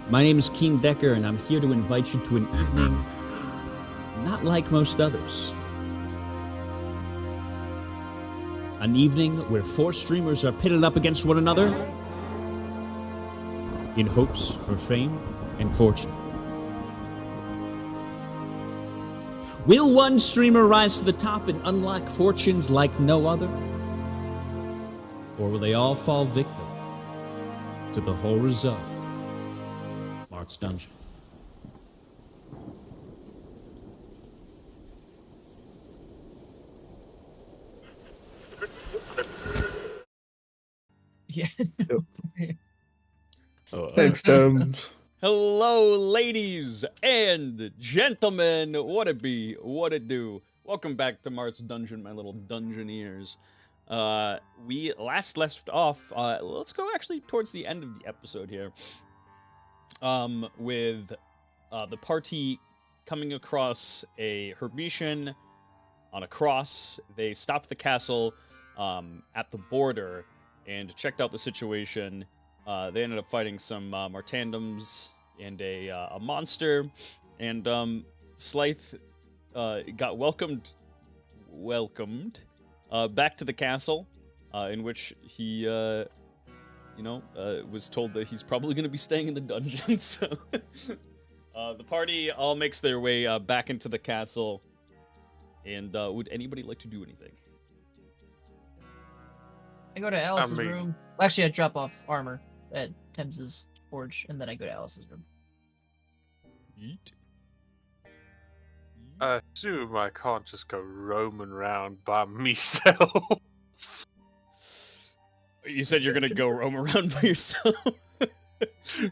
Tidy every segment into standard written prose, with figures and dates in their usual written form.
My name is Keen Decker, and I'm here to invite you to an evening not like most others. An evening where 4 streamers are pitted up against one another in hopes for fame and fortune. Will one streamer rise to the top and unlock fortunes like no other? Or will they all fall victim to the horrors of Marth's Dungeon? Yeah. Thanks, Thames. Hello, ladies and gentlemen. What it be? What it do? Welcome back to Marth's Dungeon, my little dungeoneers. We last left off. Let's go actually towards the end of the episode here. With the party coming across a Herbetian on a cross. They stopped the castle at the border and checked out the situation. They ended up fighting some Martandums and a monster, and Slythe got welcomed back to the castle, in which he, was told that he's probably going to be staying in the dungeon. So the party all makes their way back into the castle. And would anybody like to do anything? I go to Alice's room. Actually, I drop off armor at Thames's forge, and then I go to Alice's room. Yeet. I assume I can't just go roaming around by myself. You said you're gonna go roam around by yourself?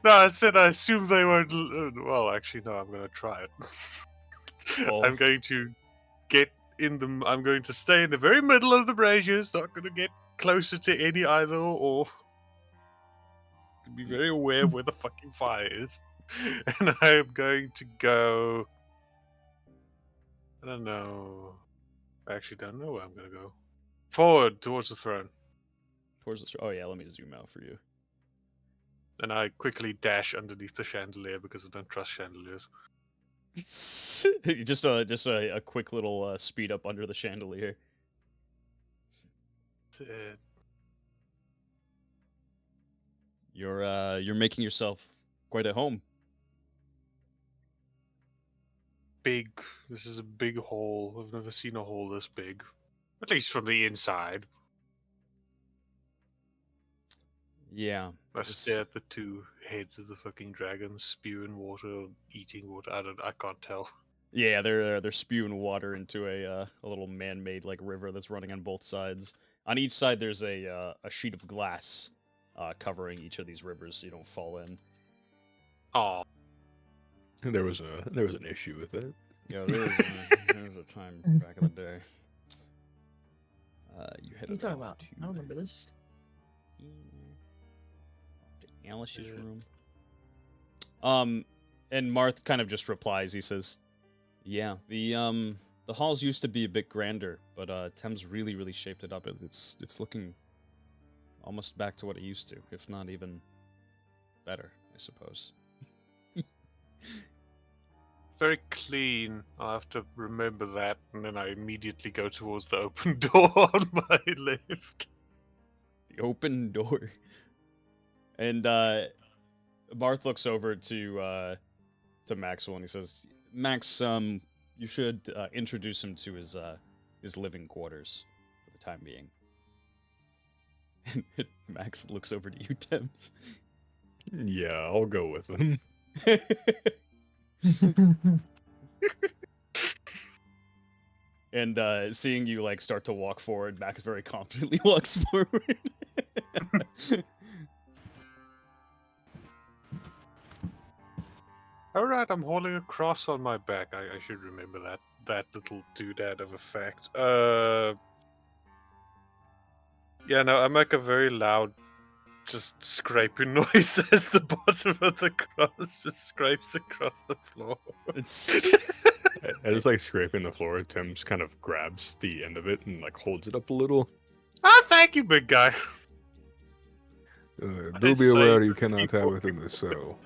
No, I said I assume they won't. Well, actually, no. I'm gonna try it. Oh. I'm going to get in the. I'm going to stay in the very middle of the braziers. Not going to get closer to any either or. Be very aware of where the fucking fire is, and I am going to go. I don't know. I actually don't know where I'm going to go. Forward towards the throne. Oh yeah, let me zoom out for you. And I quickly dash underneath the chandelier because I don't trust chandeliers. just a quick little speed up under the chandelier. That's it. You're making yourself quite at home. Big. This is a big hall. I've never seen a hall this big. At least from the inside. Yeah. I stare at the 2 heads of the fucking dragons spewing water or eating water. I can't tell. Yeah, they're spewing water into a little man-made like river that's running on both sides. On each side, there's a sheet of glass covering each of these rivers so you don't fall in. Aw. There was an issue with it. Yeah, there was a time back in the day. You What are you talking about? I don't remember this. Alice's room. And Marth kind of just replies. He says, "Yeah, the halls used to be a bit grander, but Thames really shaped it up. It's looking almost back to what it used to, if not even better, I suppose." Very clean. I'll have to remember that, and then I immediately go towards the open door on my left. The open door. And Marth looks over to Maxwell and he says, "Max, you should introduce him to his living quarters for the time being." And Max looks over to you, Thames. Yeah, I'll go with him. And seeing you like start to walk forward, Max very confidently walks forward. Alright, I'm holding a cross on my back. I should remember that little doodad of a fact. Yeah, no, I make a very loud, just scraping noise as the bottom of the cross just scrapes across the floor. It's As like scraping the floor, Tim's kind of grabs the end of it and like holds it up a little. Ah, thank you, big guy. Do be say aware you that cannot have people it in the cell.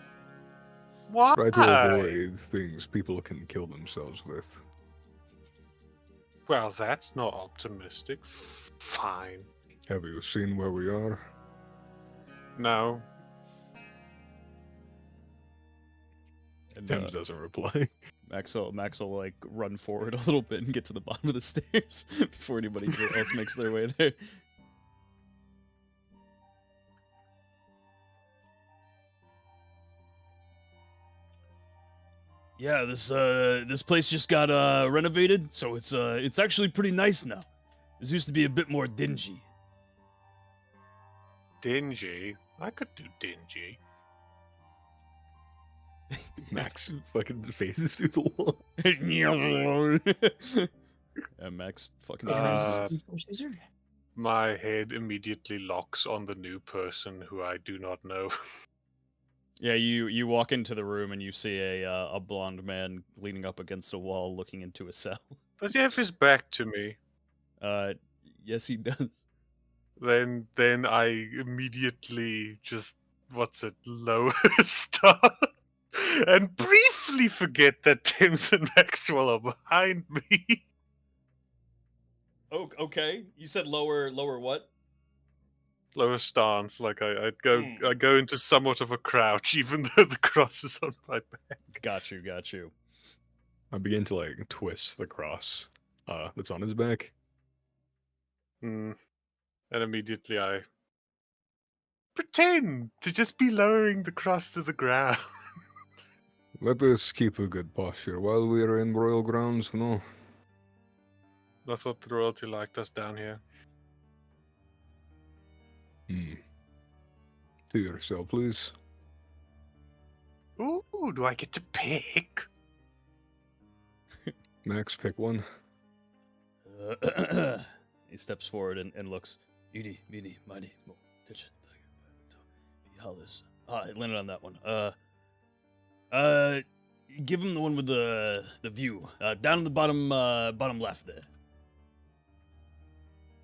Why? Try to avoid things people can kill themselves with. Well, that's not optimistic. Fine. Have you seen where we are? No. And Thames doesn't reply. Max will like run forward a little bit and get to the bottom of the stairs before anybody else makes their way there. Yeah, this place just got renovated, so it's actually pretty nice now. This used to be a bit more dingy. Dingy? I could do dingy. Max fucking faces through the wall. Yeah, Max fucking Uh, turns. My head immediately locks on the new person who I do not know. Yeah, you walk into the room and you see a blonde man leaning up against a wall, looking into a cell. Does he have his back to me? Yes, he does. Then I immediately just lower start and briefly forget that Tim's and Maxwell are behind me. Oh, okay. You said lower what? Lower stance, like I go into somewhat of a crouch, even though the cross is on my back. Got you. I begin to like twist the cross that's on his back. And immediately I pretend to just be lowering the cross to the ground. Let us keep a good posture while we are in royal grounds, no? I thought the royalty liked us down here. To your cell, please. Ooh, do I get to pick? Max, pick one. He steps forward and looks. Eeny, meeny, miny, mo, touch it. It landed on that one. Give him the one with the view. Down in the bottom left there.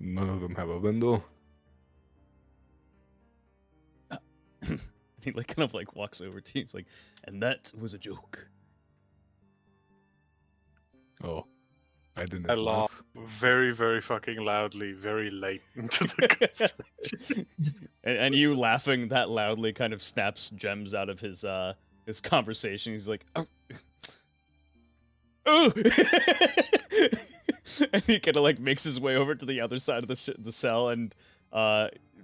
None of them have a window. He like kind of like walks over to you. It's like, and that was a joke. Oh, I didn't I laugh very, very fucking loudly, very late into the conversation. and you laughing that loudly kind of snaps Gems out of his conversation. He's like, oh. Oh! And he kind of like makes his way over to the other side of the cell and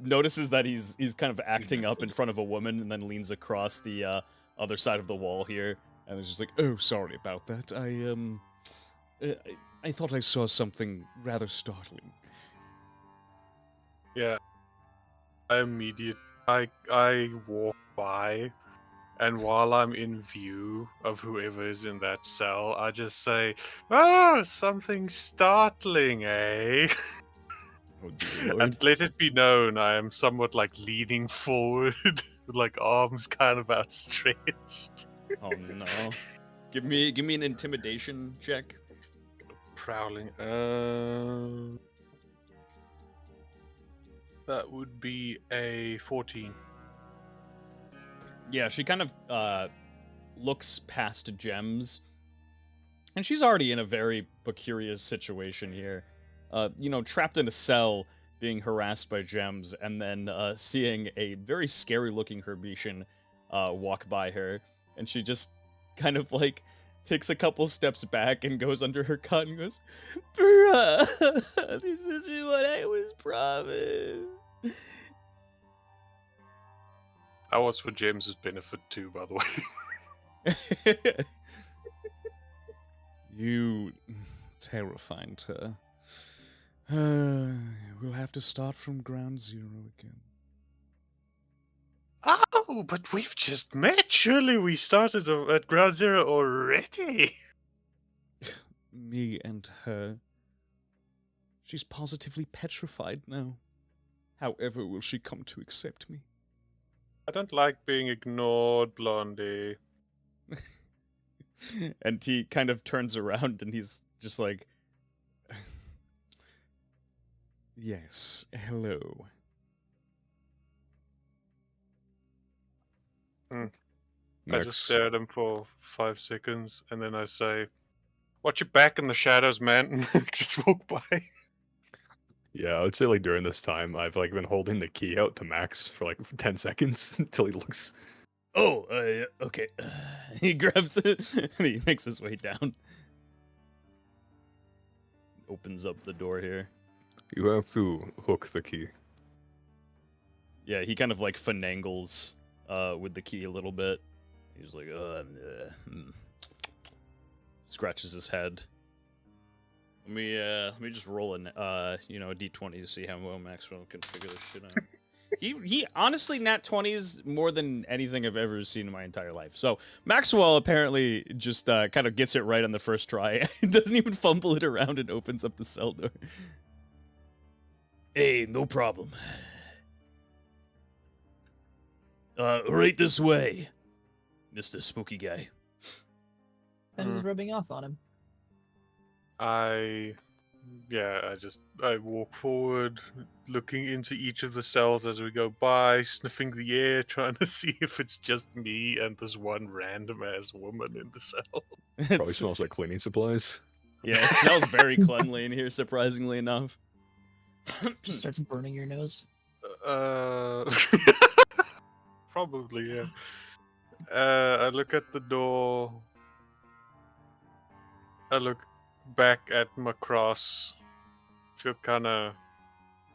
notices that he's kind of acting up in front of a woman, and then leans across the other side of the wall here, and is just like, "Oh, sorry about that. I thought I saw something rather startling." Yeah. I walk by, and while I'm in view of whoever is in that cell, I just say, "Oh, something startling, eh?" Oh, dear Lord. And let it be known, I am somewhat like leaning forward, with like arms kind of outstretched. Oh no! Give me an intimidation check. Prowling. That would be a 14. Yeah, she kind of looks past Gems, and she's already in a very precarious situation here. Trapped in a cell, being harassed by Gems, and then seeing a very scary-looking Herbetian walk by her, and she just kind of like takes a couple steps back and goes under her cot and goes, "Bruh, this is what I was promised." That was for James's benefit too, by the way. You terrified her. We'll have to start from ground zero again. Oh, but we've just met. Surely we started at ground zero already. Me and her. She's positively petrified now. However will she come to accept me? I don't like being ignored, Blondie. And he kind of turns around and he's just like, "Yes, hello." I Max, just stare at him for 5 seconds, and then I say, "Watch your back in the shadows, man." And just walk by. yeah, I would say like during this time, I've like been holding the key out to Max for like 10 seconds until he looks. Oh, okay. He grabs it and he makes his way down. Opens up the door here. You have to hook the key. Yeah, he kind of like finagles with the key a little bit. He's like, scratches his head. Let me just roll a d20 to see how well Maxwell can figure this shit out. He honestly nat 20s more than anything I've ever seen in my entire life. So Maxwell apparently just kind of gets it right on the first try. Doesn't even fumble it around and opens up the cell door. Hey, no problem. Right this way, Mr. Spooky Guy. Thames is rubbing off on him. I walk forward, looking into each of the cells as we go by, sniffing the air, trying to see if it's just me and this one random ass woman in the cell. Probably smells like cleaning supplies. Yeah, it smells very cleanly in here, surprisingly enough. Just starts burning your nose. Probably, yeah. I look at the door. I look back at my cross. Feel kind of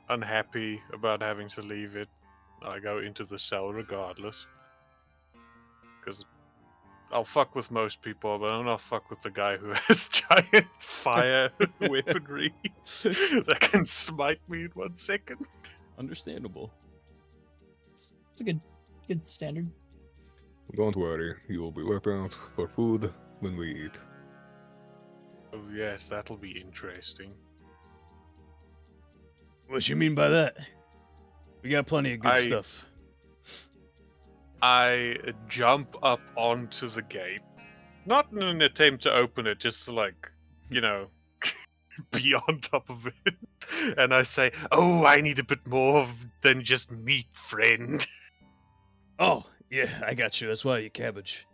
unhappy about having to leave it. I go into the cell regardless. Because I'll fuck with most people, but I'm not fuck with the guy who has giant fire weaponry that can smite me in 1 second. Understandable. It's a good standard. Don't worry, you will be let out for food when we eat. Oh yes, that'll be interesting. What you mean by that? We got plenty of good I- stuff. I jump up onto the gate, not in an attempt to open it, just to like, be on top of it. And I say, "Oh, I need a bit more than just meat, friend." Oh, yeah, I got you. That's why you cabbage.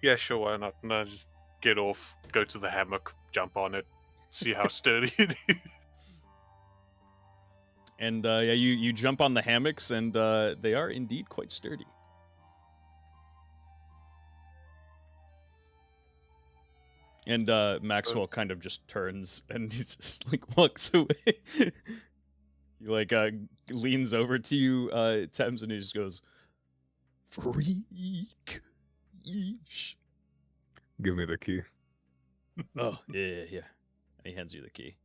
Yeah, sure, why not? And I just get off, go to the hammock, jump on it, see how sturdy it is. And you jump on the hammocks, and they are indeed quite sturdy. And Maxwell kind of just turns, and he just like walks away. He like leans over to you, Thames, and he just goes, "Freak, yeesh." Give me the key. Oh yeah. And he hands you the key.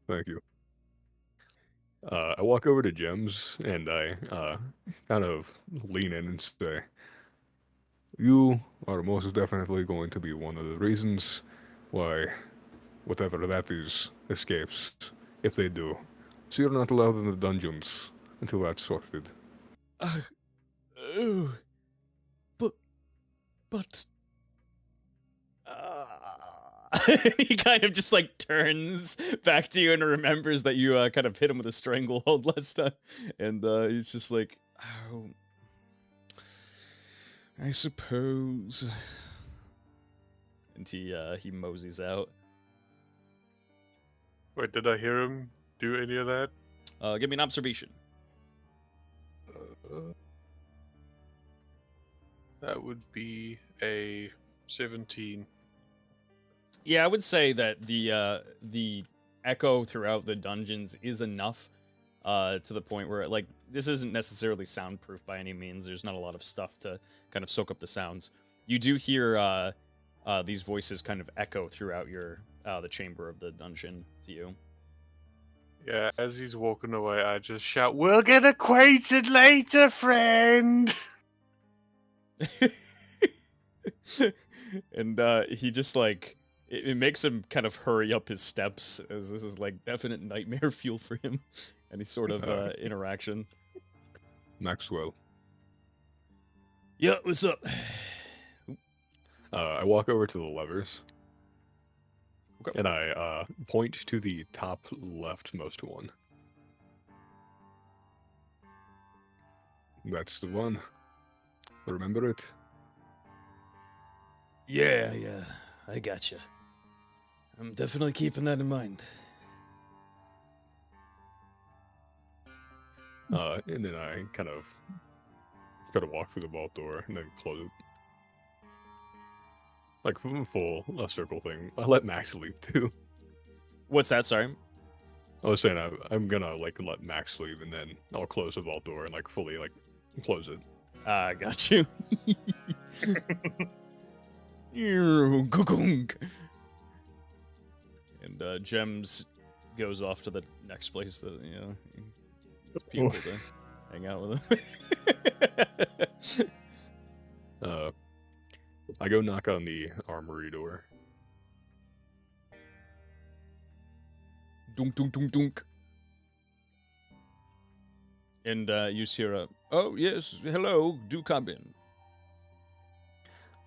Thank you. I walk over to Gems and I kind of lean in and say, "You are most definitely going to be one of the reasons why whatever that is escapes, if they do. So you're not allowed in the dungeons until that's sorted." Oh, but. He kind of just like turns back to you and remembers that you kind of hit him with a stranglehold last time, and he's just like, "Oh, I suppose." And he moseys out. Wait, did I hear him do any of that? Give me an observation. That would be a 17. Yeah, I would say that the echo throughout the dungeons is enough to the point where like this isn't necessarily soundproof by any means. There's not a lot of stuff to kind of soak up the sounds. You do hear these voices kind of echo throughout your the chamber of the dungeon to you. Yeah, as he's walking away, I just shout, "We'll get acquainted later, friend!" And he just like it makes him kind of hurry up his steps, as this is like definite nightmare fuel for him. Any sort of interaction. Maxwell. Yeah, what's up? I walk over to the levers. Okay. And I point to the top leftmost one. That's the one. Remember it? Yeah, I gotcha. I'm definitely keeping that in mind. And then I kind of try to walk through the vault door and then close it. Like full circle thing. I let Max leave too. What's that? Sorry. I was saying I'm gonna like let Max leave and then I'll close the vault door and like fully like close it. Got you. And Gems goes off to the next place that people to hang out with him. I go knock on the armory door. Dunk, dunk, dunk, dunk. And you hear a, "Oh, yes, hello, do come in."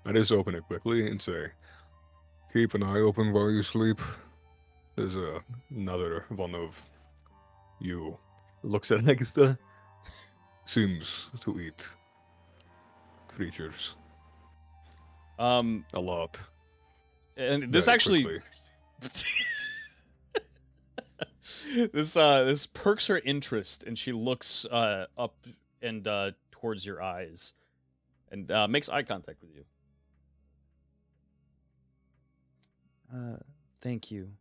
I just open it quickly and say, "Keep an eye open while you sleep. There's another one of you." Looks at Agatha. Seems to eat creatures. A lot. And this Very actually... quickly. This perks her interest, and she looks up and towards your eyes, and makes eye contact with you. Thank you.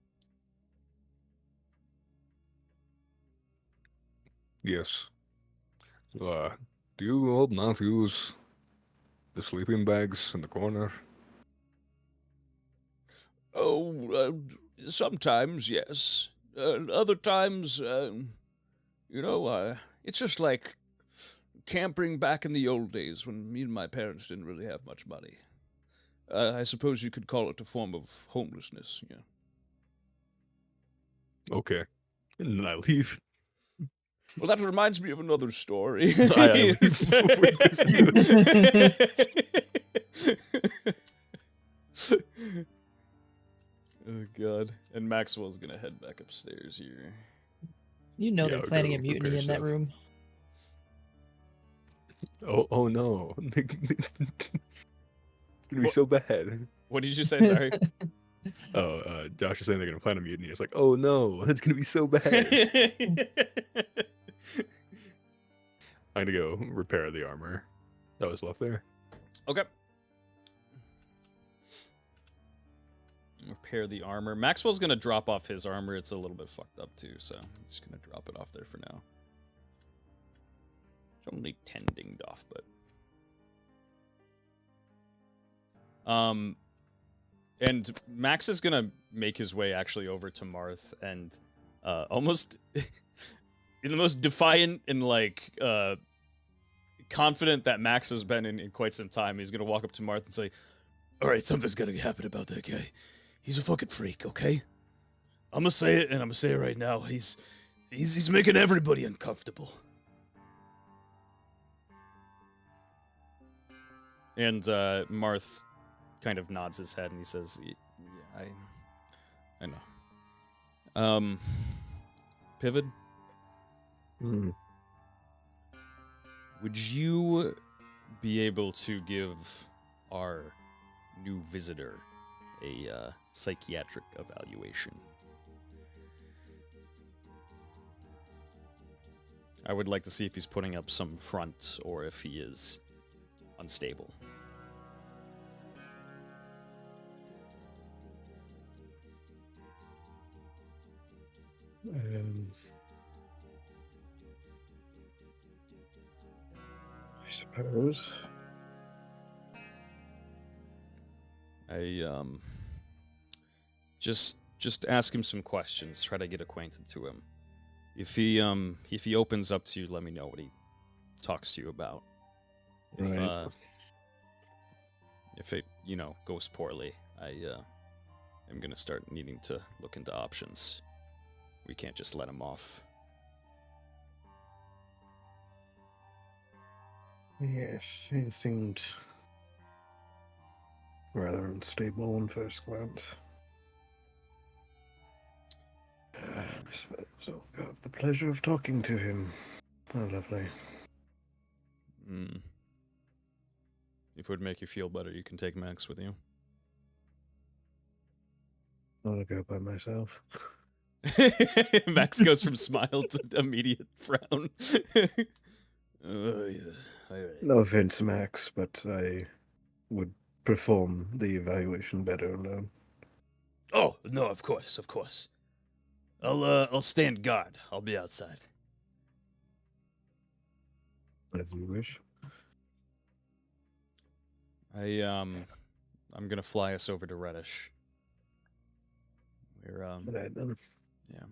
Yes. Do you all not use the sleeping bags in the corner? Oh, sometimes, yes. Other times, it's just like camping back in the old days when me and my parents didn't really have much money. I suppose you could call it a form of homelessness, yeah. Okay. And then I leave. Well, that reminds me of another story. I Oh, God. And Maxwell's gonna head back upstairs here. You know Yeah, they're I'll planning go a mutiny prepare in that stuff. room. Oh no. It's gonna be so bad. What did you say? Sorry. Josh is saying they're gonna plan a mutiny. It's like, oh no, it's gonna be so bad. I'm gonna go repair the armor that was left there. Okay. Repair the armor. Maxwell's gonna drop off his armor. It's a little bit fucked up too, so he's gonna drop it off there for now. It's only 10 dinged off, but and Max is gonna make his way actually over to Marth and almost in the most defiant and like confident that Max has been in quite some time, he's gonna walk up to Marth and say, "All right, something's gonna happen about that guy. He's a fucking freak, okay? I'm gonna say it, and I'm gonna say it right now. He's making everybody uncomfortable." And Marth kind of nods his head and he says, "Yeah, I know." Pivot, would you be able to give our new visitor a psychiatric evaluation? I would like to see if he's putting up some front or if he is unstable. I suppose. Just ask him some questions. Try to get acquainted to him. If he opens up to you, let me know what he talks to you about. Right. If it goes poorly, I'm gonna start needing to look into options. We can't just let him off. Yes, he seemed rather unstable on first glance. I suppose I'll have the pleasure of talking to him. Oh, lovely. If it would make you feel better, you can take Max with you. I want to go by myself. Max goes from smile to immediate frown. Oh, yeah. All right. No offense, Max, but I would perform the evaluation better alone. Oh, no, of course, of course. I'll stand guard. I'll be outside. As you wish. I'm gonna fly us over to Reddish. We're Right then. yeah.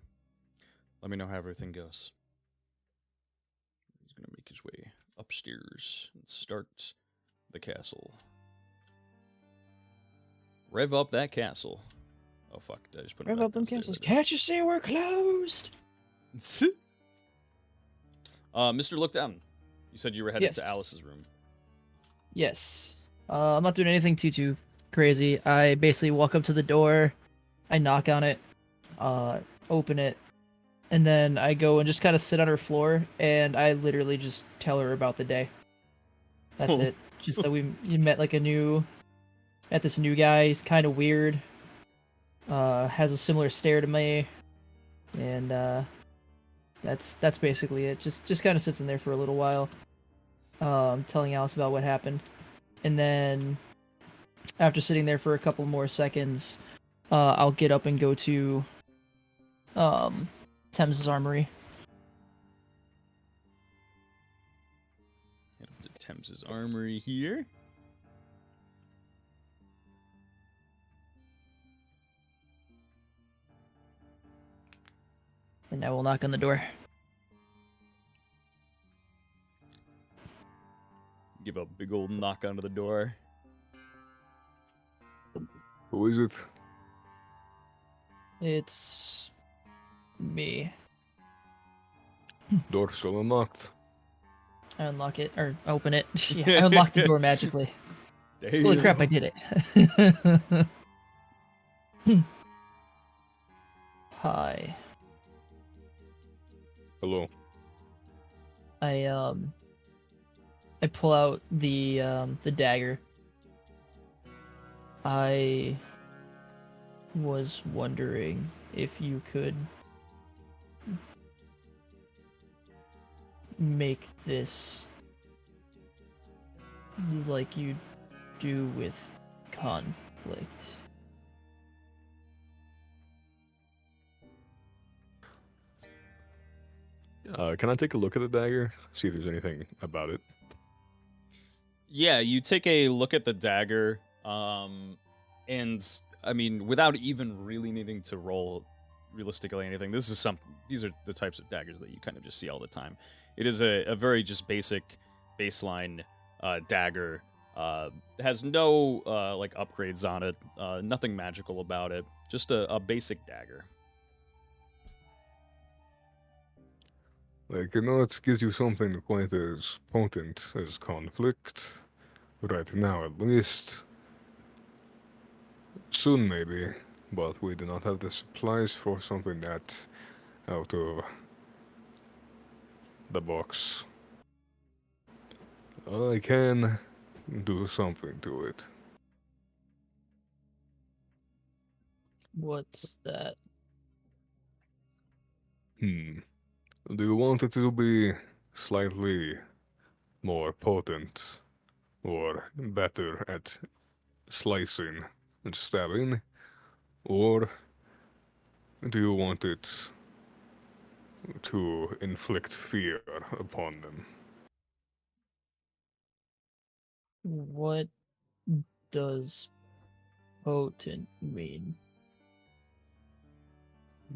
Let me know how everything goes. He's gonna make his way upstairs and start the castle. Rev up that castle. Oh fuck! Did I just put it Rev back up them downstairs? castles. Can't you see we're closed? Mr. Look Down. You said you were headed to Yes. Alice's room. Yes. I'm not doing anything too crazy. I basically walk up to the door, I knock on it, open it, and then I go and just kind of sit on her floor, and I literally just tell her about the day. That's Oh. it. Just that you met this new guy. He's kind of weird. Has a similar stare to me, and that's basically it. Just kind of sits in there for a little while, telling Alice about what happened. And then, after sitting there for a couple more seconds, I'll get up and go to Thames's armory. Head up to Thames's armory here. And I will knock on the door. Give a big old knock onto the door. Who is it? It's me. Door still unlocked. I unlock it, or open it. Yeah, I unlocked the door magically. Holy Damn. crap, I did it. Hi. Hello. I pull out the dagger. I was wondering if you could make this like you do with conflict. Can I take a look at the dagger? See if there's anything about it. Yeah, you take a look at the dagger, and I mean, without even really needing to roll realistically anything, these are the types of daggers that you kind of just see all the time. It is a very just basic baseline dagger. Has no like upgrades on it, nothing magical about it, just a basic dagger. Like, it gives you something quite as potent as conflict. Right now, at least. Soon, maybe. But we do not have the supplies for something that out of the box. I can do something to it. What's that? Do you want it to be slightly more potent or better at slicing and stabbing? Or do you want it to inflict fear upon them? What does potent mean?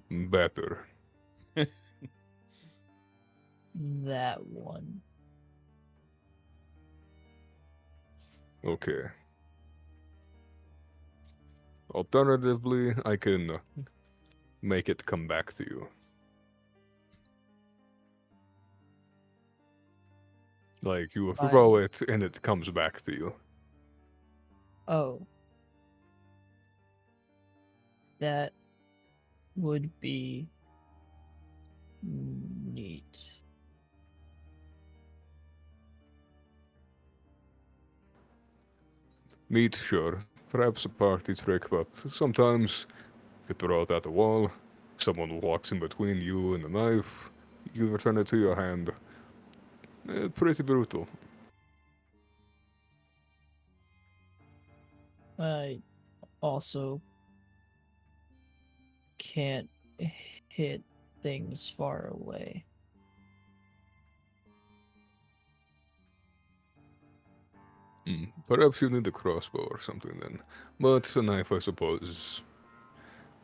Better. That one. Okay. Alternatively, I can make it come back to you. Like, you throw it and it comes back to you. Oh. That would be neat. Meat, sure. Perhaps a party trick, but sometimes you could throw it at the wall. Someone walks in between you and the knife. You return it to your hand. Pretty brutal. I also can't hit things far away. Perhaps you need a crossbow or something then. But a knife, I suppose, is...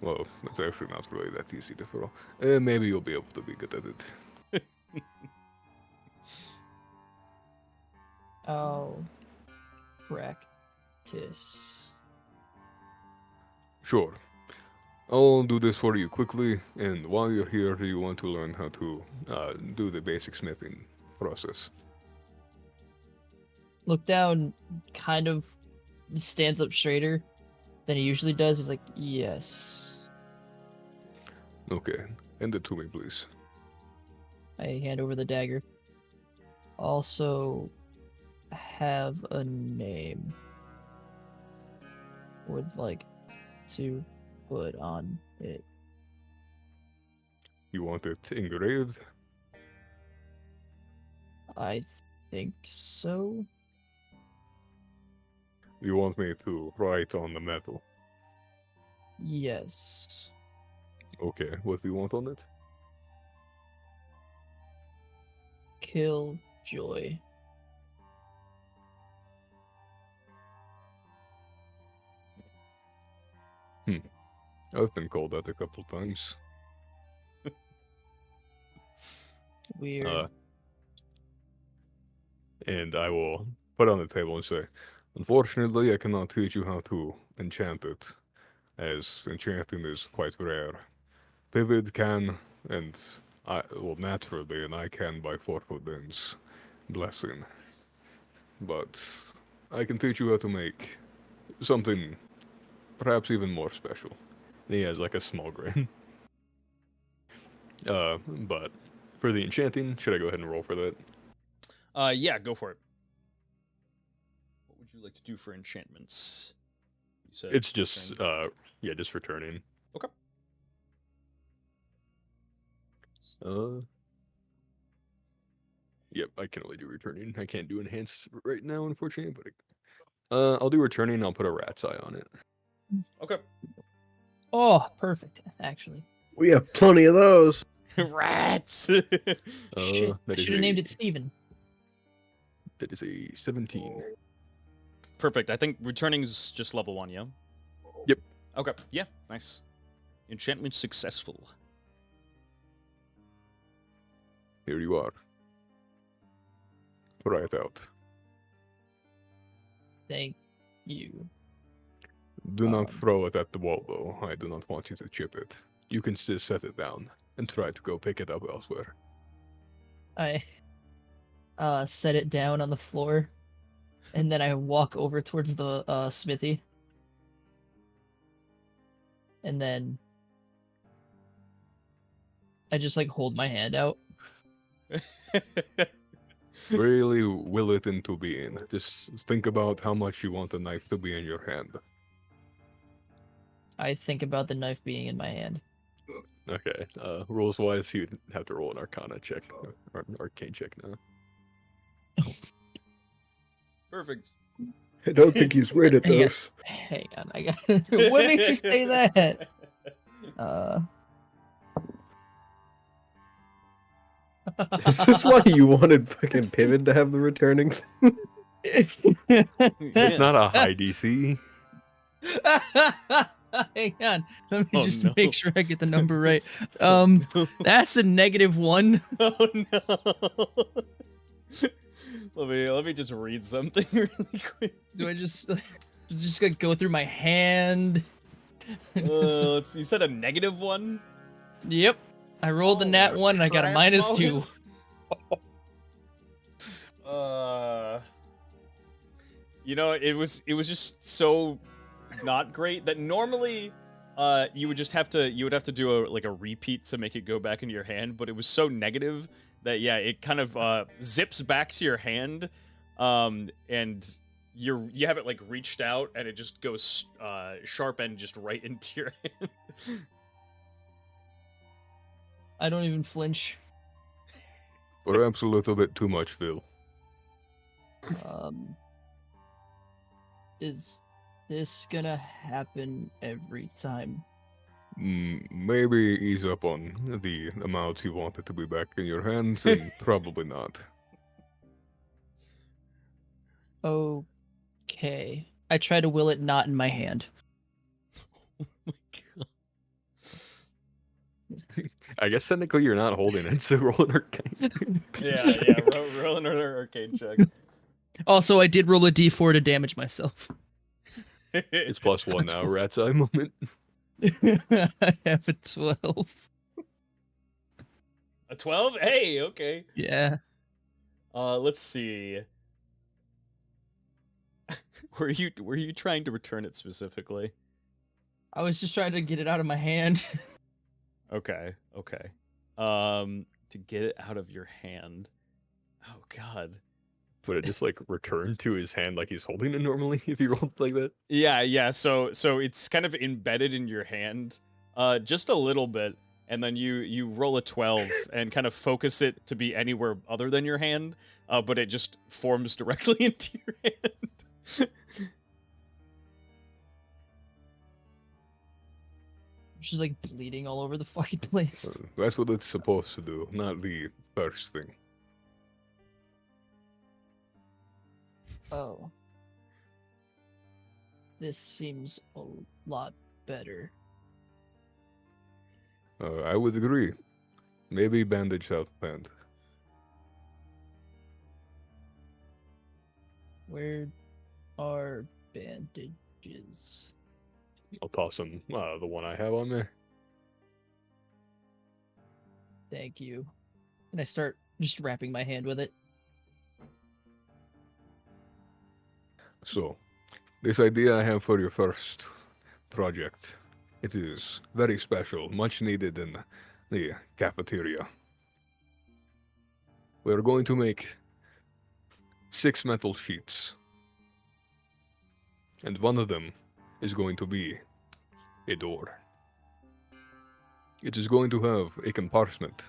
Well, it's actually not really that easy to throw. Maybe you'll be able to be good at it. I'll practice. Sure. I'll do this for you quickly, and while you're here, do you want to learn how to do the basic smithing process? Look down, kind of stands up straighter than he usually does. He's like, yes. Okay, hand it to me, please. I hand over the dagger. Also, have a name. Would like to put on it. You want it engraved? I think so. You want me to write on the metal? Yes. Okay, what do you want on it? Kill joy. I've been called that a couple times. Weird. And I will put it on the table and say, unfortunately, I cannot teach you how to enchant it, as enchanting is quite rare. Pivot can, and naturally, and I can by Forfodin's blessing. But I can teach you how to make something perhaps even more special. And he has like a small grin. But for the enchanting, should I go ahead and roll for that? Yeah, go for it. What would you like to do for enchantments? You said It's just, return. just returning. Okay. Yep, I can only do returning. I can't do enhanced right now, unfortunately, but I'll do returning. I'll put a rat's eye on it. Okay. Oh, perfect, actually. We have plenty of those. Rats. Shit, I That is should have named a- it Steven. That is a 17. Perfect. I think returning's just level 1, yeah? Yep. Okay. Yeah, nice. Enchantment successful. Here you are. Try it out. Thank you. Do not throw it at the wall, though. I do not want you to chip it. You can just set it down and try to go pick it up elsewhere. I set it down on the floor, and then I walk over towards the smithy, and then I just like hold my hand out. Really will it into being. Just think about how much you want the knife to be in your hand. I think about the knife being in my hand. Okay, rules-wise, you'd have to roll an Arcana check, or an Arcane check now. Perfect. I don't think he's great at Hang on. those. Hang on, I got. What makes you say that? Is this why you wanted fucking Pivot to have the returning? It's not a high DC. Hang on, let me Oh, just no. make sure I get the number right. No. That's a -1. Oh no. Let me just read something really quick. Do I just gonna go through my hand? Let's see. You said a -1? Yep, I rolled the nat 1 and I got a Crap -2. bonus? You know, it was just so not great that normally you would have to do a repeat to make it go back into your hand, but it was so negative that yeah, it kind of zips back to your hand, and you have it like reached out and it just goes sharp end just right into your hand. I don't even flinch. Perhaps a little bit too much, Phil. Is this gonna happen every time? Maybe ease up on the amount you want it to be back in your hands, and probably not. Okay. I try to will it not in my hand. Oh my god. I guess technically you're not holding it, so roll an arcane. Yeah, roll another arcade check. Also, I did roll a d4 to damage myself. It's +1 now, rat's eye moment. I have a 12. A 12? Hey, okay. Yeah. Let's see. Were you trying to return it specifically? I was just trying to get it out of my hand. Okay. To get it out of your hand. Oh god. Would it just like return to his hand like he's holding it normally if he rolled like that? Yeah. So it's kind of embedded in your hand, just a little bit, and then you roll a 12 and kind of focus it to be anywhere other than your hand, but it just forms directly into your hand. Just like bleeding all over the fucking place. That's what it's supposed to do, not the first thing. Oh. This seems a lot better. I would agree. Maybe bandage out hand. Where are bandages? I'll toss him the one I have on me. Thank you. And I start just wrapping my hand with it. So, this idea I have for your first project, it is very special, much needed in the cafeteria. We're going to make 6 metal sheets. And one of them is going to be a door. It is going to have a compartment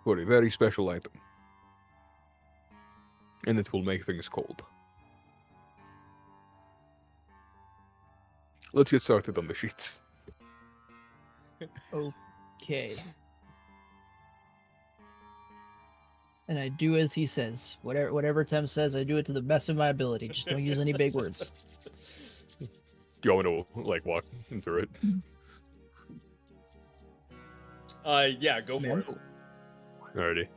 for a very special item. And it will make things cold. Let's get started on the sheets. Okay. And I do as he says. Whatever Tem says, I do it to the best of my ability. Just don't use any big words. Do you want me to like walk through it? Yeah, go for it. Alrighty.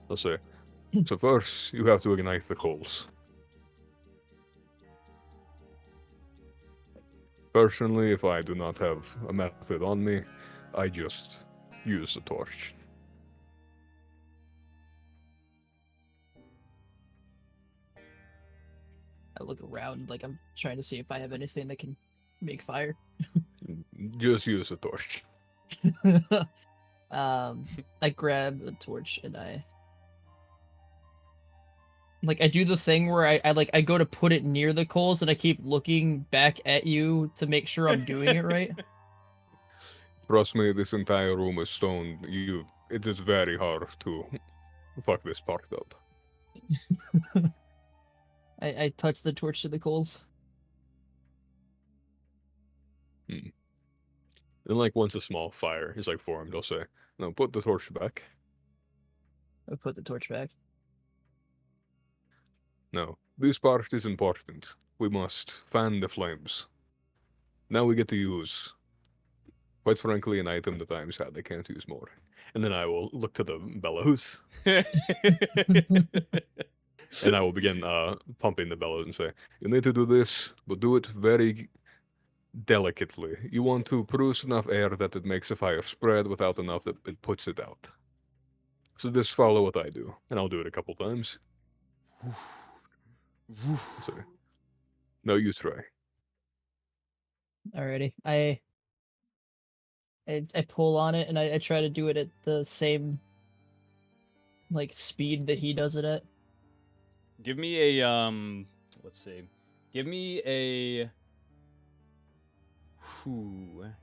I'll say. So first, you have to ignite the coals. Personally, if I do not have a method on me, I just use the torch. I look around like I'm trying to see if I have anything that can make fire. Just use the torch. I grab a torch and I do the thing where I go to put it near the coals and I keep looking back at you to make sure I'm doing it right. Trust me, this entire room is stone. It is very hard to fuck this part up. I touch the torch to the coals. Then like once a small fire is like formed, I'll say, no, put the torch back. I put the torch back. No, this part is important. We must fan the flames. Now we get to use, quite frankly, an item that I'm sad I can't use more. And then I will look to the bellows. And I will begin pumping the bellows and say, you need to do this, but do it very delicately. You want to produce enough air that it makes a fire spread without enough that it puts it out. So just follow what I do, and I'll do it a couple times. So, no, you try. Alrighty. I pull on it and I try to do it at the same like speed that he does it at. Give me a let's see. Give me a.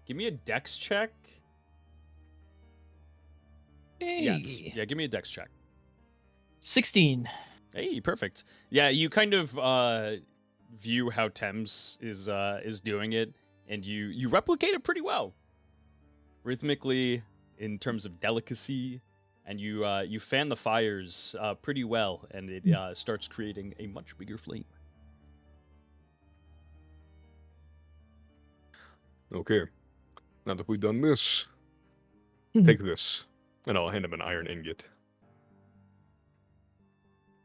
Give me a dex check. Hey. Yes. Yeah, give me a dex check. 16. Hey, perfect. Yeah, you kind of view how Thames is doing it, and you replicate it pretty well, rhythmically in terms of delicacy, and you fan the fires pretty well, and it starts creating a much bigger flame. Okay. Now that we've done this, Mhm. take this, and I'll hand him an iron ingot.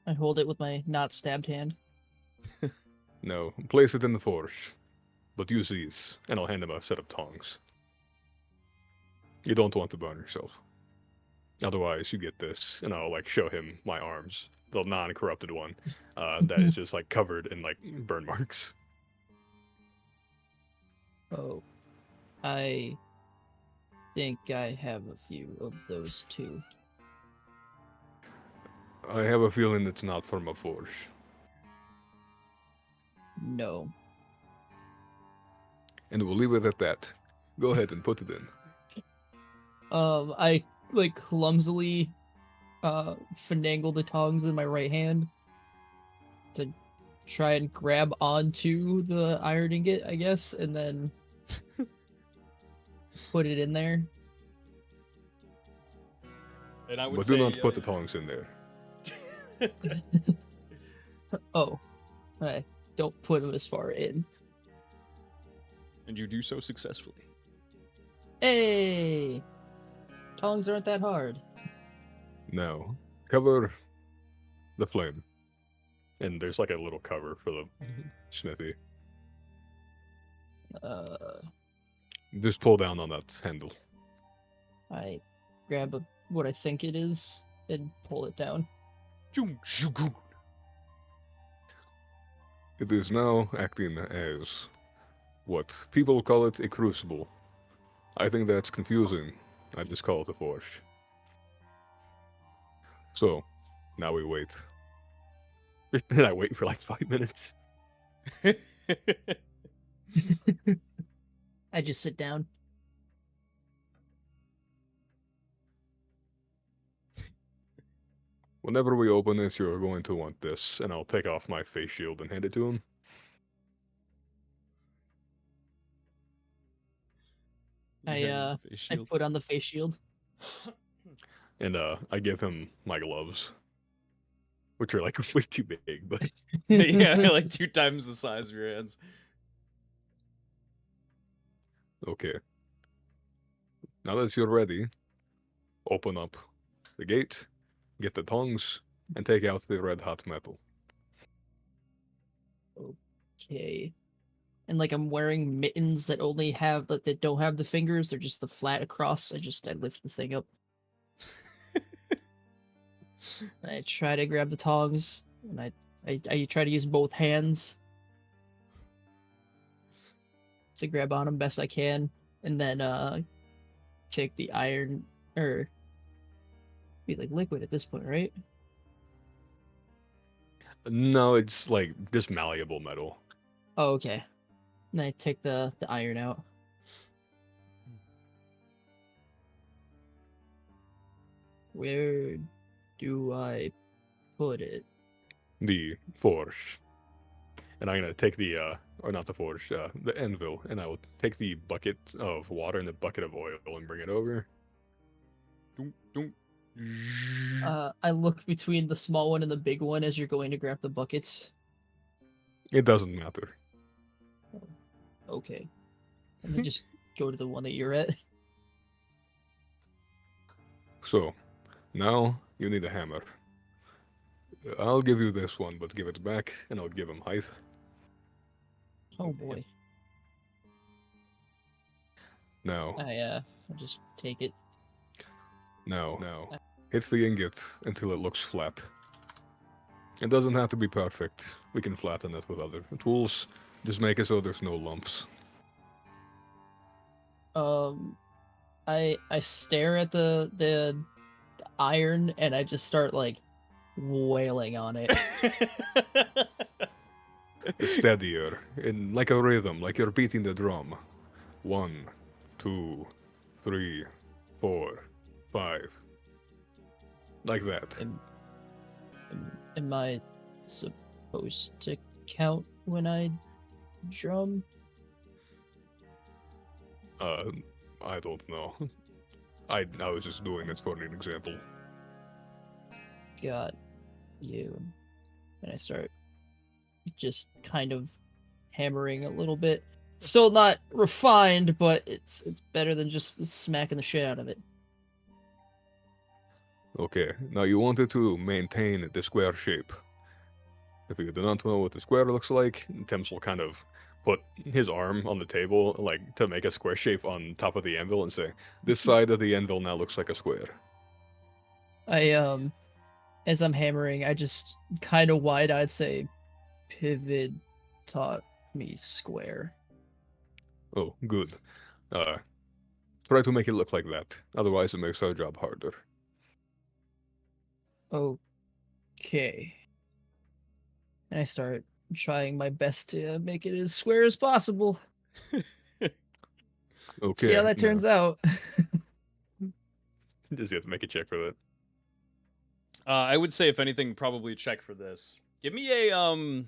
I hold it with my not stabbed hand. Now, place it in the forge. But use these, and I'll hand him a set of tongs. You don't want to burn yourself. Otherwise, you get this, and I'll like show him my arms, the non-corrupted one, that is just like covered in like burn marks. Oh. I think I have a few of those too. I have a feeling it's not from a forge. No. And we'll leave it at that. Go ahead and put it in. I like clumsily finagle the tongs in my right hand to try and grab onto the iron ingot, I guess, and then put it in there. And I would But say, do not put the tongs in there. Oh, I don't put them as far in. and you do so successfully. Hey, tongs aren't that hard. Now, cover the flame. And there's like a little cover for the smithy. Just pull down on that handle. I grab what I think it is and pull it down. It is now acting as what people call it a crucible. I think that's confusing. I just call it a forge. So, now we wait. And I wait for like 5 minutes. I just sit down. Whenever we open this, you're going to want this, and I'll take off my face shield and hand it to him. I put on the face shield. And I give him my gloves, which are like way too big, but yeah, they're like 2 times the size of your hands. okay. Now that you're ready, open up the gate, get the tongs, and take out the red hot metal. Okay. And like I'm wearing mittens that only have that don't have the fingers, they're just the flat across. I lift the thing up. And I try to grab the tongs, and I try to use both hands to grab on them best I can, and then take the iron or be like liquid at this point, right? No, it's like just malleable metal. Oh, okay. And I take the iron out. Where do I put it? The forge. And I'm gonna take the or not the forge, the anvil, and I will take the bucket of water and the bucket of oil and bring it over. Dunk, dunk. I look between the small one and the big one as you're going to grab the buckets. It doesn't matter. Okay. And then just go to the one that you're at. So, now you need a hammer. I'll give you this one, but give it back, and I'll give him height. Oh boy. Now, I'll just take it. now, hit the ingot until it looks flat. It doesn't have to be perfect. We can flatten it with other tools. Just make it so there's no lumps. I stare at the iron and I just start like wailing on it. steadier, in like a rhythm, like you're beating the drum. 1, 2, 3, 4, 5. Like that. Am I supposed to count when I drum? I don't know. I was just doing this for an example. Got you. And I start just kind of hammering a little bit. Still not refined, but it's better than just smacking the shit out of it. Okay, now you wanted to maintain the square shape. If you do not know what the square looks like, Tim's will kind of put his arm on the table, like to make a square shape on top of the anvil, and say, "This side of the anvil now looks like a square." I as I'm hammering, I just kind of wide-eyed say, "Pivot taught me square." Oh, good. Try to make it look like that. Otherwise, it makes our job harder. Okay. And I start trying my best to make it as square as possible. Okay. See how that now- turns out. Just have to make a check for that. I would say, if anything, probably check for this. Give me a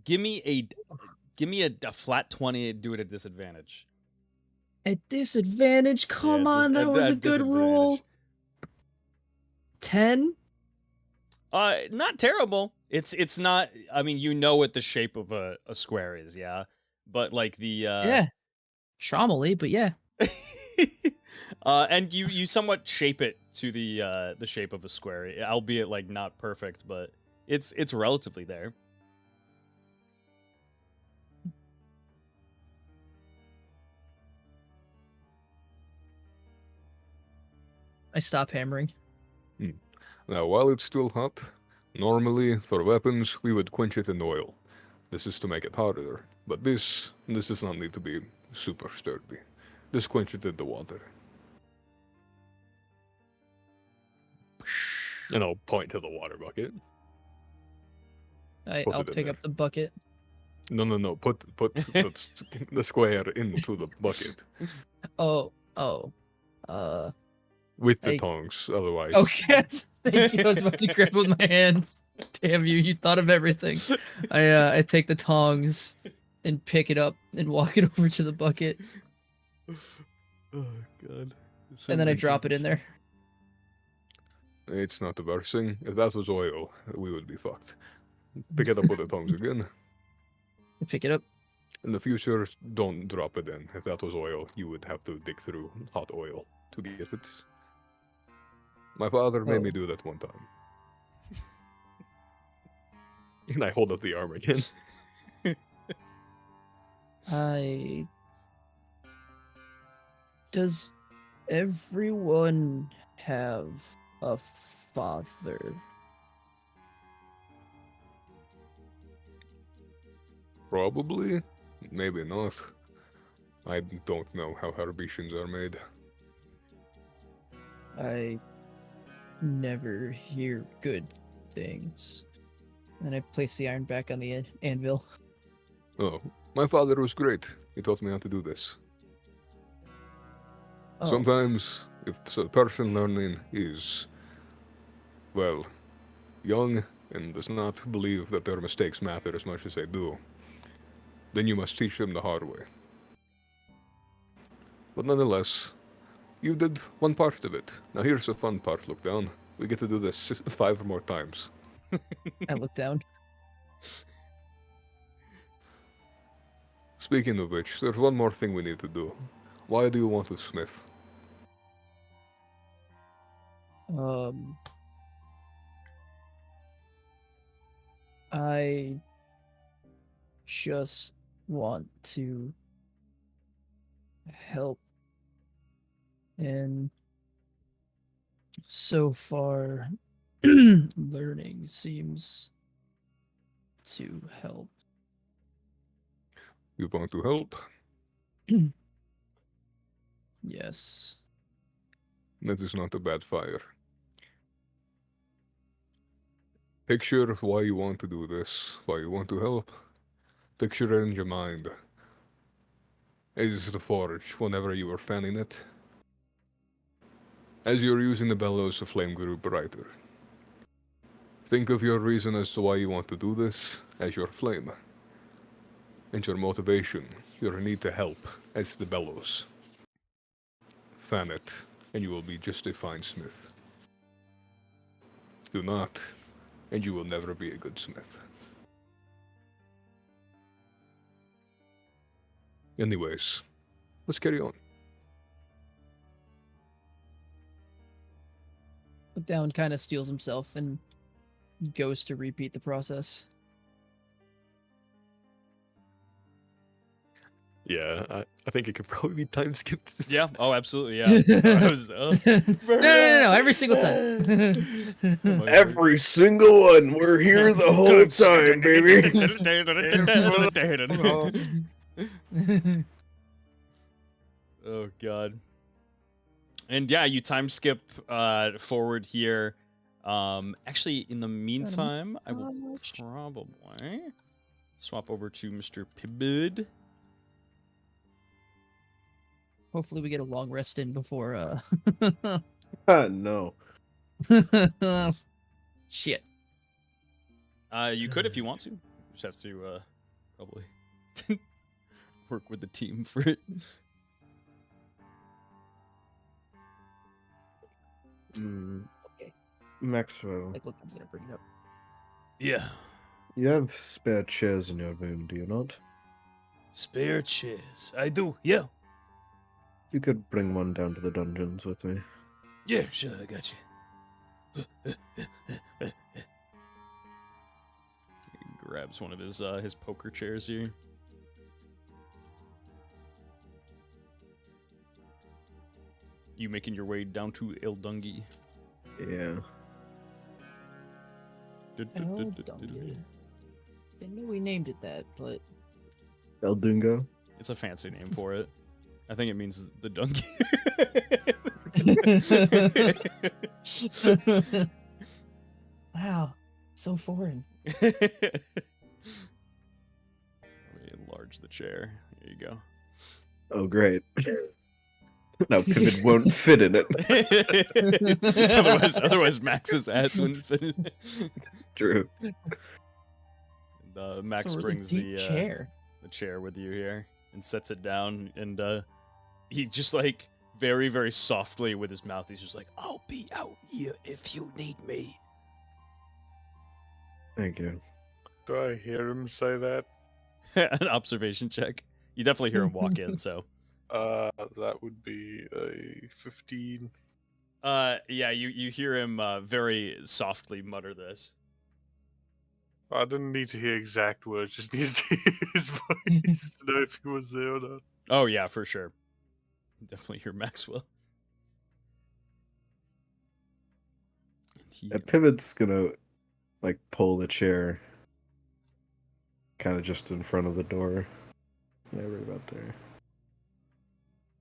Give me a flat 20. Do it at disadvantage. At disadvantage? Come Yeah, on, that was a good roll. 10? Not terrible. It's not. I mean, you know what the shape of a square is, yeah. But like the Yeah. Traumally, but yeah. and you somewhat shape it to the shape of a square, albeit like not perfect, but it's relatively there. I stop hammering. Now, while it's still hot, normally for weapons we would quench it in oil. This is to make it harder, but this does not need to be super sturdy. Just quench it in the water. And I'll point to the water bucket. Put I'll it in pick there. up the bucket. No. Put the square into the bucket Oh. with the I- tongs. Otherwise, Okay. Thank you. I was about to grab with my hands. Damn you! You thought of everything. I take the tongs and pick it up and walk it over to the bucket, Oh god. and then I drop it in there. it's not the worst thing. If that was oil, we would be fucked. Pick it up with the tongs again. I pick it up. In the future, don't drop it in. If that was oil, you would have to dig through hot oil to get it. My father made me Oh. do that one time. And I hold up the arm again. Does everyone have a father? Probably. Maybe not. I don't know how Harbitians are made. I never hear good things. And I place the iron back on the anvil. Oh, my father was great. He taught me how to do this. Oh, Sometimes, if a person learning is, well, young and does not believe that their mistakes matter as much as they do, then you must teach them the hard way. But nonetheless, you did one part of it. Now here's the fun part, look down. We get to do this 5 more times. I look down. Speaking of which, there's one more thing we need to do. Why do you want a smith? I just want to help. And so far, learning seems to help. You want to help? Yes. That is not a bad fire. Picture why you want to do this, why you want to help. Picture it in your mind. Is the forge whenever you are fanning it. As you're using the bellows, the flame grew brighter. Think of your reason as to why you want to do this as your flame. And your motivation, your need to help, as the bellows. Fan it, and you will be just a fine smith. Do not, and you will never be a good smith. Anyways, let's carry on. Down kind of steals himself and goes to repeat the process. Yeah, I think it could probably be time skipped. Yeah. Oh, absolutely. Yeah. I was, No, every single time. Every single one. We're here the whole time, baby. Oh god. And yeah, you time skip forward here. Actually, in the meantime, I will probably swap over to Mr. Pibid. Hopefully we get a long rest in before No. Shit. You could if you want to. You just have to probably work with the team for it. Okay. Maxwell, Like, look, I'm gonna bring it up. Yeah. you have spare chairs in your room, do you not? Spare chairs. I do. Yeah. You could bring one down to the dungeons with me. Yeah, sure, I got you. He grabs one of his poker chairs here. You making your way down to Eldungi. Yeah. Eldungi. Didn't know we named it that, but Eldungo? It's a fancy name for it. I think it means the donkey. wow, so foreign. Let me enlarge the chair. There you go. Oh, great. Now Pivot won't fit in it. otherwise Max's ass wouldn't fit in it. True. And, Max It's a really brings deep chair. the chair with you here and sets it down, and he just like very, very softly with his mouth, he's just like, "I'll be out here if you need me." Thank you. Do I hear him say that? An observation check. You definitely hear him walk in, so That would be a 15. yeah, you hear him very softly mutter this. I didn't need to hear exact words, just needed to hear his voice to know if he was there or not. Oh yeah, for sure. Definitely hear Maxwell. Yeah, Pivot's gonna, like, pull the chair kind of just in front of the door. Yeah, right about there.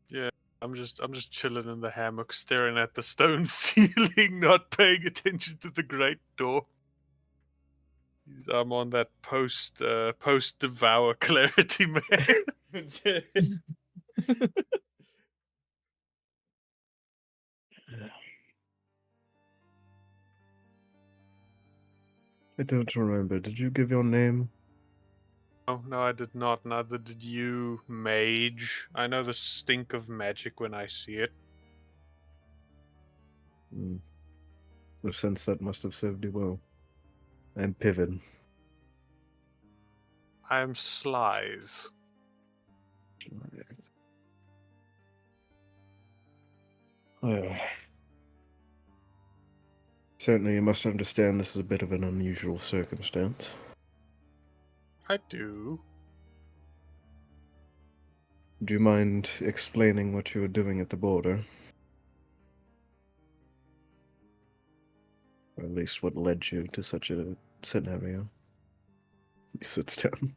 Yeah, I'm just chilling in the hammock, staring at the stone ceiling, not paying attention to the great door. I'm on that post devour clarity, man. I don't remember. Did you give your name? No, I did not. Neither did you, mage. I know the stink of magic when I see it. No sense that must have served you well. I'm Pivot. I am Slythe. Well, certainly you must understand this is a bit of an unusual circumstance. I do. Do you mind explaining what you were doing at the border? Or at least what led you to such a scenario? He sits down.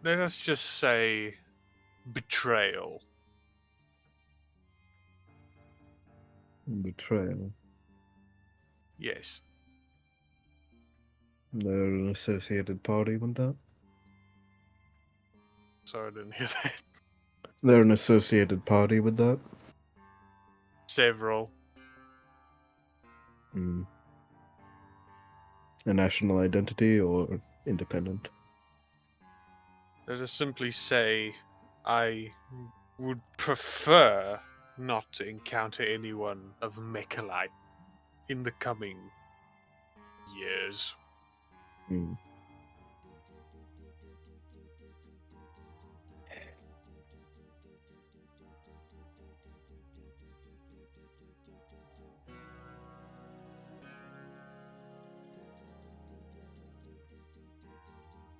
Let us just say betrayal. Betrayal. Yes. They're an associated party with that? Sorry, I didn't hear that. They're an associated party with that? Several. Mm. A national identity or independent? Let us simply say I would prefer not to encounter anyone of Mechalite in the coming years. Mm.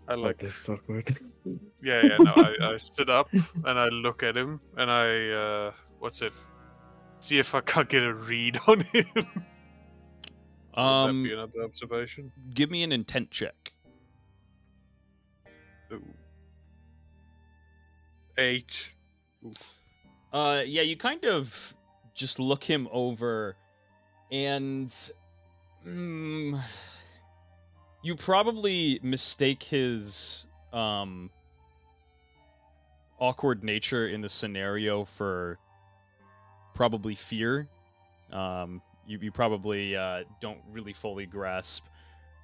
I Oh, like. this is awkward. Yeah, no. I stood up and I look at him and I what's it? See if I can't get a read on him. Would that be another observation? Give me an intent check. Ooh. 8. Yeah, you kind of just look him over, and you probably mistake his awkward nature in the scenario for probably fear. You probably don't really fully grasp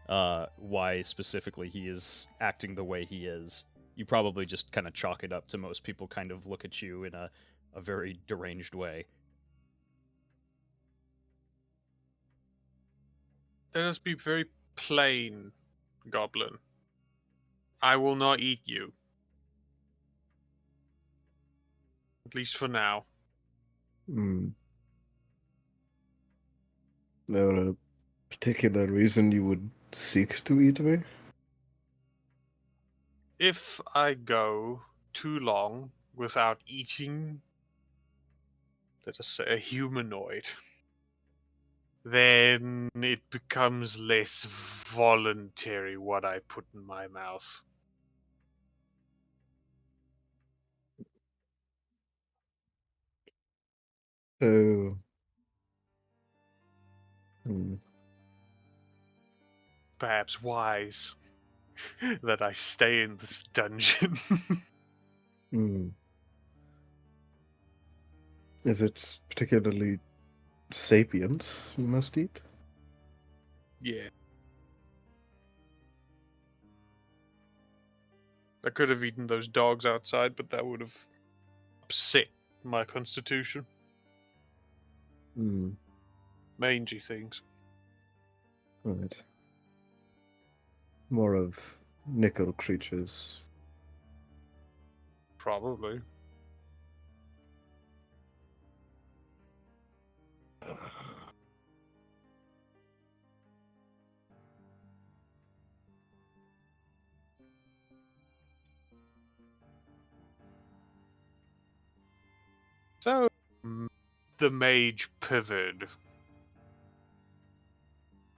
why specifically he is acting the way he is. You probably just kind of chalk it up to most people kind of look at you in a very deranged way. Let us be very plain, Goblin. I will not eat you. At least for now. Mm. There a particular reason you would seek to eat me? If I go too long without eating, let us say, a humanoid, then it becomes less voluntary what I put in my mouth. So... Hmm. Perhaps wise that I stay in this dungeon. Hmm. Is it particularly sapience you must eat? Yeah. I could have eaten those dogs outside, but that would have upset my constitution. Hmm. Mangy things. Right. More of nickel creatures. Probably. So, the mage pivoted.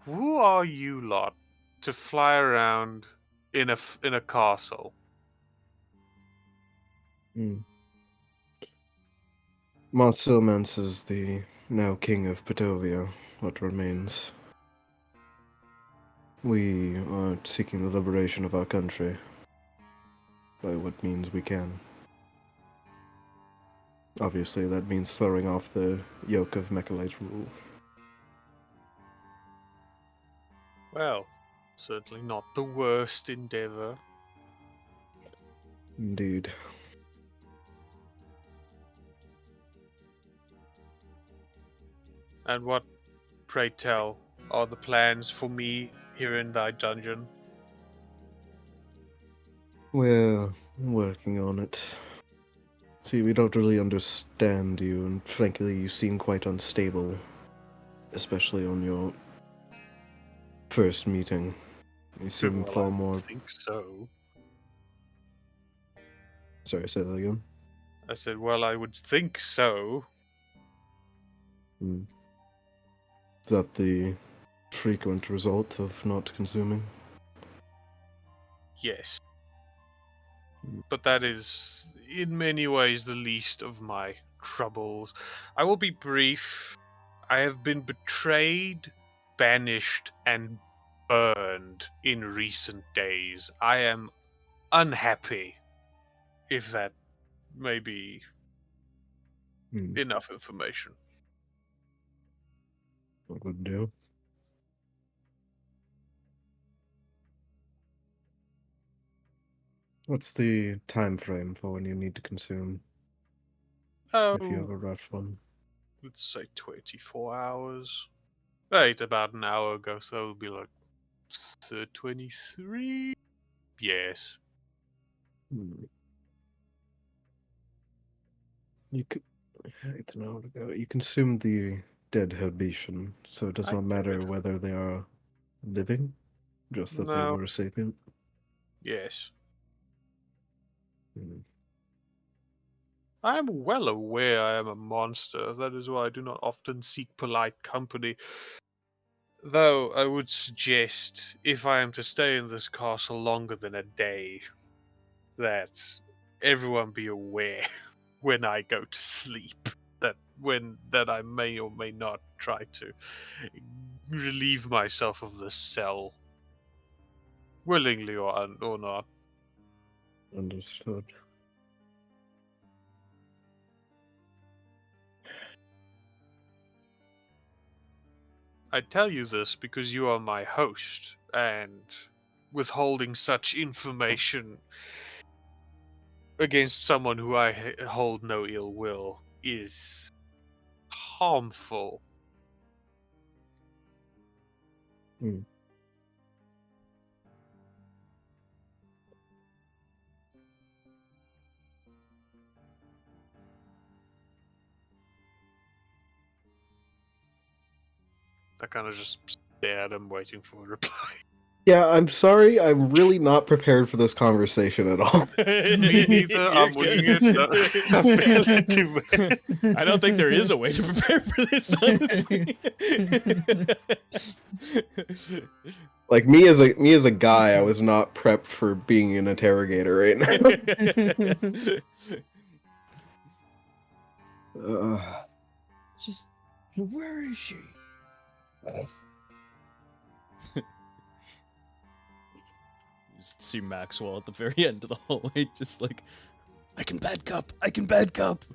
Who are you lot to fly around in a castle? Hmm. Marth Silmance is the now king of Petovia, what remains. We are seeking the liberation of our country by what means we can. Obviously, that means throwing off the yoke of Mechalite rule. Well, certainly not the worst endeavor. Indeed. And what, pray tell, are the plans for me here in thy dungeon? We're working on it. See, we don't really understand you, and frankly, you seem quite unstable. Especially on your first meeting. You seem Well, far I more... think so. Sorry, say that again? I said, well, I would think so. Hmm. Is that the frequent result of not consuming? Yes. But that is, in many ways, the least of my troubles. I will be brief. I have been betrayed banished and burned in recent days. I am unhappy, if that may be enough information. What would do? What's the time frame for when you need to consume? If you have Oh, a rough one. let's say 24 hours. Right, about an hour ago, so it'll be like 23? Yes. Hmm. You could. I don't know how to go. You consumed the dead Herbition, so it does I not matter did. whether they are living, just that they No. were sapient. Yes. Hmm. I am well aware I am a monster. That is why I do not often seek polite company. Though I would suggest, if I am to stay in this castle longer than a day, that everyone be aware when I go to sleep. That I may or may not try to relieve myself of the cell, willingly or not. Understood. I tell you this because you are my host, and withholding such information against someone who I hold no ill will is harmful. Hmm. I kind of just stare at him, waiting for a reply. Yeah, I'm sorry. I'm really not prepared for this conversation at all. Me neither. You're I'm winging good. it. I feel it too bad. I don't think there is a way to prepare for this, honestly. Like me as a guy, I was not prepped for being an interrogator right now. Just, where is she? You just see Maxwell at the very end of the hallway, just like, I can bad cup, I can bad cup.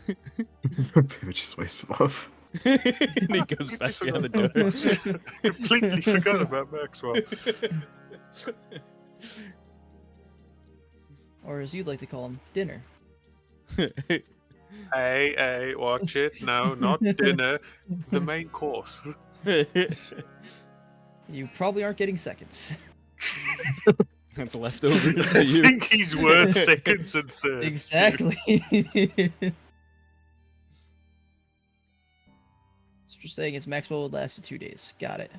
Maybe just waste him off. And he goes back behind the door. Completely forgot about Maxwell. Or as you'd like to call him, dinner. Hey, watch it. No, not dinner. The main course. You probably aren't getting seconds. That's leftovers to I you. think he's worth seconds and thirds. Exactly. So you're saying is Maxwell would last 2 days. Got it.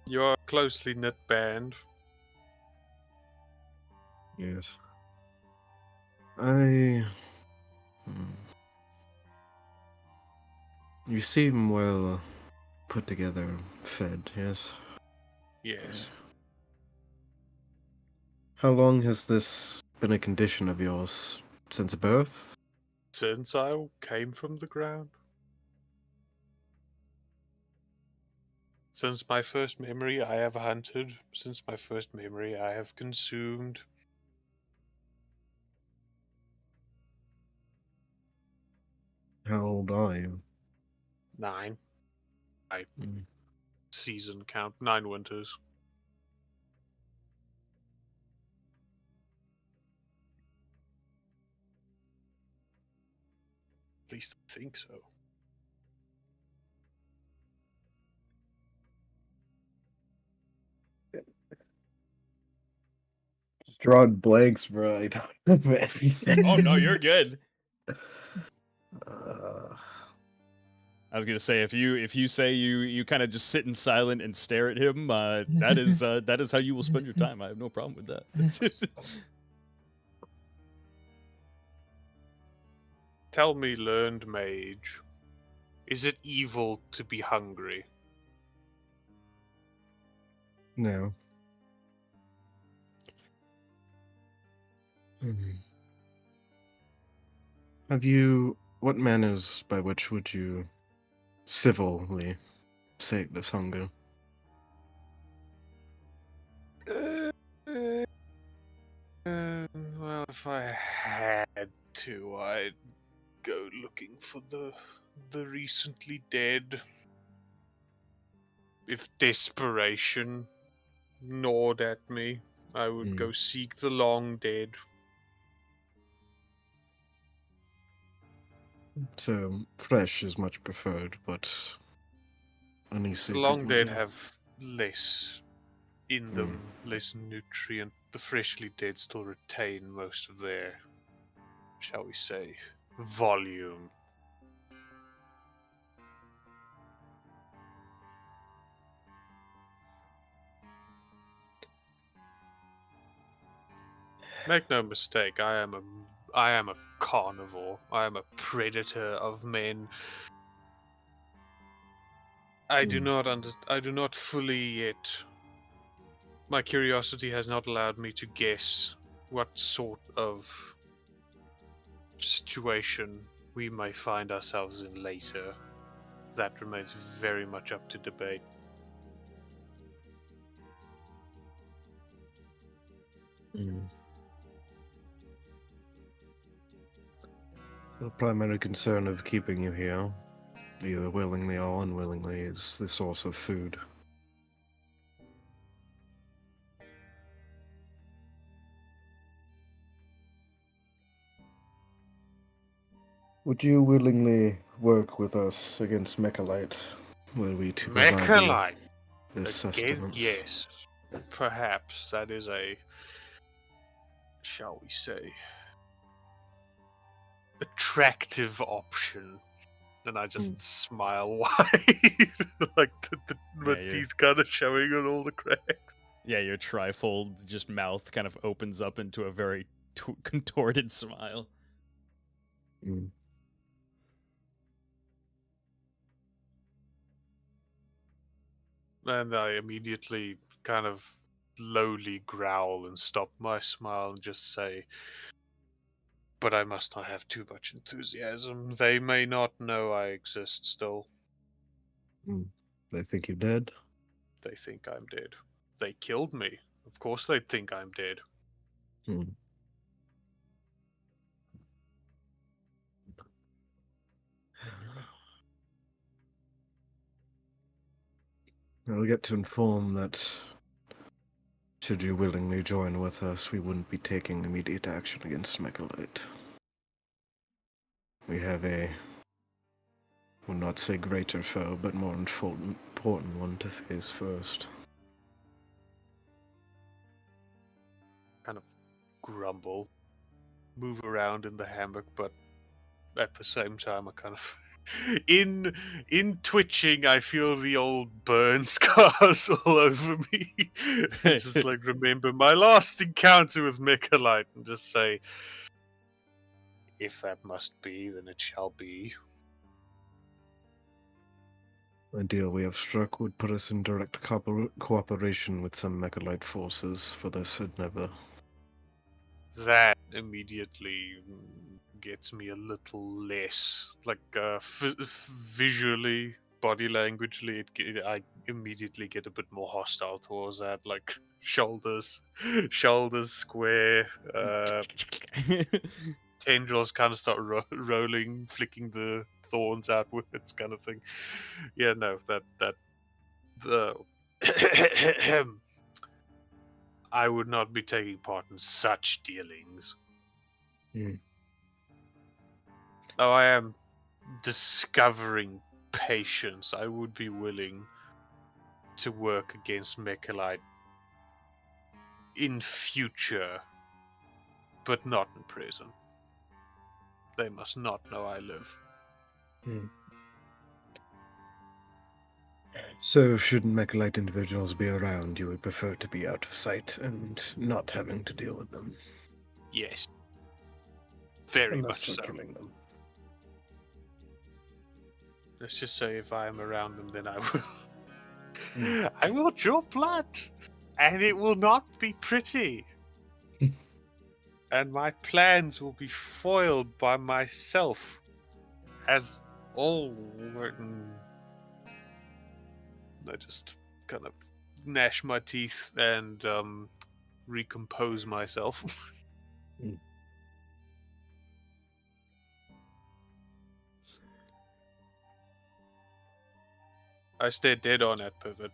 You're a closely knit band. Yes. I. You seem well put together, fed, yes? Yes. How long has this been a condition of yours? Since birth? Since I came from the ground. Since my first memory, I have hunted. Since my first memory, I have consumed. How old are you? 9. Mm. Season count. 9 winters. At least I think so. Just drawing blanks, bro. I don't have anything. Oh no, you're good. Uh, I was gonna say if you say you kind of just sit in silent and stare at him, that is how you will spend your time. I have no problem with that. Tell me, learned mage, is it evil to be hungry? no. What manners by which would you civilly sate this hunger? Well, if I had to, I'd go looking for the recently dead. If desperation gnawed at me, I would go seek the long dead. So fresh is much preferred, but any The sacred long would dead do. have less in them, less nutrient. The freshly dead still retain most of their, shall we say, volume. Make no mistake, I am a carnivore. I am a predator of men. I do not fully yet. My curiosity has not allowed me to guess what sort of situation we may find ourselves in later. That remains very much up to debate. The primary concern of keeping you here, either willingly or unwillingly, is the source of food. Would you willingly work with us against Mechalite, were we to provide you Mechalite! this Again, sustenance? yes. Perhaps that is a, shall we say, attractive option. And I just smile wide, like my Yeah, teeth kind of showing on all the cracks. Yeah, your trifold just mouth kind of opens up into a very contorted smile. Mm. And I immediately kind of lowly growl and stop my smile and just say, but I must not have too much enthusiasm. They may not know I exist still. They think you're dead? They think I'm dead. They killed me. Of course they think I'm dead. I'll get to inform that should you willingly join with us, we wouldn't be taking immediate action against Mechalite. We have a, will not say greater foe, but more important one to face first. Kind of grumble, move around in the hammock, but at the same time I kind of in twitching I feel the old burn scars all over me. Just like remember my last encounter with Mechalite and just say, if that must be, then it shall be. The deal we have struck would put us in direct cooperation with some Mechalite forces for this endeavor. That immediately gets me a little less, like visually, body languagely, I immediately get a bit more hostile towards that, like shoulders square, tendrils kind of start rolling, flicking the thorns outwards, kind of thing. Yeah, no, the I would not be taking part in such dealings. Though I am discovering patience, I would be willing to work against Mechalite in future, but not in present. They must not know I live. So, should Mechalite individuals be around, you would prefer to be out of sight and not having to deal with them? Yes. Very Unless much we're so. killing them. Let's just say if I am around them, then I will. I will draw blood, and it will not be pretty. and my plans will be foiled by myself, as all. I just kind of gnash my teeth and recompose myself. I stare dead on at Pivot.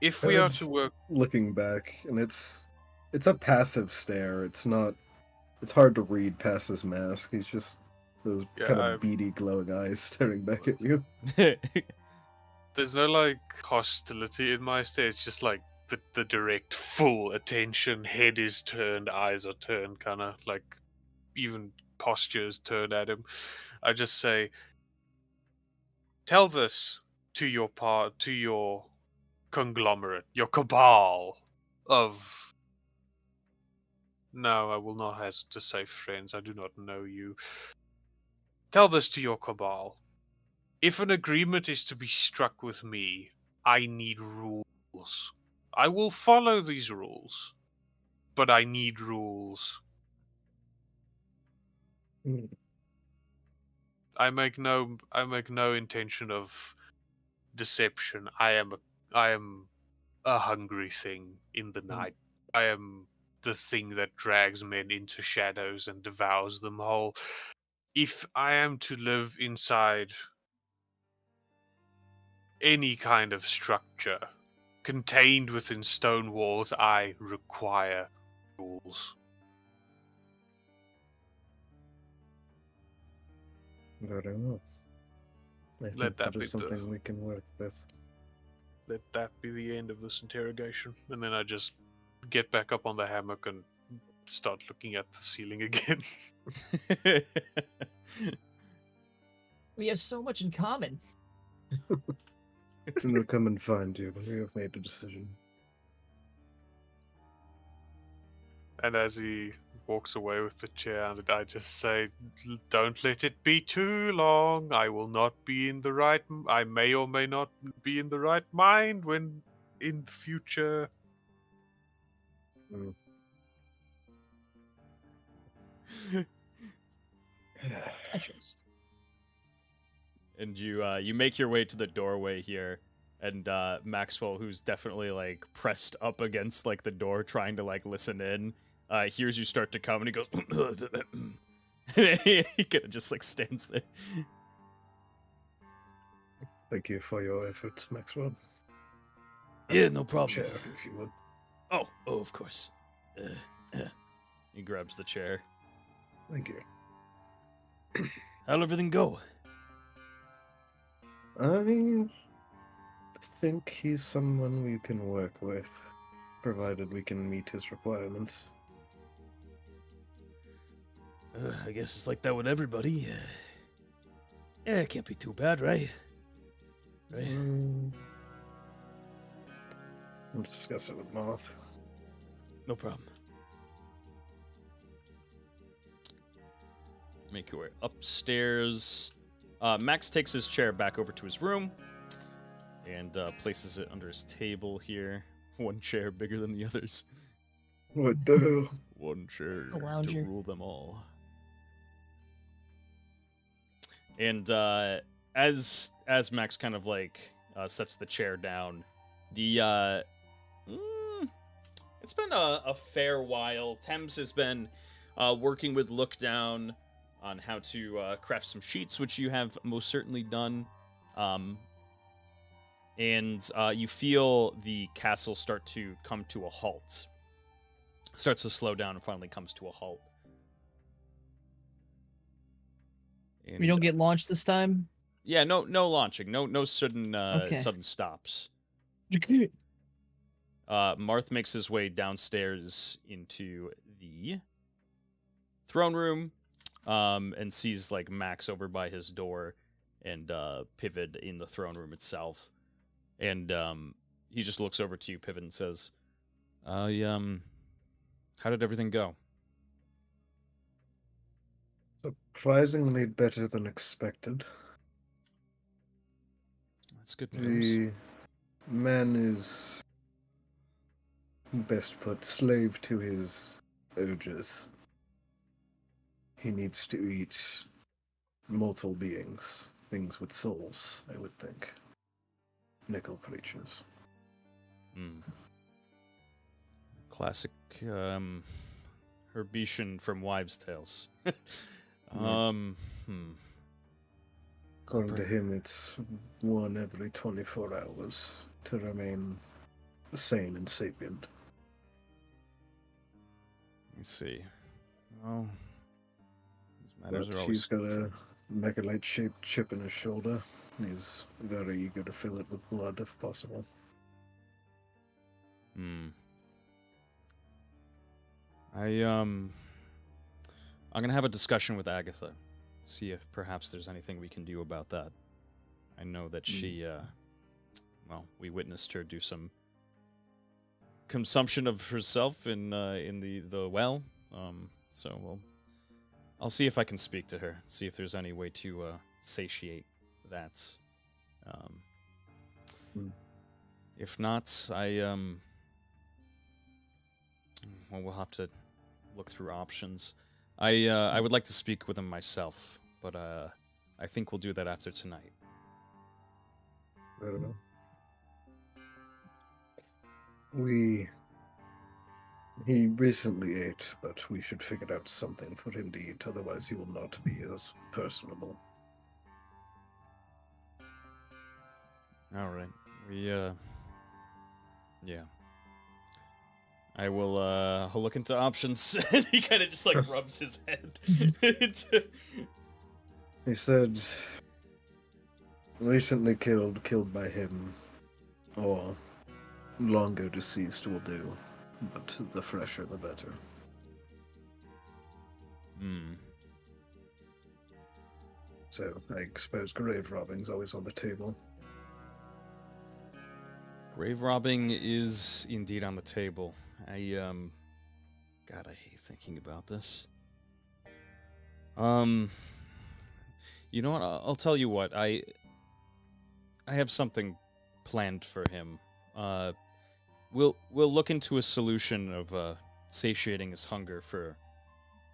If we are to work, looking back, and it's a passive stare. It's not. It's hard to read past his mask. He's just those kind of beady, glowing eyes staring back at you. there's no like hostility in my stare. It's just like the direct, full attention. Head is turned, eyes are turned, kind of like even posture is turned at him. I just say, tell this to your conglomerate, your cabal of. No, I will not hesitate to say friends. I do not know you. Tell this to your cabal. If an agreement is to be struck with me, I need rules. I will follow these rules, but I need rules. I make no intention of deception. I am a hungry thing in the night. I am the thing that drags men into shadows and devours them whole. If I am to live inside any kind of structure contained within stone walls, I require rules. Very well. I think that is something we can work with. Let that be the end of this interrogation. And then I just get back up on the hammock and start looking at the ceiling again. We have so much in common. And we'll come and find you when we have made a decision. And as he walks away with the chair, and I just say, don't let it be too long. I will not be in the right. I may or may not be in the right mind when in the future. I trust. And you make your way to the doorway here, and Maxwell, who's definitely like pressed up against like the door, trying to like listen in, hears you start to come, and he goes, he kind of just like stands there. Thank you for your efforts, Maxwell. Yeah, no problem. Chair, if you would. Oh, of course. He grabs the chair. Thank you. How'd everything go? I think he's someone we can work with, provided we can meet his requirements. I guess it's like that with everybody. Yeah, it can't be too bad, right? Right. We'll discuss it with Marth. No problem. Make your way upstairs. Max takes his chair back over to his room and places it under his table here. One chair bigger than the others. What the hell? One chair A lounger. to rule them all. And as Max kind of like sets the chair down, the it's been a fair while. Thames has been working with Lookdown on how to craft some sheets, which you have most certainly done. And you feel the castle start to come to a halt. Starts to slow down and finally comes to a halt. And, We don't get launched this time? yeah, no launching, no sudden Okay. sudden stops. Marth makes his way downstairs into the throne room, and sees like Max over by his door, and Pivot in the throne room itself, and he just looks over to you, Pivot, and says, how did everything go?" Surprisingly better than expected. That's good news. The man is, best put, slave to his urges. He needs to eat mortal beings, things with souls, I would think. Nickel creatures. Hmm. Classic Herbetian from Wives' Tales. Hmm. According to him, it's one every 24 hours to remain sane and sapient. Let's see. Well, these matters But are he's always. got a megalite-shaped chip in his shoulder. He's very eager to fill it with blood if possible. Hmm. I'm gonna have a discussion with Agatha, see if perhaps there's anything we can do about that. I know that she, well, we witnessed her do some consumption of herself in the well. So I'll see if I can speak to her, see if there's any way to satiate that. If not, well, we'll have to look through options. I would like to speak with him myself, but I think we'll do that after tonight. I don't know. He recently ate, but we should figure out something for him to eat, otherwise he will not be as personable. All right. Yeah. I will I'll look into options. And he kind of just like rubs his head. He said, recently killed by him, or longer deceased will do, but the fresher the better. Hmm. So I suppose grave robbing's always on the table. Grave robbing is indeed on the table. God, I hate thinking about this. You know what? I'll tell you what. I have something planned for him. We'll look into a solution of satiating his hunger for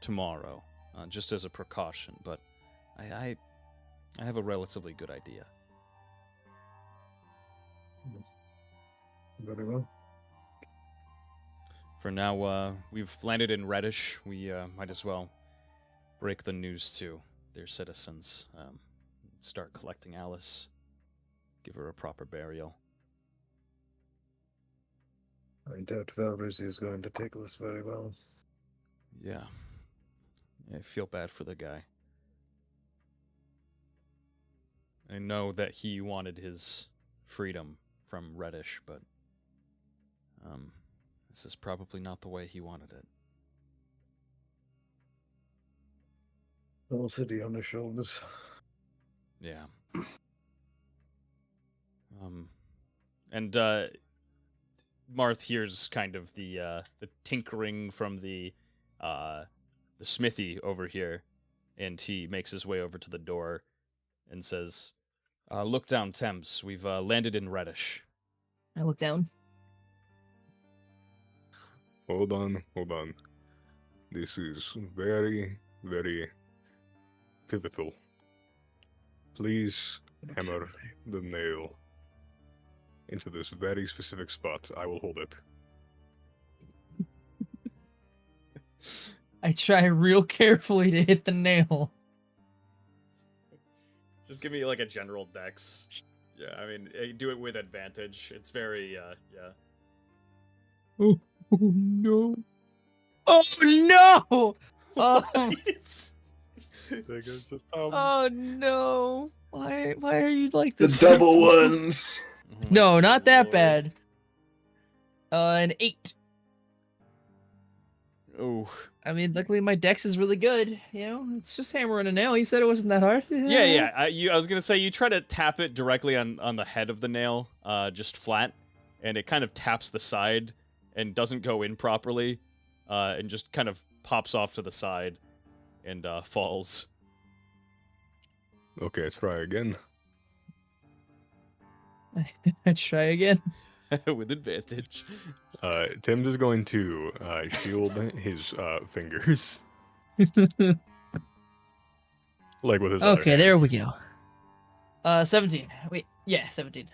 tomorrow, just as a precaution. But I have a relatively good idea. Very well. For now, we've landed in Reddish. We might as well break the news to their citizens. Start collecting Alice. Give her a proper burial. I doubt Valrizi is going to take this very well. Yeah. I feel bad for the guy. I know that he wanted his freedom from Reddish, but this is probably not the way he wanted it. Whole city on his shoulders. Yeah. And Marth hears kind of the tinkering from the smithy over here, and he makes his way over to the door and says, "Look down, Thames. We've landed in Reddish." I look down. Hold on. This is very, very pivotal. Please hammer the nail into this very specific spot. I will hold it. I try real carefully to hit the nail. Just give me like a general dex. Yeah, I mean, do it with advantage. It's very, yeah. Oh no! Oh no! Oh, There goes the oh no! Why are you like The this? double ones! No, not that bad. An 8. Oh. I mean, luckily my dex is really good. You know, it's just hammering a nail. He said it wasn't that hard. Yeah. I was gonna say you try to tap it directly on the head of the nail, just flat, and it kind of taps the side and doesn't go in properly, and just kind of pops off to the side and falls. Okay, try again. I try again. With advantage. Tim is going to shield his fingers, like with his other Okay, hand. there we go. 17. Wait, yeah, 17.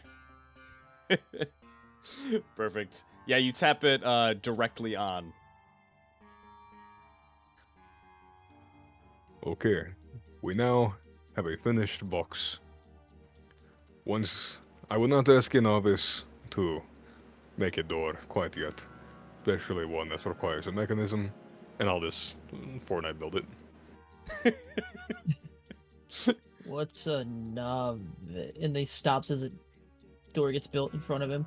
Perfect. Yeah, you tap it directly on. Okay, we now have a finished box. Once, I would not ask a novice to make a door quite yet, especially one that requires a mechanism, and I'll just Fortnite build it. What's a knob? And he stops as a door gets built in front of him.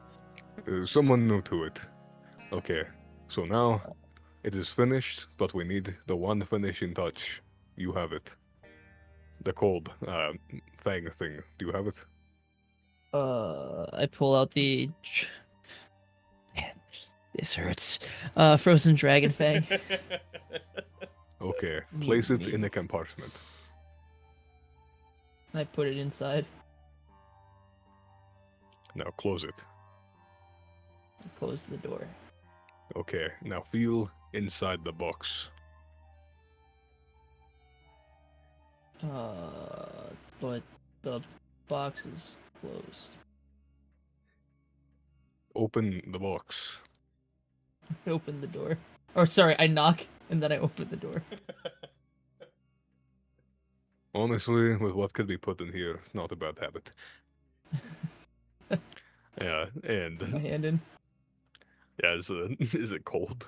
Someone new to it. Okay, so now it is finished, but we need the one finishing touch. You have it. The cold fang thing. Do you have it? I pull out the. Man, this hurts. Frozen dragon fang. Okay, place it in the compartment. I put it inside. Now close it. I close the door. Okay, now feel inside the box. But the box is closed. Open the box. I open the door. Or sorry, I knock and then I open the door. Honestly, with what could be put in here, not a bad habit. Yeah, My and hand in. yeah, is it cold?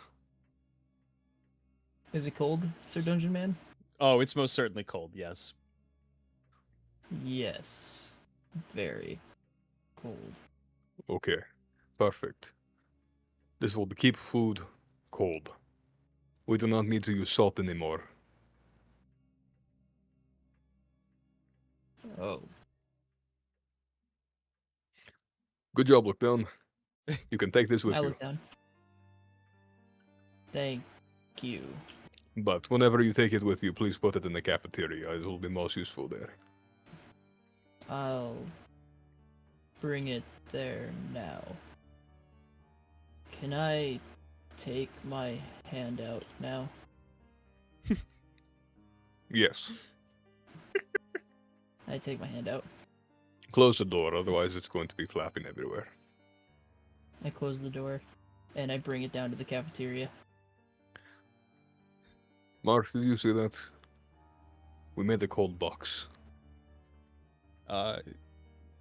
Is it cold, Sir Dungeon Man? Oh, it's most certainly cold, yes. Yes. Very cold. Okay, perfect. This will keep food cold. We do not need to use salt anymore. Oh. Good job, look down. You can take this with I you. look down. Thank you. But whenever you take it with you, please put it in the cafeteria. It will be most useful there. I'll bring it there now. Can I take my hand out now? Yes. I take my hand out. Close the door, otherwise it's going to be flapping everywhere. I close the door and I bring it down to the cafeteria. Marth, did you see that? We made a cold box.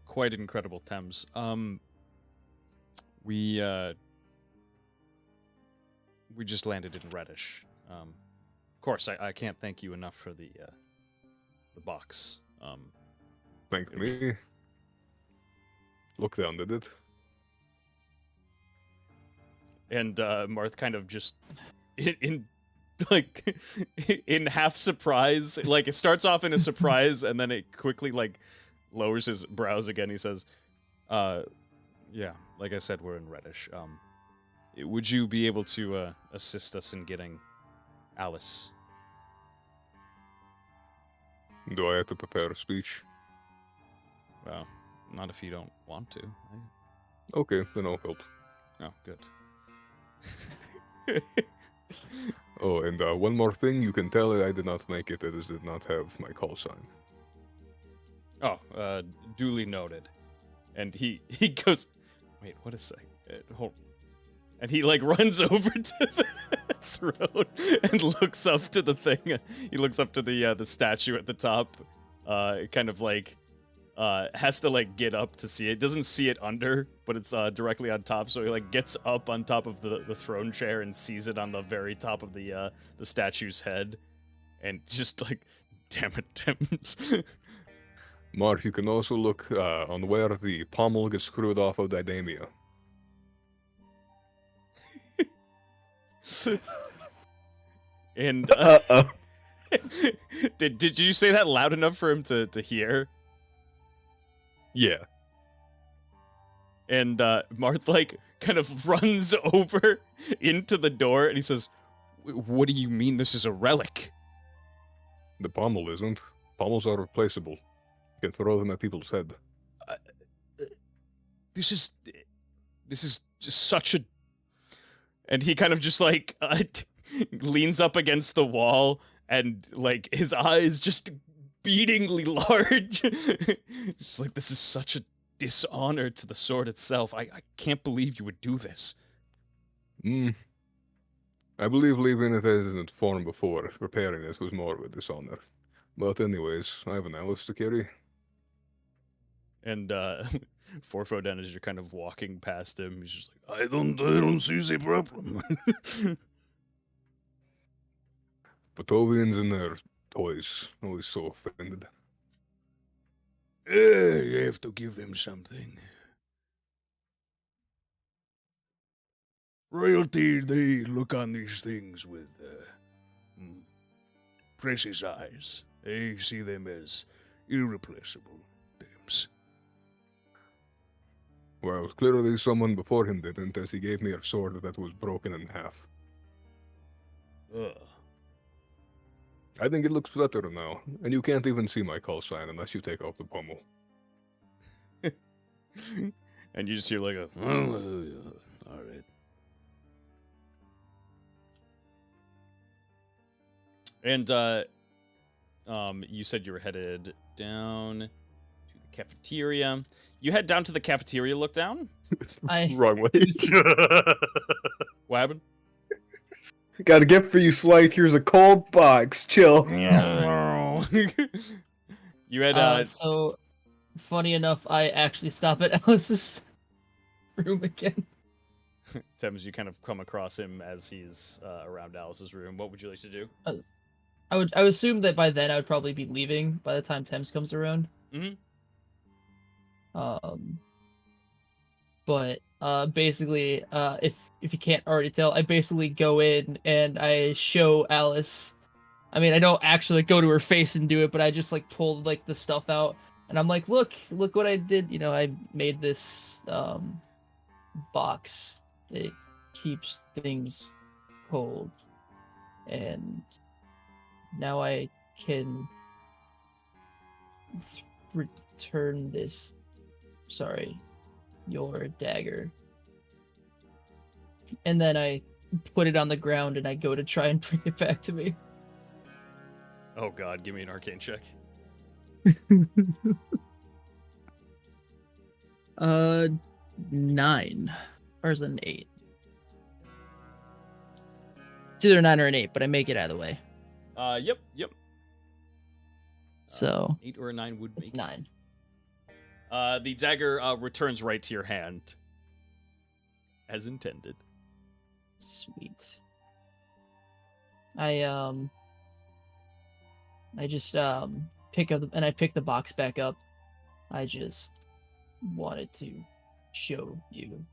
Quite incredible, Thames. We just landed in Reddish. Of course, I can't thank you enough for the box. Thank me. Look down, did it? And Marth kind of just in like in half surprise, like it starts off in a surprise and then it quickly like lowers his brows again. He says, yeah, like I said, we're in Reddish. Would you be able to assist us in getting Alice? Do I have to prepare a speech? Well, not if you don't want to. Okay, then I'll help. Oh, good. Oh, and one more thing, you can tell I did not make it, it did not have my call sign. Oh, duly noted. And he goes, wait, what a sec. Hold. And he like runs over to the throne and looks up to the thing. He looks up to the statue at the top. Kind of like has to like get up to see it. Doesn't see it under, but it's directly on top. So he like gets up on top of the throne chair and sees it on the very top of the statue's head, and just like, damn it, Tim's. Marth, you can also look on where the pommel gets screwed off of Didamia. And did you say that loud enough for him to hear? Yeah. And Marth like kind of runs over into the door and he says, "What do you mean this is a relic?" The pommel isn't. Pommels are replaceable. You can throw them at people's head. This is just such a And he kind of just like leans up against the wall, and like his eyes just beatingly large. Just like, this is such a dishonor to the sword itself. I can't believe you would do this. I believe leaving it as it formed before, repairing this was more of a dishonor. But anyways, I have an Alice to carry. And Forfoden, as you're kind of walking past him, he's just like, I don't see the problem. Batovians and their toys, always so offended. You have to give them something. Royalty, they look on these things with precious eyes. They see them as irreplaceable things. Well, clearly someone before him didn't, as he gave me a sword that was broken in half. Ugh. I think it looks better now, and you can't even see my call sign unless you take off the pommel. And you just hear like a, oh, yeah, all right. And you said you were headed down to the cafeteria. You head down to the cafeteria, look down. Wrong way. What happened? Got a gift for you, Slythe. Here's a cold box. Chill. You had So, funny enough, I actually stop at Alice's room again. Thames, you kind of come across him as he's around Alice's room. What would you like to do? I would assume that by then I would probably be leaving by the time Thames comes around. Mm-hmm. But basically, if you can't already tell, I basically go in and I show Alice. I mean, I don't actually go to her face and do it, but I just like pulled like the stuff out, and I'm like, look what I did. You know, I made this box. It keeps things cold, and now I can return this. Sorry, your dagger. And then I put it on the ground and I go to try and bring it back to me. Oh god, give me an arcane check. 9. Or is it an 8? It's either a 9 or an 8, but I make it either way. Yep. So 8 or a 9 would make it's 9. The dagger returns right to your hand. As intended. Sweet. I just pick up and I pick the box back up. I just wanted to show you.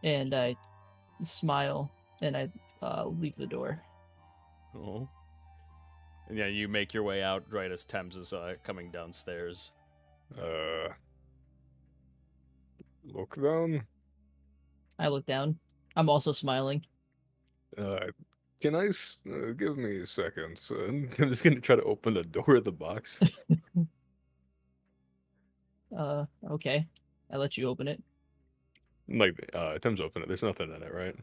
And I smile and I leave the door. Oh. And yeah, you make your way out right as Thames is coming downstairs. Look down. I look down. I'm also smiling. Can I give me a second? I'm just gonna try to open the door of the box. Okay. I let you open it. Like, Tim's open it. There's nothing in it, right?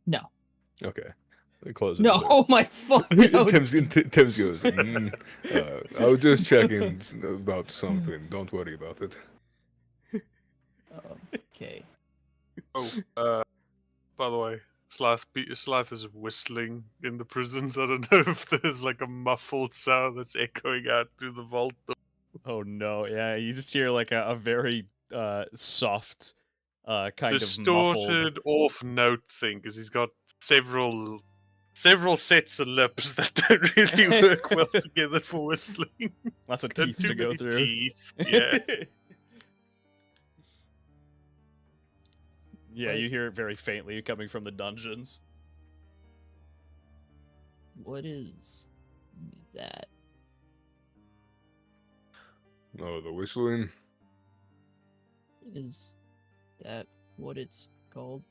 No. Okay. Close it. No, oh my fuck. No. Tim's goes, I was just checking about something. Don't worry about it. Okay. Oh, by the way, Slythe is whistling in the prisons. I don't know if there's like a muffled sound that's echoing out through the vault. Oh no, yeah, you just hear like a very soft, kind of muffled. Distorted off-note thing, because he's got several sets of lips that don't really work well together for whistling. Lots of And teeth too to go many through. Teeth. Yeah. Yeah, you hear it very faintly coming from the dungeons. What is that? Oh, the whistling? Is that what it's called?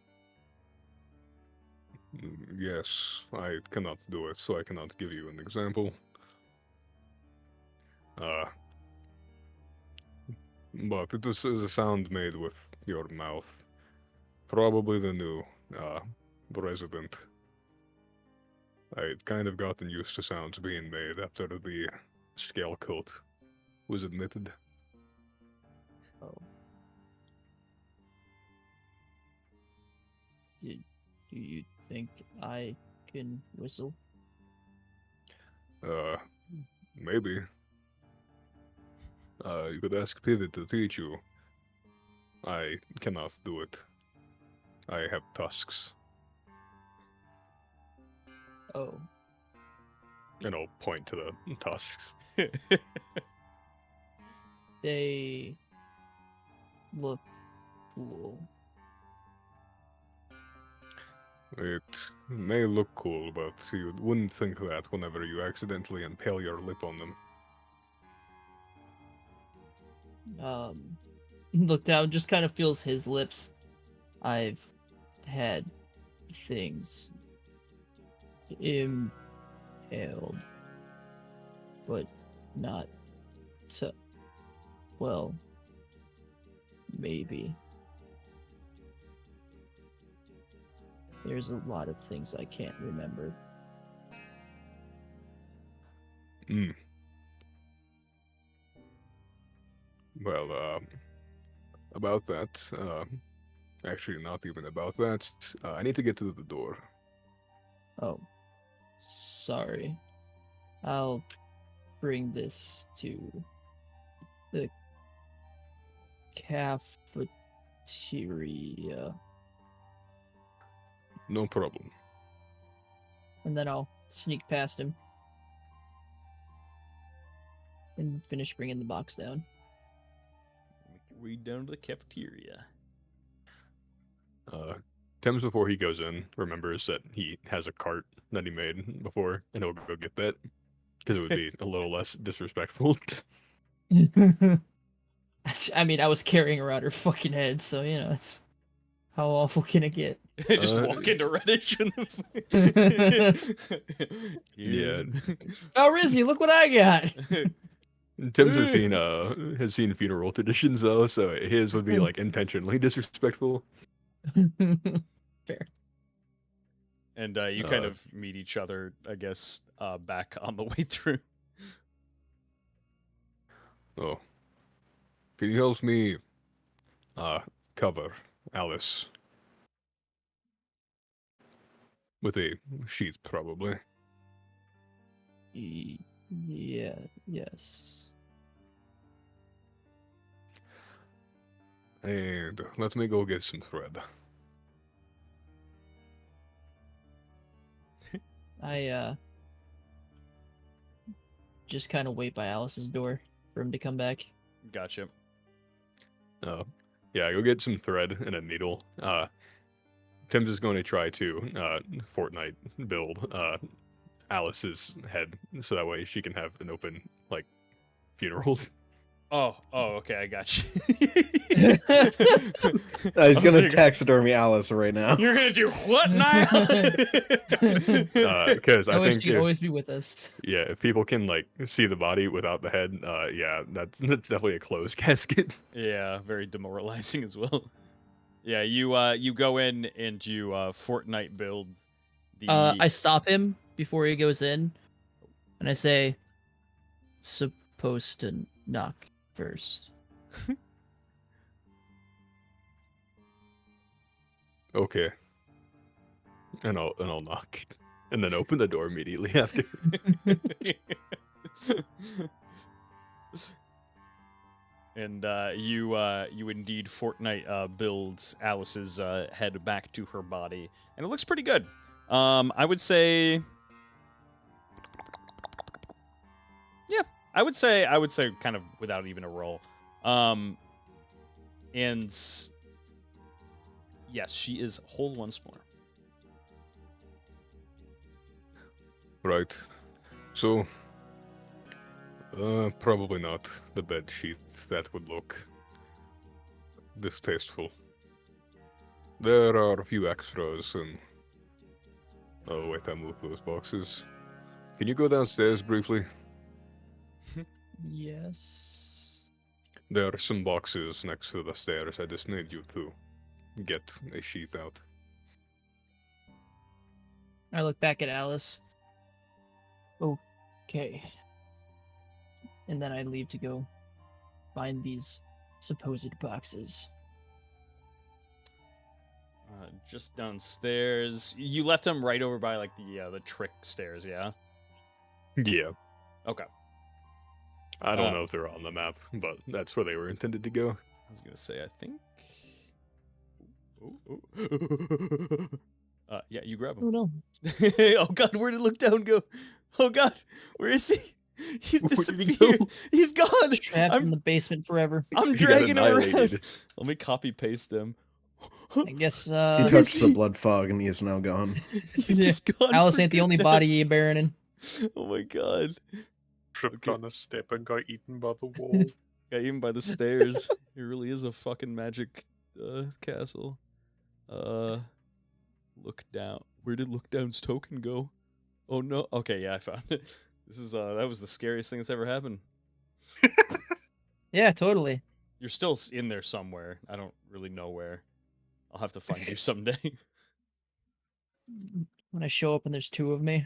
Yes, I cannot do it, so I cannot give you an example. But it is a sound made with your mouth. Probably the new resident. I'd kind of gotten used to sounds being made after the scale cult was admitted. Oh. Do you think I can whistle? Maybe. You could ask Pivot to teach you. I cannot do it. I have tusks. Oh. And I'll point to the tusks. They look cool. It may look cool, but you wouldn't think that whenever you accidentally impale your lip on them. Look down, just kind of feels his lips. I've had things impaled, but not to. Well, maybe. There's a lot of things I can't remember. Well, about that, actually not even about that, I need to get to the door. Oh, sorry. I'll bring this to the cafeteria. No problem. And then I'll sneak past him and finish bringing the box down. Make your way down to the cafeteria. Thames, before he goes in, remembers that he has a cart that he made before, and he'll go get that, because it would be a little less disrespectful. I mean, I was carrying around her fucking head, so, you know, it's... How awful can it get? Just walk into Reddish and Yeah. Oh, Rizzy, look what I got! Thames has seen funeral traditions though, so his would be like intentionally disrespectful. Fair. And you kind of meet each other, I guess, back on the way through. Oh. Can you help me cover Alice? With a sheath, probably. Yeah, yes. And let me go get some thread. I just kind of wait by Alice's door for him to come back. Gotcha. Yeah, go get some thread and a needle. Tim's is going to try to Fortnite build Alice's head, so that way she can have an open, like, funeral. Oh, okay, I got you. He's gonna taxidermy Alice right now. You're gonna do what now? Because I think She'll always be with us. yeah, if people can like see the body without the head, yeah, that's definitely a closed casket. Yeah, very demoralizing as well. Yeah, you go in and you Fortnite build the. I stop him before he goes in, and I say, "Supposed to knock first." Okay. And I'll knock, and then open the door immediately after. And you indeed Fortnite builds Alice's head back to her body, and it looks pretty good. I would say, yeah, I would say kind of without even a roll. And yes, she is whole once more. Right. So, probably not the bed sheet. That would look distasteful. There are a few extras and... Oh, wait, I moved those boxes. Can you go downstairs briefly? Yes. There are some boxes next to the stairs. I just need you to get a sheath out. I look back at Alice. Okay. And then I leave to go find these supposed boxes. Just downstairs. You left them right over by like the trick stairs, yeah? Yeah. Okay. I don't know if they're on the map, but that's where they were intended to go. I was gonna say, I think. Yeah, you grab him. Oh no. Oh God, where did Look Down go? Oh God, where is he? He's Where did he disappeared. go? He's gone. Trapped in the basement forever. I'm He got dragging him around. annihilated. Let me copy paste him. I guess He uh touched the blood fog and he is now gone. He's Yeah. just gone. Alice for ain't the good only now. body you bearing in. Oh my God. Tripped Okay. on a step and got eaten by the wall. Yeah, even by the stairs. It really is a fucking magic castle. Look Down. Where did Look Down's token go? Oh no. Okay, yeah, I found it. This is that was the scariest thing that's ever happened. Yeah, totally. You're still in there somewhere. I don't really know where. I'll have to find you someday. When I show up and there's two of me.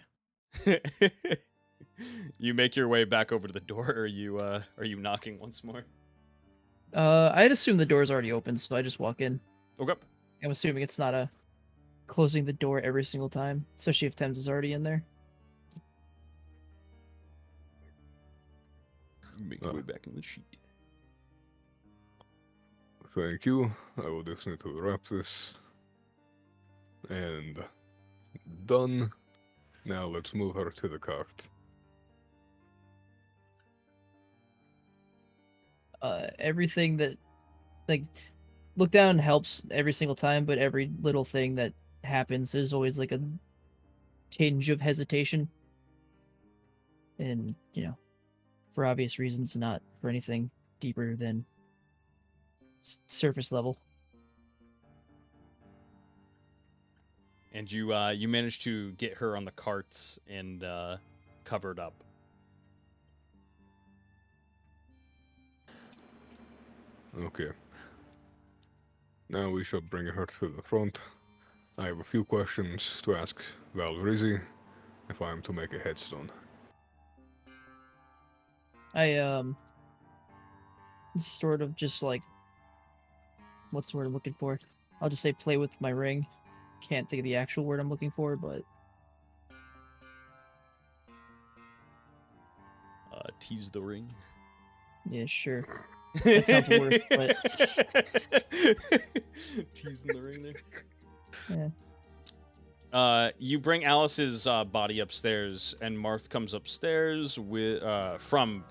You make your way back over to the door, or are you knocking once more? I'd assume the door's already open, so I just walk in. Okay. I'm assuming it's not a closing the door every single time, especially if Thames is already in there. Make your way back in the sheet. Thank you. I will just need to wrap this. And done. Now let's move her to the cart. Everything that, like, Look Down helps every single time, but every little thing that happens, there's always like a tinge of hesitation. And, for obvious reasons, not for anything deeper than surface level. And you managed to get her on the carts and covered up. Okay. Now we shall bring her to the front. I have a few questions to ask Valvrizi if I am to make a headstone. I sort of just like, what's the word I'm looking for? I'll just say play with my ring. Can't think of the actual word I'm looking for, but Tease the ring. yeah, sure. That sounds worse, but Teasing the ring yeah. there. You bring Alice's body upstairs, and Marth comes upstairs with from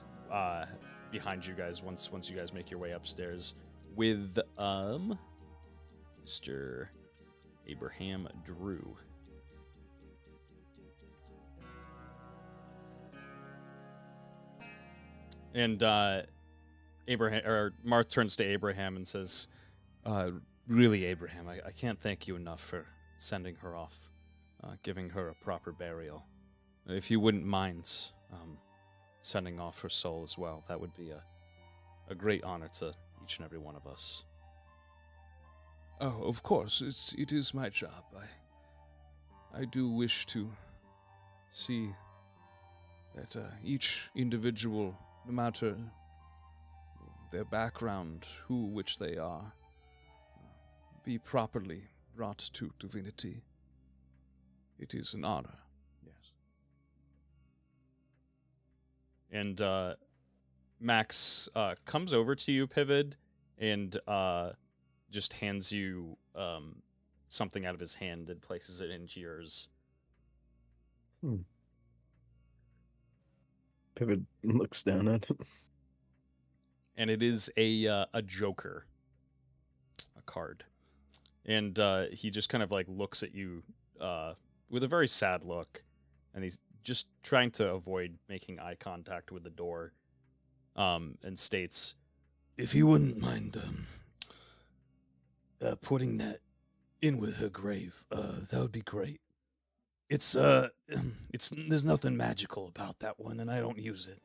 behind you guys. Once you guys make your way upstairs with Mr. Abraham Drew. And Marth turns to Abraham and says, "Really, Abraham, I can't thank you enough for sending her off, giving her a proper burial. If you wouldn't mind sending off her soul as well, that would be a great honor to each and every one of us." Oh, of course, it is my job. I do wish to see that each individual, no matter their background, which they are, be properly brought to divinity. It is an honor. Yes. And Max comes over to you, Pivot, and just hands you something out of his hand and places it into yours. Pivot looks down at it. And it is a joker, a card. And he just kind of like looks at you with a very sad look, and he's just trying to avoid making eye contact with the door, and states, If you wouldn't mind putting that in with her grave, that would be great. It's there's nothing magical about that one, and I don't use it.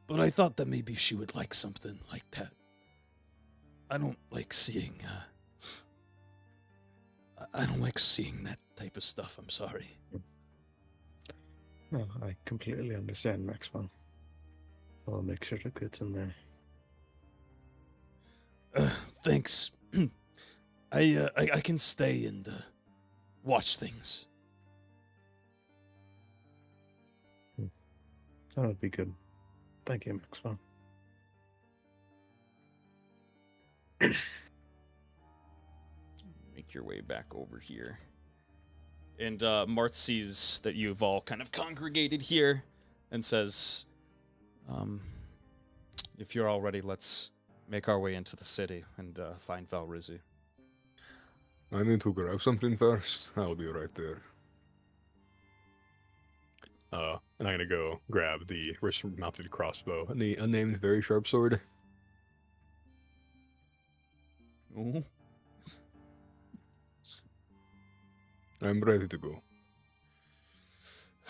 But I thought that maybe she would like something like that. I don't like seeing I don't like seeing that type of stuff. I'm sorry. No, I completely understand, Maxwell. I'll make sure it gets in there. Thanks. I can stay and watch things. That would be good. Thank you, Maxwell. Make your way back over here. And Marth sees that you've all kind of congregated here and says, if you're all ready, let's make our way into the city and find Valrizi. I need to grab something first. I'll be right there. And I'm gonna go grab the wrist-mounted crossbow and the unnamed very sharp sword. Ooh. I'm ready to go.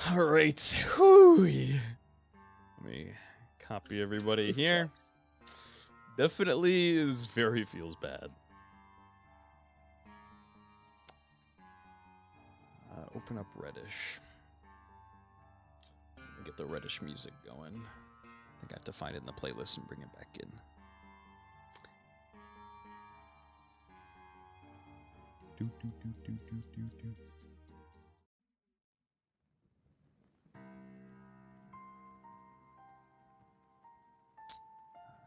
All right. Whew. Let me copy everybody here. Definitely feels bad. Open up Reddish. Let me get the Reddish music going. I think I have to find it in the playlist and bring it back in.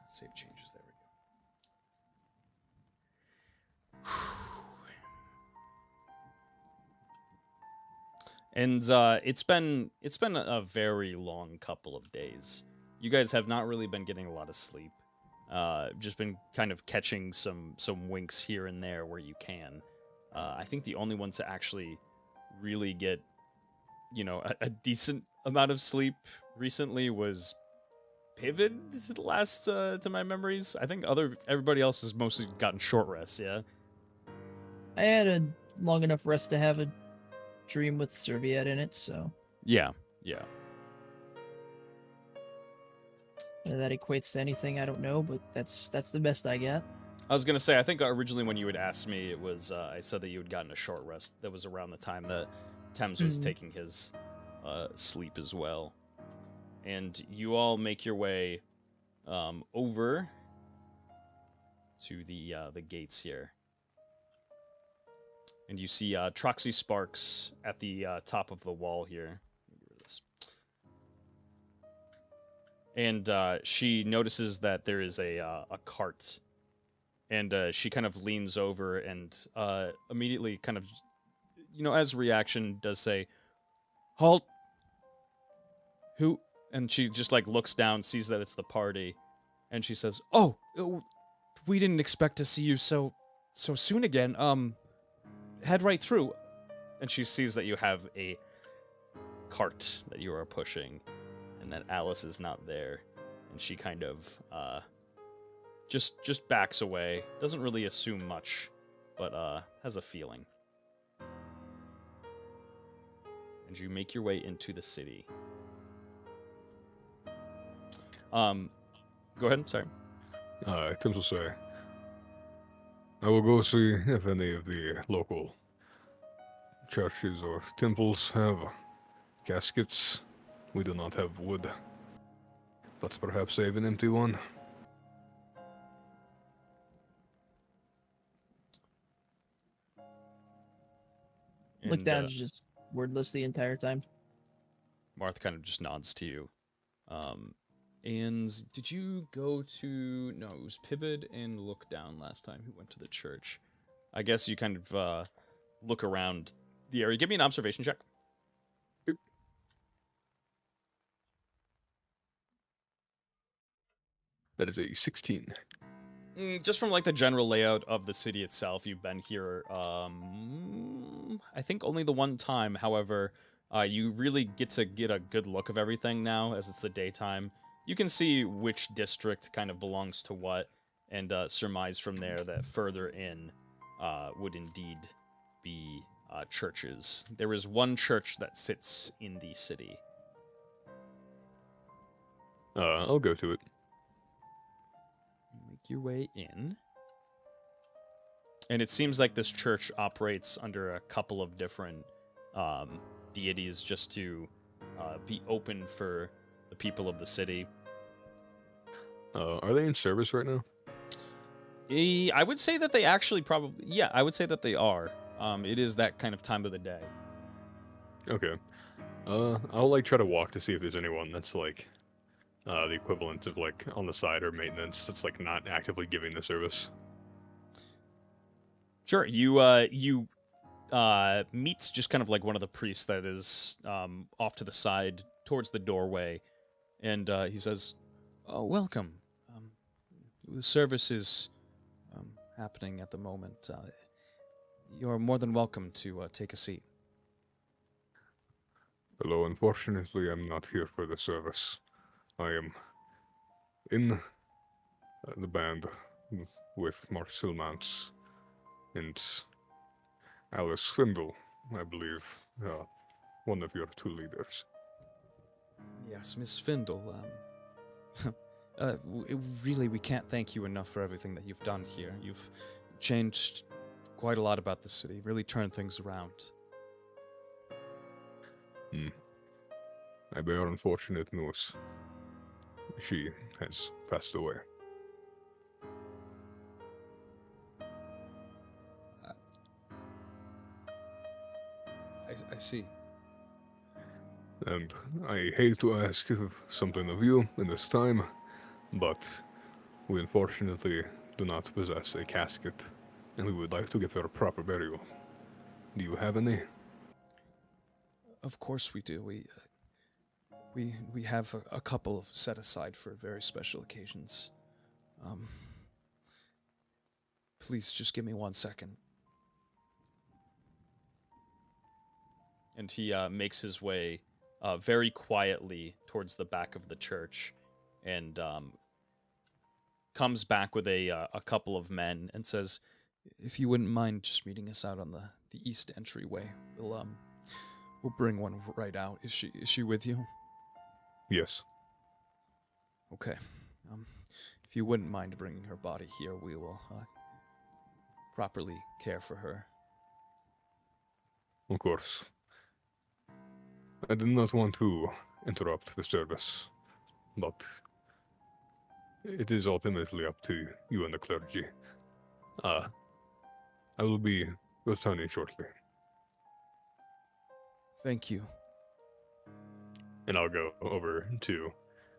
Save changes. There we go. And it's been a very long couple of days. You guys have not really been getting a lot of sleep. Just been kind of catching some winks here and there where you can. I think the only one to actually really get, a decent amount of sleep recently was Pivot, last to my memories. I think everybody else has mostly gotten short rest, yeah? I had a long enough rest to have a dream with Serviette in it, so Yeah. that equates to anything, I don't know, but that's the best I got. I was gonna say, I think originally when you had asked me, it was I said that you had gotten a short rest. That was around the time that Thames was taking his sleep as well. And you all make your way over to the gates here. And you see Troxy Sparks at the top of the wall here. Let me get rid of this. And she notices that there is a cart. And she kind of leans over and immediately kind of, as a reaction, does say, "Halt! Who?" And she just looks down, sees that it's the party, and she says, "Oh, we didn't expect to see you so soon again. Head right through." And she sees that you have a cart that you are pushing, and that Alice is not there, and she kind of just backs away. Doesn't really assume much, but has a feeling. And you make your way into the city. Go ahead. Sorry. Tim will say, I will go see if any of the local churches or temples have caskets. We do not have wood, but perhaps save an empty one. Look down, just wordless the entire time. Marth kind of just nods to you. And did you go to... No, it was Pivot and Look Down last time who went to the church. I guess you kind of look around the area. Give me an observation check. That is a 16. Just from the general layout of the city itself, you've been here, I think only the one time. However, you really get to get a good look of everything now as it's the daytime. You can see which district kind of belongs to what, and surmise from there that further in would indeed be churches. There is one church that sits in the city. I'll go to it. Make your way in. And it seems like this church operates under a couple of different deities just to be open for the people of the city. Are they in service right now? I would say that they actually probably, yeah, I would say that they are. It is that kind of time of the day. Okay. I'll like try to walk to see if there's anyone that's like the equivalent of like on the side or maintenance that's like not actively giving the service. Sure, you meet just kind of like one of the priests that is off to the side towards the doorway, and he says, "Oh, welcome. The service is happening at the moment. You're more than welcome to take a seat." Hello, unfortunately, I'm not here for the service. I am in the band with Marth and Alice Swindle, I believe, one of your two leaders. Yes, Miss Findle. Really, we can't thank you enough for everything that you've done here. You've changed quite a lot about the city, really turned things around. I bear unfortunate news. She has passed away. I see. And I hate to ask something of you in this time, but we unfortunately do not possess a casket, and we would like to give her a proper burial. Do you have any? Of course we do. We have a couple set aside for very special occasions. Please just give me 1 second. And he makes his way very quietly towards the back of the church, and comes back with a couple of men and says, If you wouldn't mind just meeting us out on the east entryway, we'll bring one right out. Is she with you? Yes. Okay. If you wouldn't mind bringing her body here, we will properly care for her. Of course. I did not want to interrupt the service, but it is ultimately up to you and the clergy. I will be returning shortly. Thank you. And I'll go over to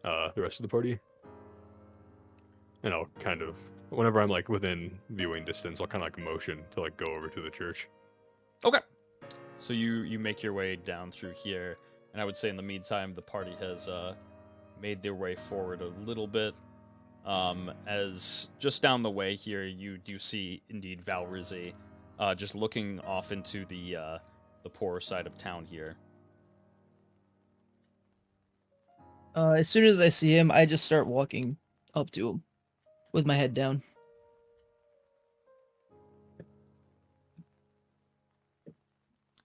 the rest of the party. And I'll kind of, whenever I'm like within viewing distance, I'll kind of like motion to like go over to the church. "Okay." So you make your way down through here, and I would say in the meantime the party has made their way forward a little bit. As just down the way here, you do see indeed Valrizi, just looking off into the poorer side of town here. As soon as I see him, I just start walking up to him with my head down.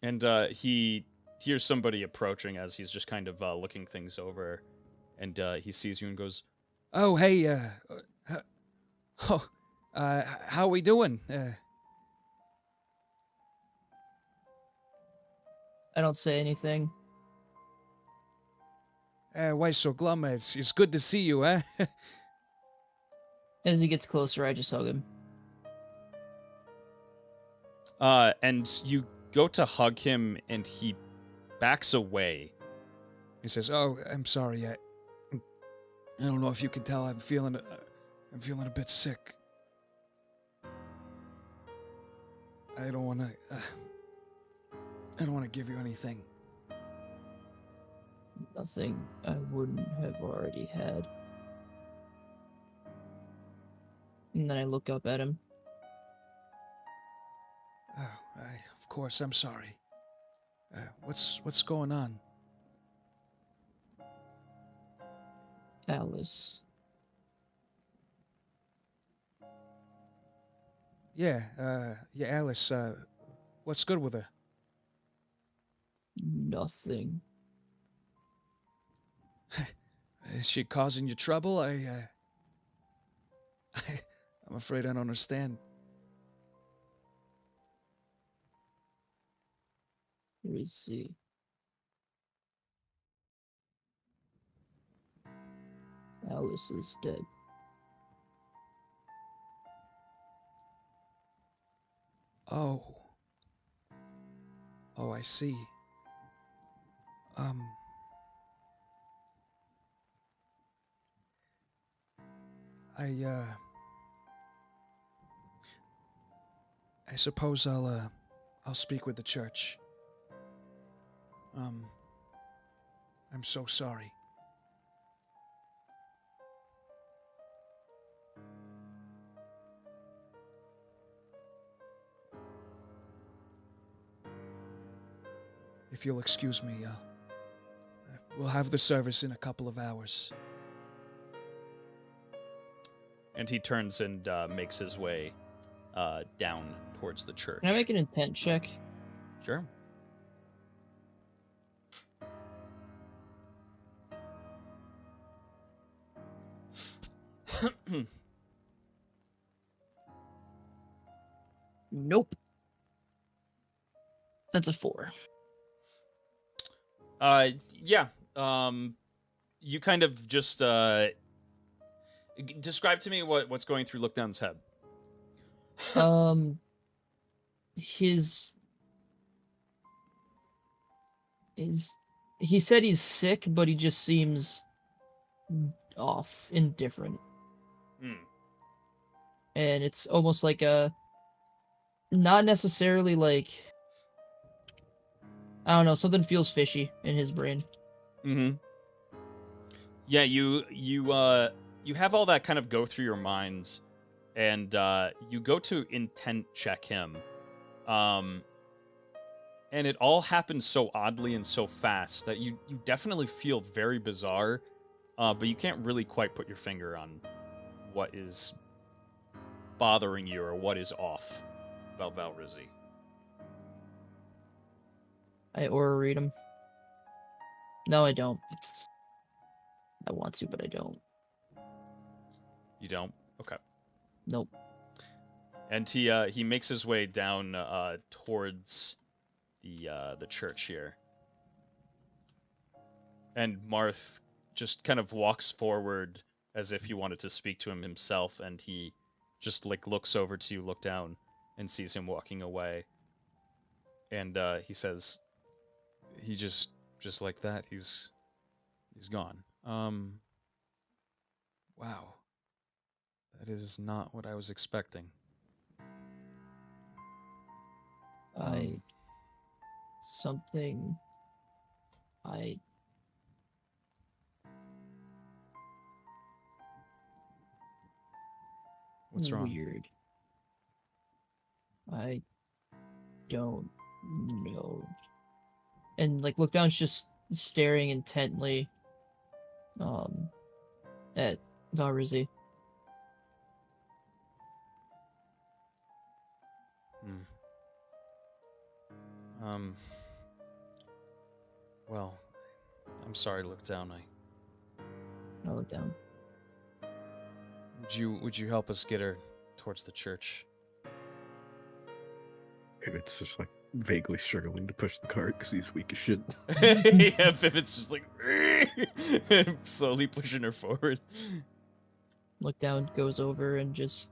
And he hears somebody approaching as he's just kind of looking things over, and he sees you and goes, Oh, hey, how we doing? I don't say anything. Why so glum? It's good to see you, eh? As he gets closer, I just hug him. and you go to hug him, and he backs away. He says, "Oh, I'm sorry. I don't know if you can tell. I'm feeling a bit sick. I don't want to give you anything." Nothing I wouldn't have already had. And then I look up at him. Oh, of course, I'm sorry. What's going on? Alice. Yeah, Alice, what's good with her? Nothing. Is she causing you trouble? I'm afraid I don't understand. Let me see. Alice is dead. Oh. Oh, I see. I suppose I'll speak with the church. I'm so sorry. If you'll excuse me, we'll have the service in a couple of hours. And he turns and makes his way down towards the church. Can I make an intent check? Sure. Nope. That's a 4. Yeah. You kind of just describe to me what's going through Lookdown's head. He said he's sick, but he just seems off, indifferent. And it's almost like not necessarily like, I don't know, something feels fishy in his brain. Mm-hmm. Yeah, you have all that kind of go through your minds, and you go to intent check him. And it all happens so oddly and so fast that you definitely feel very bizarre, but you can't really quite put your finger on what is bothering you or what is off about Valrizi. I aura read him. No, I don't. I want to, but I don't. You don't? Okay. Nope. And he makes his way down towards the church here. And Marth just kind of walks forward as if he wanted to speak to him himself, and he just like looks over to you, look down, and sees him walking away. And he says, he just like that, he's gone. Wow. That is not what I was expecting. What's wrong? Weird. I don't know. And like Lookdown's just staring intently at Valrizi. Well, I'm sorry, Lookdown. I look down. Would you help us get her towards the church? It's just like vaguely struggling to push the cart because he's weak as shit. Yeah, Pivot's just like slowly pushing her forward. Lookdown goes over and just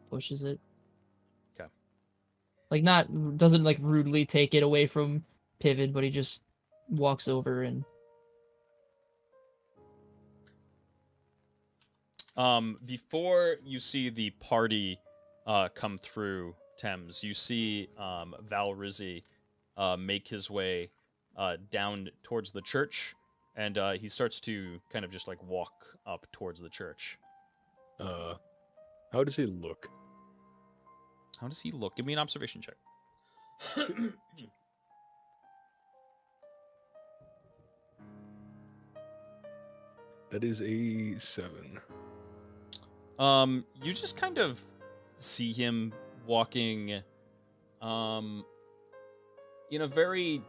pushes it. Okay. Like doesn't like rudely take it away from Pivot, but he just walks over and before you see the party come through Thames, you see Valrizi make his way down towards the church, and he starts to kind of just like walk up towards the church. How does he look? How does he look? Give me an observation check. That is a 7. You just kind of see him walking, in a very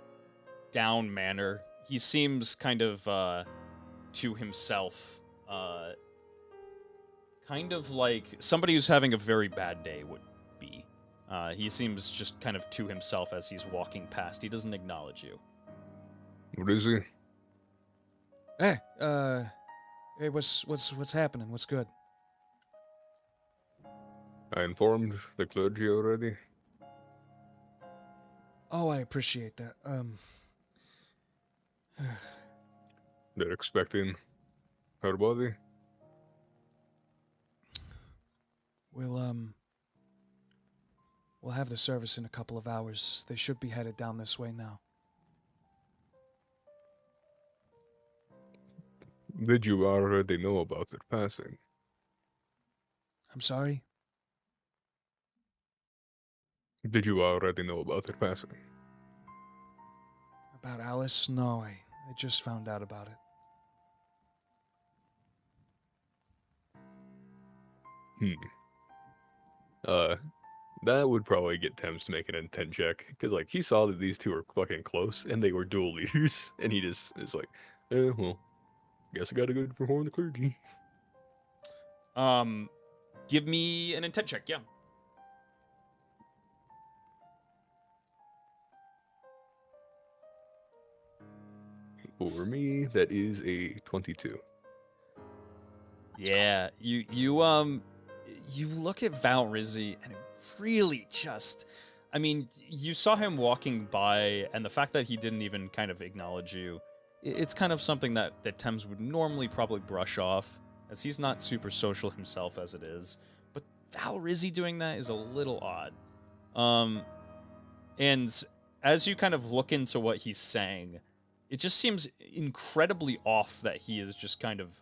down manner. He seems kind of, to himself, kind of like somebody who's having a very bad day would be. He seems just kind of to himself as he's walking past. He doesn't acknowledge you. What is he? Hey, hey, what's happening? What's good? I informed the clergy already. Oh, I appreciate that. They're expecting her body. We'll have the service in a couple of hours. They should be headed down this way now. Did you already know about their passing? I'm sorry? Did you already know about their passing? About Alice? No, I just found out about it. That would probably get Thames to make an intent check, because, like, he saw that these two were fucking close, and they were dual leaders, and he just is like, well, guess I gotta go perform the clergy. Give me an intent check, yeah. For me, that is a 22. Yeah, you look at Val Rizzi and it really just, I mean, you saw him walking by, and the fact that he didn't even kind of acknowledge you, it's kind of something that Thames would normally probably brush off, as he's not super social himself as it is. But Val Rizzi doing that is a little odd. And as you kind of look into what he's saying, it just seems incredibly off that he is just kind of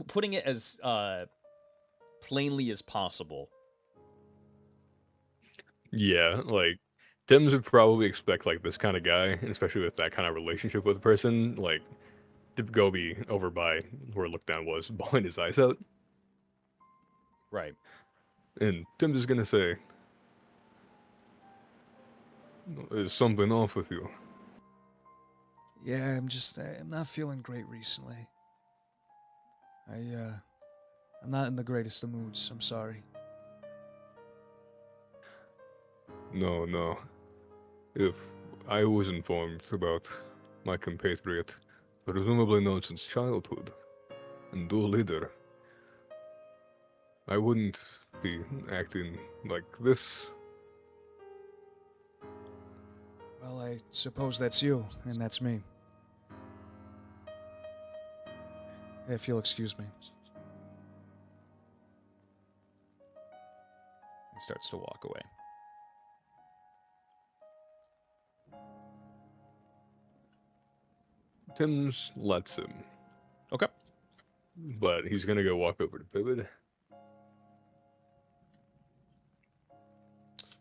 putting it as plainly as possible. Yeah, like, Thames would probably expect, like, this kind of guy, and especially with that kind of relationship with a person, like, to go be over by where Look Down was, bawling his eyes out. Right. And Thames is gonna say, there's something off with you. Yeah, I'm not feeling great recently. I'm not in the greatest of moods, I'm sorry. No. If I was informed about my compatriot, presumably known since childhood, and dual leader, I wouldn't be acting like this. Well, I suppose that's you, and that's me. If you'll excuse me. He starts to walk away. Tim's lets him, Okay. but he's gonna go walk over to Pivot.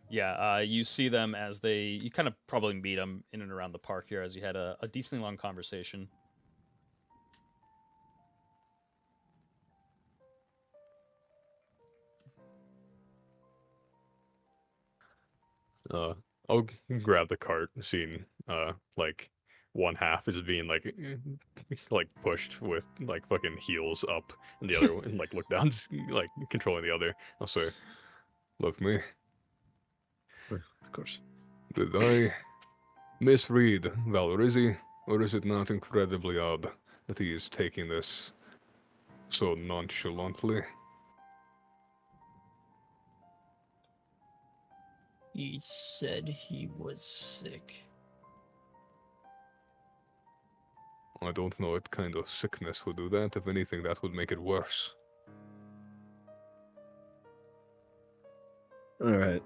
Yeah, you see them as you kind of probably meet them in and around the park here as you had a decently long conversation. I'll grab the cart, seeing like one half is being like pushed with like fucking heels up, and the other one like Look Down's like controlling the other. I'll say, "Look me, Of course. did I misread Valorizzi, or is it not incredibly odd that he is taking this so nonchalantly?" He said he was sick. I don't know what kind of sickness would do that. If anything, that would make it worse. All right.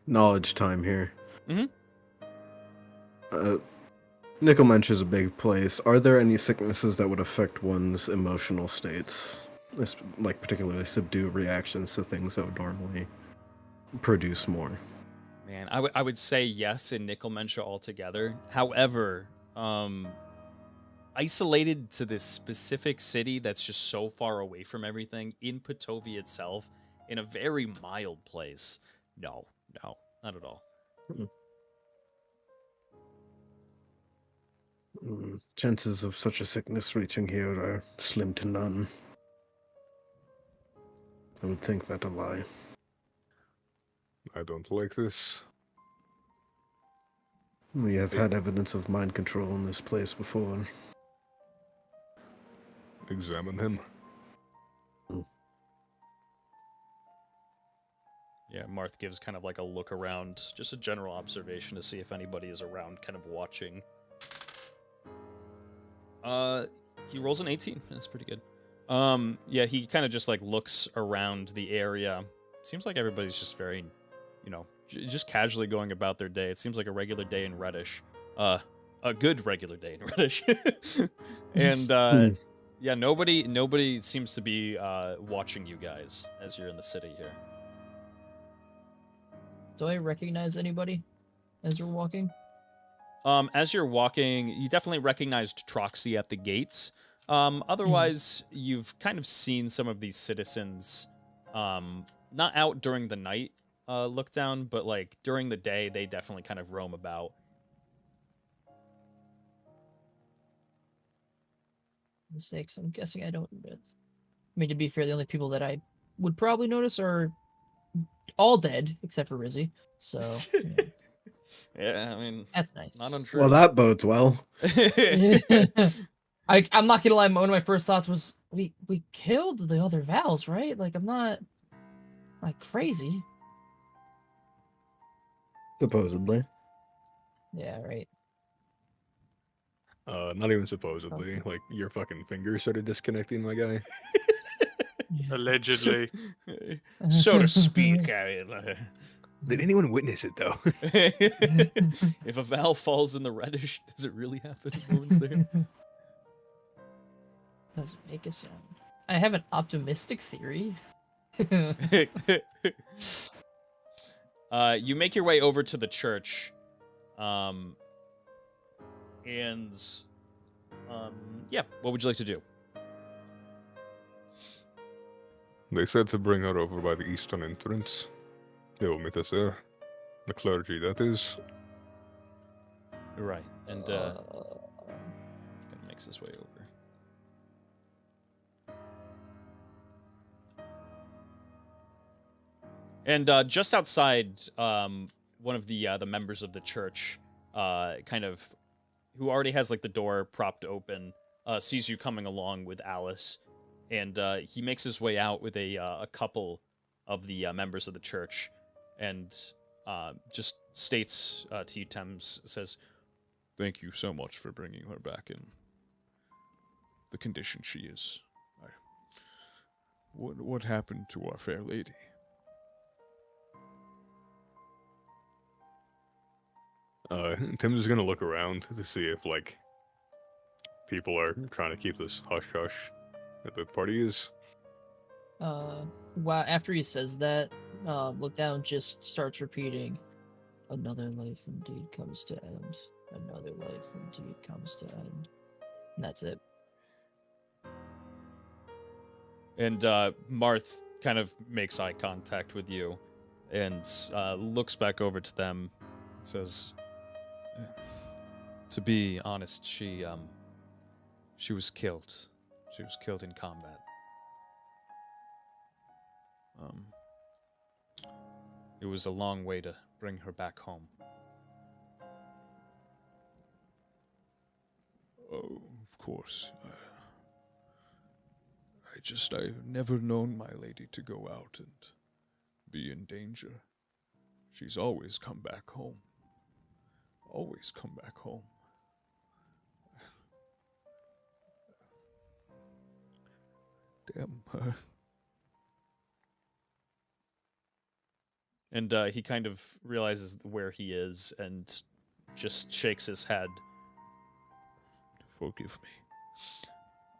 Knowledge time here. Mhm. Nickelmensch is a big place. Are there any sicknesses that would affect one's emotional states? Like particularly subdue reactions to things that would normally produce more? Man, I would say yes in Nickelmensch altogether. However, isolated to this specific city that's just so far away from everything, in Potovia itself, in a very mild place, no, not at all. Chances of such a sickness reaching here are slim to none. I would think that a lie. I don't like this. We have had evidence of mind control in this place before. Examine him. Yeah, Marth gives kind of like a look around, just a general observation to see if anybody is around, kind of watching. He rolls an 18. That's pretty good. Yeah, he kind of just like looks around the area. Seems like everybody's just very, just casually going about their day. It seems like a regular day in Reddish. A good regular day in Reddish. And yeah, nobody seems to be watching you guys as you're in the city here. Do I recognize anybody as we're walking? As you're walking, you definitely recognized Troxy at the gates. Otherwise, you've kind of seen some of these citizens, not out during the night, look down, but like during the day, they definitely kind of roam about. Mistakes. I'm guessing I don't. I mean, to be fair, the only people that I would probably notice are all dead except for Rizzy. So yeah, Yeah, I mean, that's nice. not untrue. Well, that bodes well. I'm not gonna lie. One of my first thoughts was we killed the other Vals, right? Like I'm not like crazy. Supposedly. Yeah, right. Not even supposedly. Like, your fucking fingers started disconnecting, my guy. Allegedly. So to speak. I mean, Did anyone witness it, though? if a Val falls in the Reddish, does it really happen? No one's there. Doesn't make a sound. I have an optimistic theory. You make your way over to the church, yeah, what would you like to do? They said to bring her over by the eastern entrance. They will meet us there. The clergy, that is. Right, and kind of makes his way over. And just outside, one of the members of the church, kind of, who already has like the door propped open, sees you coming along with Alice, and he makes his way out with a couple of the members of the church, and just states to you, Thames, says, Thank you so much for bringing her back in the condition she is. What happened to our fair lady? Tim's is gonna look around to see if, like, people are trying to keep this hush-hush at the party is. Well, after he says that, look down just starts repeating, another life indeed comes to end. Another life indeed comes to end. And that's it. and Marth kind of makes eye contact with you, and looks back over to them, says, "To be honest, she was killed. She was killed in combat. It was a long way to bring her back home." Oh, of course. I've never known my lady to go out and be in danger. She's always come back home. Always come back home. Damn her. And he kind of realizes where he is and just shakes his head. Forgive me.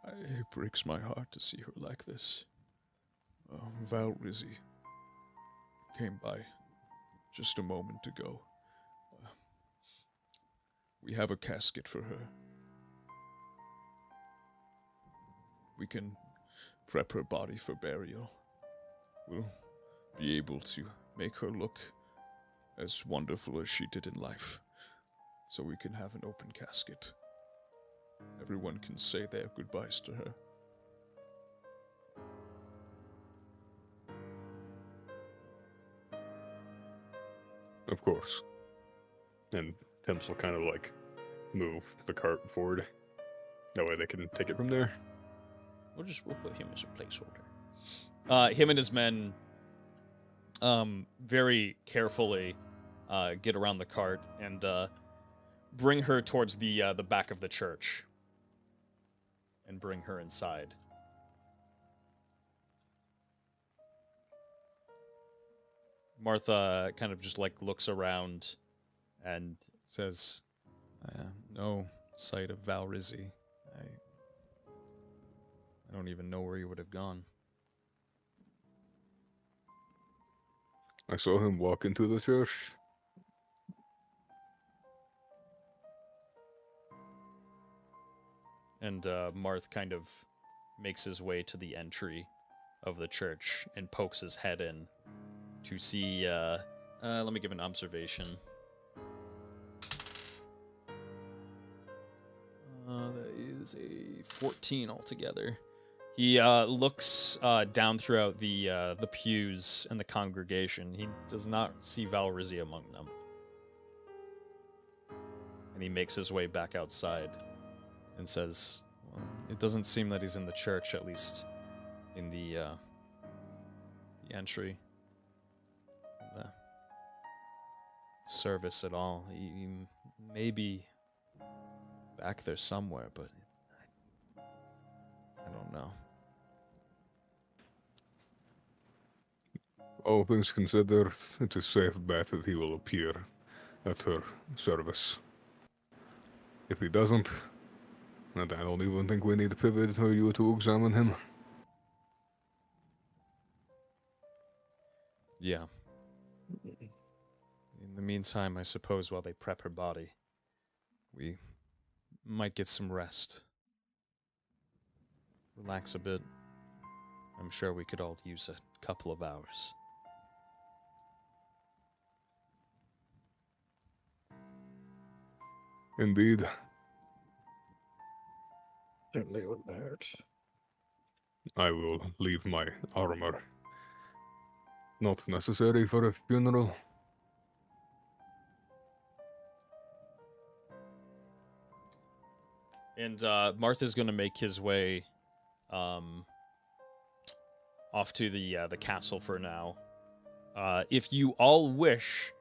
It breaks my heart to see her like this. Val Rizzi came by just a moment ago. We have a casket for her. We can prep her body for burial. We'll be able to make her look as wonderful as she did in life, so we can have an open casket. Everyone can say their goodbyes to her. Of course. And Tim's will kind of like move the cart forward. That way they can take it from there. We'll put him as a placeholder. Him and his men very carefully get around the cart and bring her towards the back of the church and bring her inside. Martha kind of just like looks around and says, No sight of Valrizzi. I don't even know where he would have gone. I saw him walk into the church. And Marth kind of makes his way to the entry of the church and pokes his head in to see, let me give an observation. That is a 14 altogether. He looks down throughout the pews and the congregation. He does not see Valrizzi among them. And he makes his way back outside and says, well, it doesn't seem that he's in the church, at least in the entry. The service at all. He may be back there somewhere, but I don't know. All things considered, it is safe bet that he will appear at her service. If he doesn't, then I don't even think we need to pivot or you to examine him. Yeah. In the meantime, I suppose while they prep her body, we might get some rest. Relax a bit. I'm sure we could all use a couple of hours. Indeed. Certainly wouldn't hurt. I will leave my armor. Not necessary for a funeral. And Martha's going to make his way off to the castle for now. If you all wish,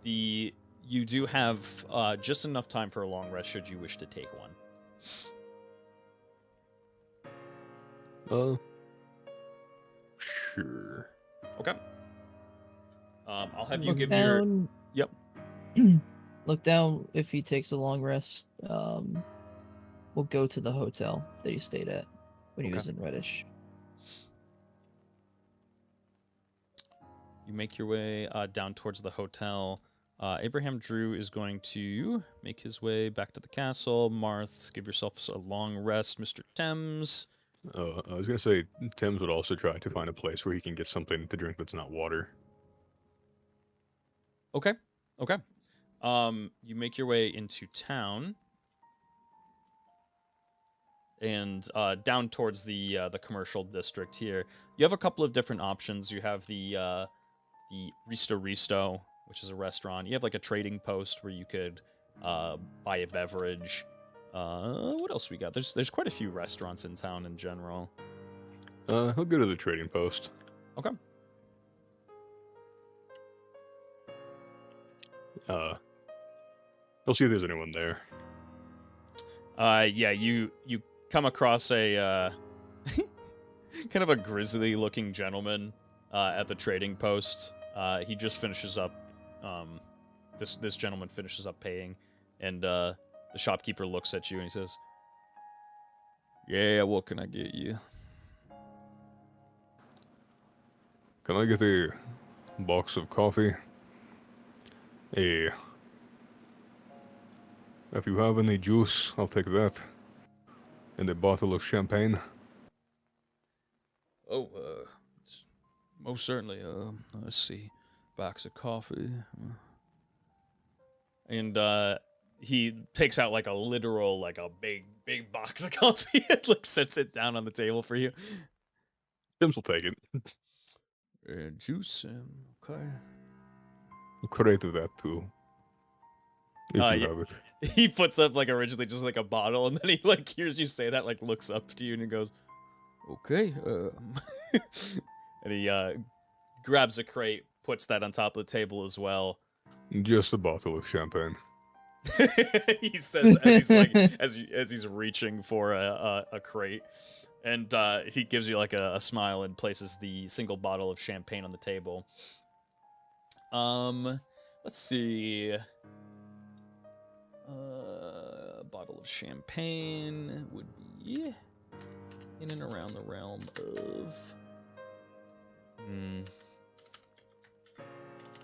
you do have just enough time for a long rest should you wish to take one. Sure. Okay. I'll have you Look give your... down. Yep. Look down. If he takes a long rest, we'll go to the hotel that he stayed at when he Okay. was in Reddish. You make your way down towards the hotel. Abraham Drew is going to make his way back to the castle. Marth, give yourself a long rest. Mr. Thames. I was gonna say, Tim's would also try to find a place where he can get something to drink that's not water. Okay. Okay. You make your way into town. And down towards the commercial district here. You have a couple of different options. You have the Risto Risto, which is a restaurant. You have like a trading post where you could buy a beverage. What else we got? There's quite a few restaurants in town in general. He'll go to the trading post. Okay. He'll see if there's anyone there. Yeah, you come across a kind of a grisly-looking gentleman at the trading post. He just finishes up. This gentleman finishes up paying, and the shopkeeper looks at you and he says, Yeah, what can I get you? Can I get a box of coffee? If you have any juice, I'll take that. And a bottle of champagne. Oh, most certainly. Let's see. Box of coffee. and he takes out like a literal, like a big box of coffee and like sets it down on the table for you. Tim's will take it. Juice. Okay. crate of that too. If you Yeah. have it. He puts up like originally just like a bottle, and then he like hears you say that, like looks up to you, and he goes, "Okay." And he grabs a crate, puts that on top of the table as well. Just a bottle of champagne. He says as he's like as he's reaching for a crate, and he gives you like a smile and places the single bottle of champagne on the table. Let's see. A bottle of champagne would be in and around the realm of.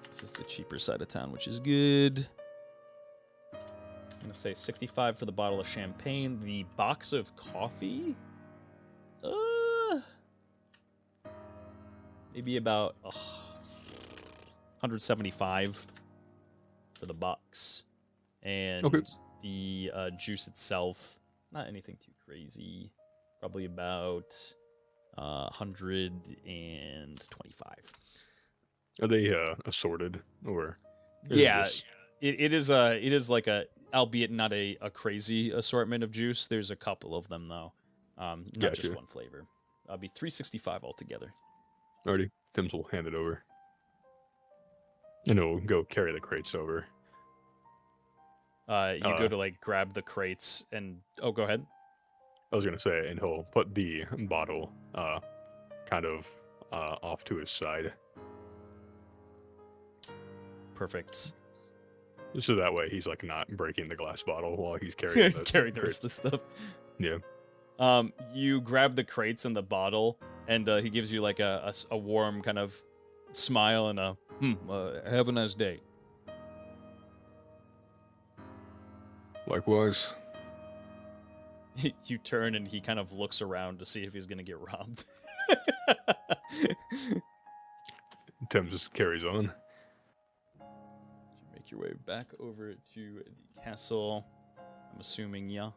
This is the cheaper side of town, which is good. I'm gonna say 65 for the bottle of champagne. The box of coffee, maybe about 175 for the box. And Okay. the juice itself, not anything too crazy. Probably about 125. Are they assorted or? is Yeah, this- it is like a, albeit not a crazy assortment of juice. There's a couple of them though, not just Gotcha. one flavor. That'll be 365 altogether. Alrighty, Tim's will hand it over, and he'll go carry the crates over. You go to like grab the crates and go ahead. I was gonna say, and he'll put the bottle kind of off to his side, Perfect. so that way he's like not breaking the glass bottle while he's carrying the Carry the crates. rest of the stuff. Yeah. You grab the crates and the bottle, and he gives you like a warm kind of smile and a have a nice day. Likewise. You turn and he kind of looks around to see if he's gonna get robbed. Tim just carries on. You make your way back over to the castle. I'm assuming, yeah.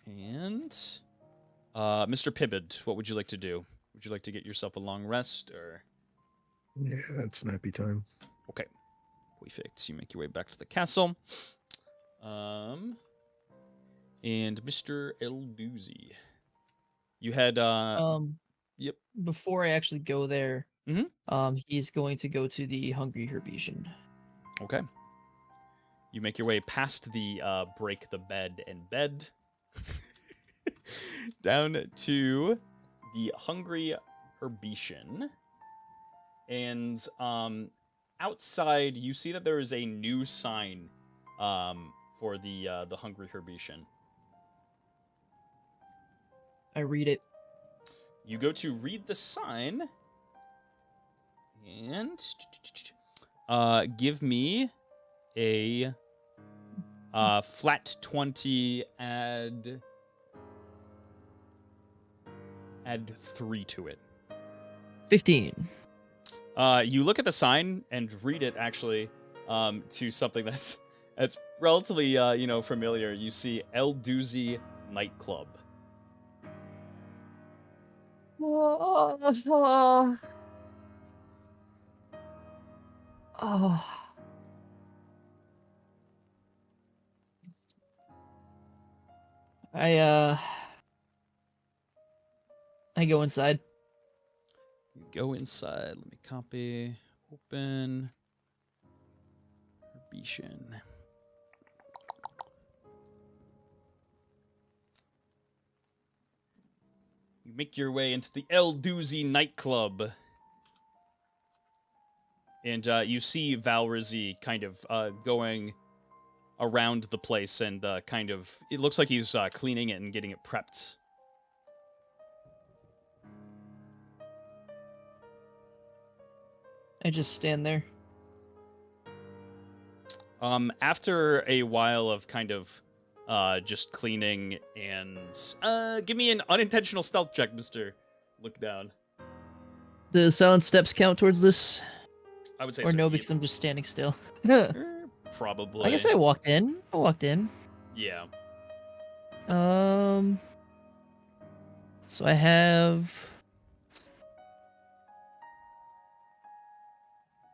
And Mr. Pibbid, what would you like to do? Would you like to get yourself a long rest, or? Yeah, that's nappy time. Okay. Perfect. You make your way back to the castle. And Mr. Elduzi. You had yep. Before I actually go there, Mhm. He's going to go to the Hungry Herbician. Okay. You make your way past the break the bed and bed down to the Hungry Herbician. And outside you see that there is a new sign for the Hungry Herbician. I read it. You go to read the sign and give me a flat 20 add 3 to it. 15. You look at the sign and read it actually to something that's relatively familiar. You see El Doozy Nightclub. Oh. I go inside. Go inside. Let me copy. Open. Herbician. You make your way into the El Doozy nightclub. And you see Valrizy kind of going around the place and kind of... It looks like he's cleaning it and getting it prepped. I just stand there. After a while of kind of just cleaning and... give me an unintentional stealth check, Mr. Look Down. Do silent steps count towards this? I would say Or so. no, because I'm just standing still. Probably. I guess I walked in. Yeah. So I have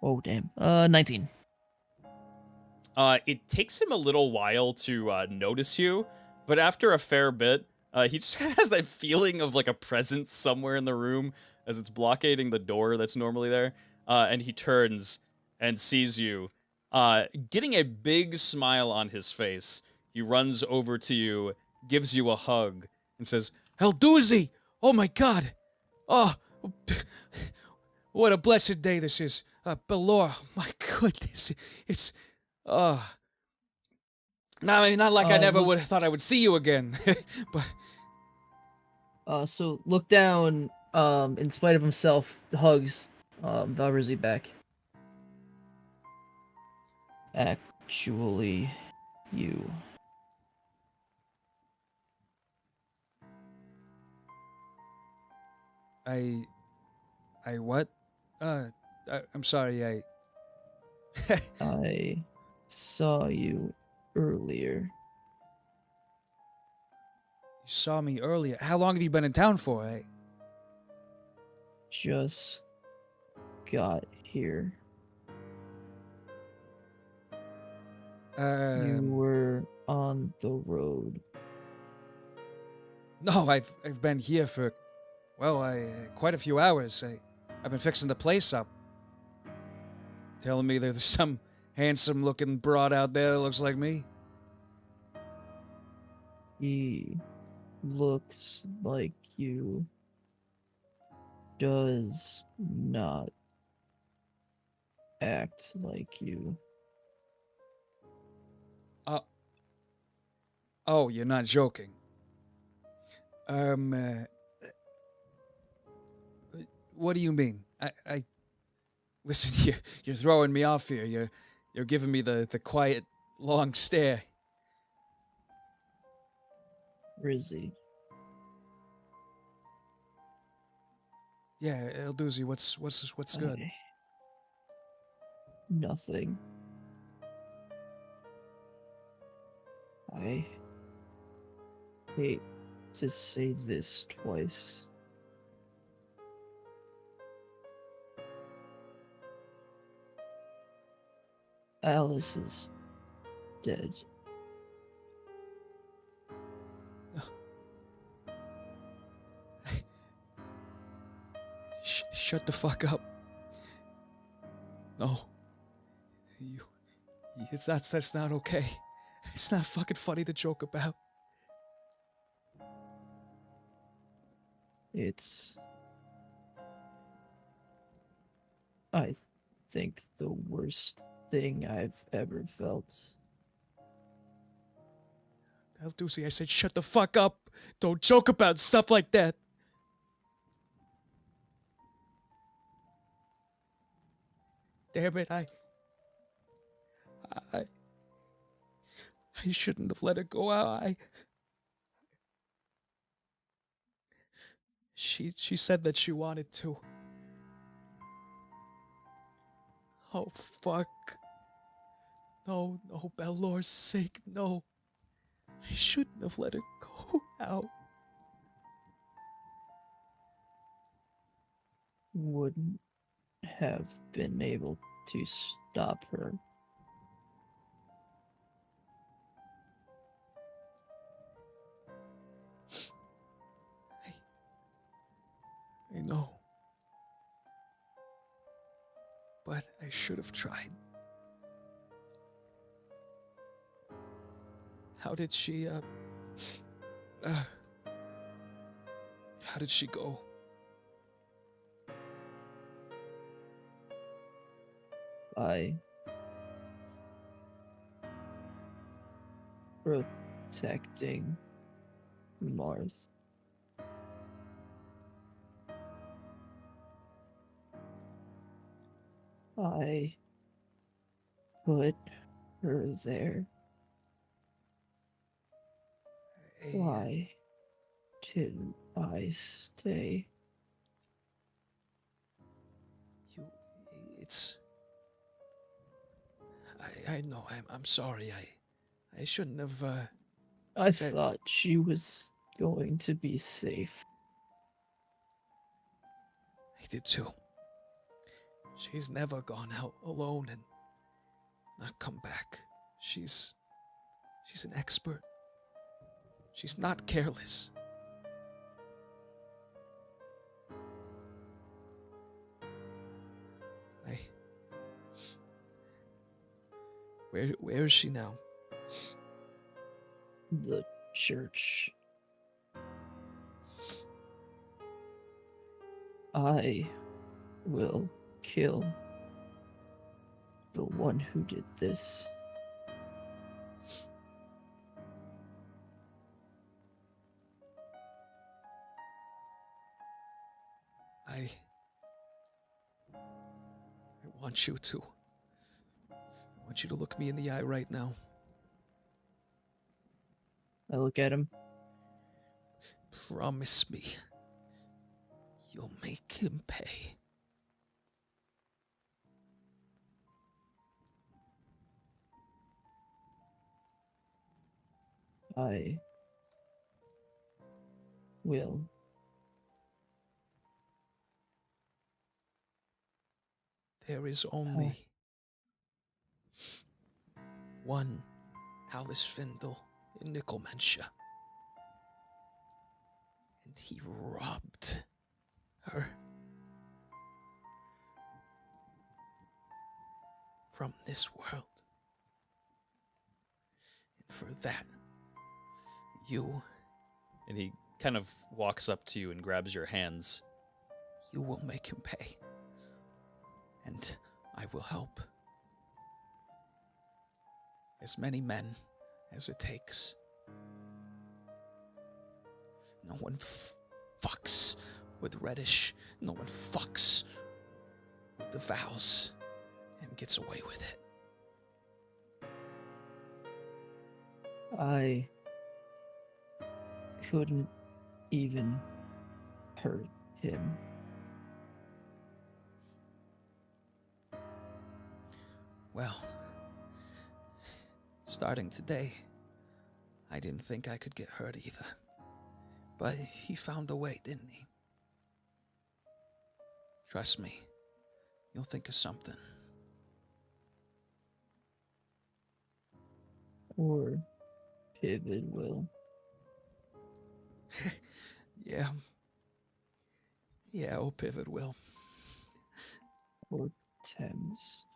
Oh damn. 19. It takes him a little while to notice you, but after a fair bit, he just has that feeling of like a presence somewhere in the room as it's blockading the door that's normally there. And he turns and sees you, getting a big smile on his face. He runs over to you, gives you a hug, and says, "Elduzi! Oh my God! Oh, what a blessed day this is! Belor, my goodness, it's I mean, not like I never look- would have thought I would see you again, but So look down, in spite of himself, hugs, Valrizzi back. Actually, you. I what? I'm sorry, I I saw you earlier. You saw me earlier. How long have you been in town for? Just got here. You were on the road. No, I've been here for, well, quite a few hours. I've been fixing the place up. Telling me there's some handsome-looking broad out there that looks like me. He looks like you. Does not act like you. Oh, you're not joking. What do you mean? I listen, you're throwing me off here. You're giving me the quiet, long stare. Rizzy. Yeah, Elduzi, what's good? Nothing. I hate to say this twice. Alice is dead. Shut the fuck up. No. That's not okay. It's not fucking funny to joke about. It's, I think, the worst thing I've ever felt. Elduzi, I said shut the fuck up. Don't joke about stuff like that. Damn it, I shouldn't have let her go out. She said that she wanted to. Oh fuck. No, Belor's sake, no. I shouldn't have let her go out. Wouldn't have been able to stop her. I know. But I should have tried. How did she go? By protecting Marth. I put her there. Why didn't I stay? I know, I'm sorry, I shouldn't have, I thought she was going to be safe. I did too. She's never gone out alone and not come back. She's an expert. She's not careless. Where is she now? The church. I will kill the one who did this. I want you to. I want you to look me in the eye right now. I look at him. Promise me you'll make him pay. I will. There is only one Alice Findle in Nickelmanshire. And he robbed her from this world. And for that, you... And he kind of walks up to you and grabs your hands. You will make him pay. And I will help. As many men as it takes. No one fucks with Reddish. No one fucks with the vows and gets away with it. I couldn't even hurt him. Well, starting today, I didn't think I could get hurt either. But he found a way, didn't he? Trust me, you'll think of something. Or Pivot will. Yeah. Yeah, or Pivot will. Or Thames.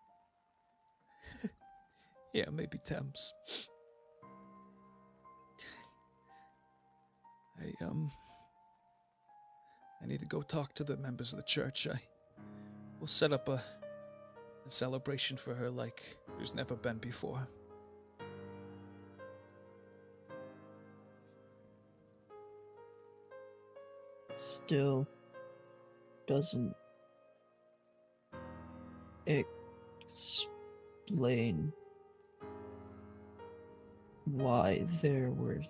Yeah, maybe Thames. I need to go talk to the members of the church. We'll set up a celebration for her like there's never been before. Still doesn't explain why there were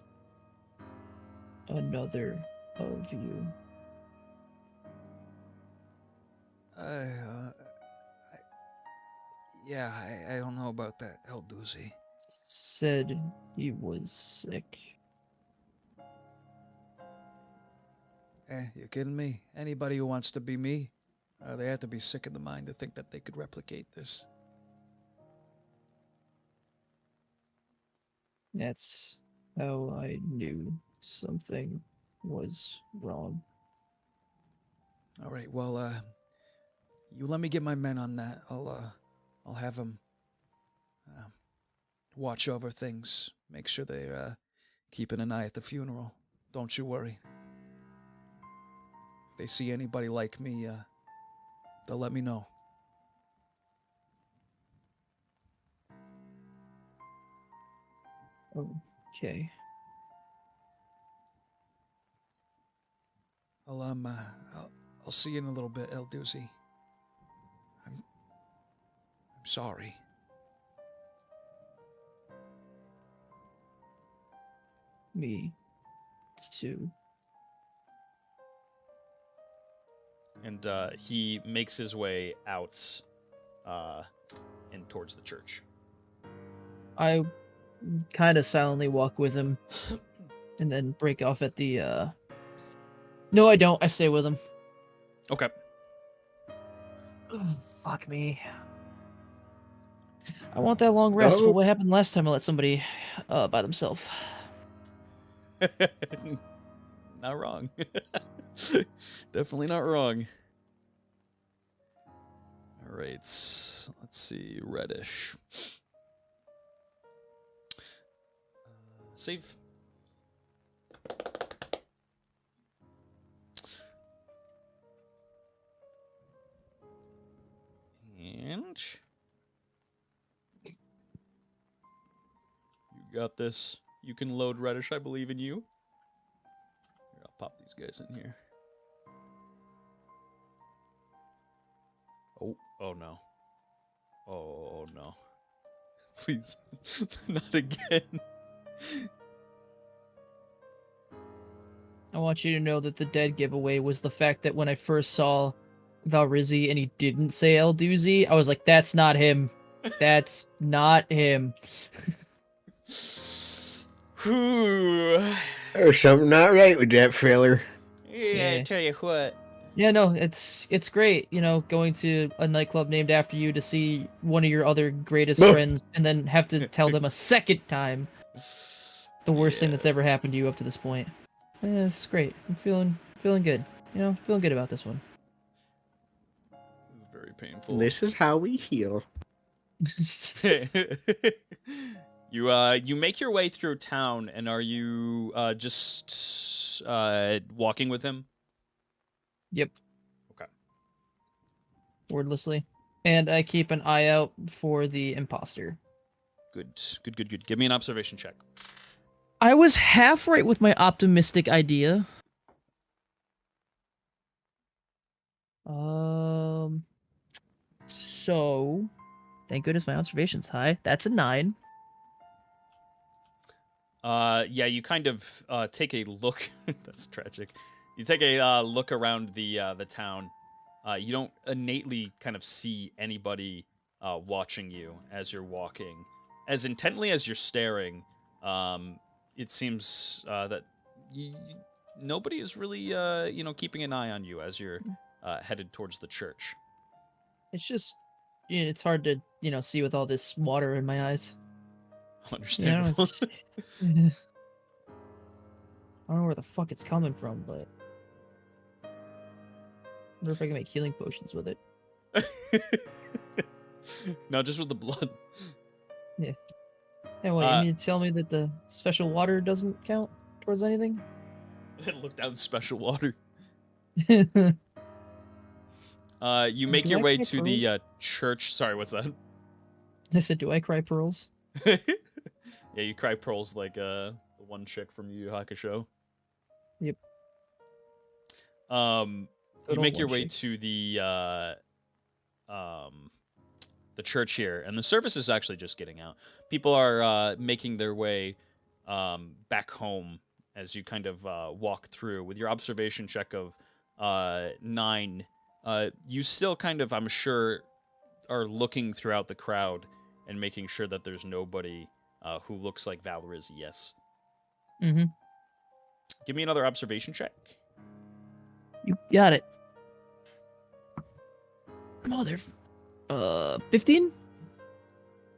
another of you. I don't know about that, El Doozy. Said he was sick. You kidding me? Anybody who wants to be me, they have to be sick in the mind to think that they could replicate this. That's how I knew something was wrong. All right, well, you let me get my men on that. I'll have them watch over things, make sure they're keeping an eye at the funeral. Don't you worry. If they see anybody like me, they'll let me know. Okay. I'll see you in a little bit, El Doozy. I'm sorry. Me too. And he makes his way out and towards the church. I kind of silently walk with him and then break off at the No, I don't. I stay with him. Okay. Oh, fuck me. I want that long rest, but what happened last time I let somebody by themselves? Not wrong. Definitely not wrong. All right, let's see. Reddish. Save. And you got this. You can load Reddish. I believe in you. Here, I'll pop these guys in here. Oh no. Oh no. Please. Not again. I want you to know that the dead giveaway was the fact that when I first saw Valrizzi and he didn't say El Doozy, I was like, that's not him. That's not him. Whew. There's something not right with that feller. Yeah, I Yeah. tell you what. Yeah, no, it's great, you know, going to a nightclub named after you to see one of your other greatest Ugh. friends and then have to tell them a second time the worst thing that's ever happened to you up to this point. Yeah, it's great. I'm feeling good. You know, feeling good about this one. It's very painful. This is how we heal. You make your way through town, and are you just walking with him? Yep. Okay. Wordlessly. And I keep an eye out for the imposter. Good. Give me an observation check. I was half right with my optimistic idea. So, thank goodness my observation's high. That's a 9. Yeah, you kind of take a look. That's tragic. You take a look around the town. You don't innately kind of see anybody watching you as you're walking. As intently as you're staring, it seems that nobody is really, keeping an eye on you as you're headed towards the church. It's just, you know, it's hard to, you know, see with all this water in my eyes. Understandable. I don't know where the fuck it's coming from, but I wonder if I can make healing potions with it. No, just with the blood. Yeah. Hey, what, you mean to tell me that the special water doesn't count towards anything? Look down special water. I You make Do your I way cry to the church. Sorry, what's that? said, do I cry pearls? Yeah, you cry pearls like the one chick from Yu Yu Hakusho. Yep. You Good make old your one way chick. to the church here, and the service is actually just getting out. People are making their way back home as you kind of walk through. With your observation check of 9, you still kind of, I'm sure, are looking throughout the crowd and making sure that there's nobody who looks like Valrizzi, yes. Mm-hmm. Give me another observation check. You got it. Mother... 15?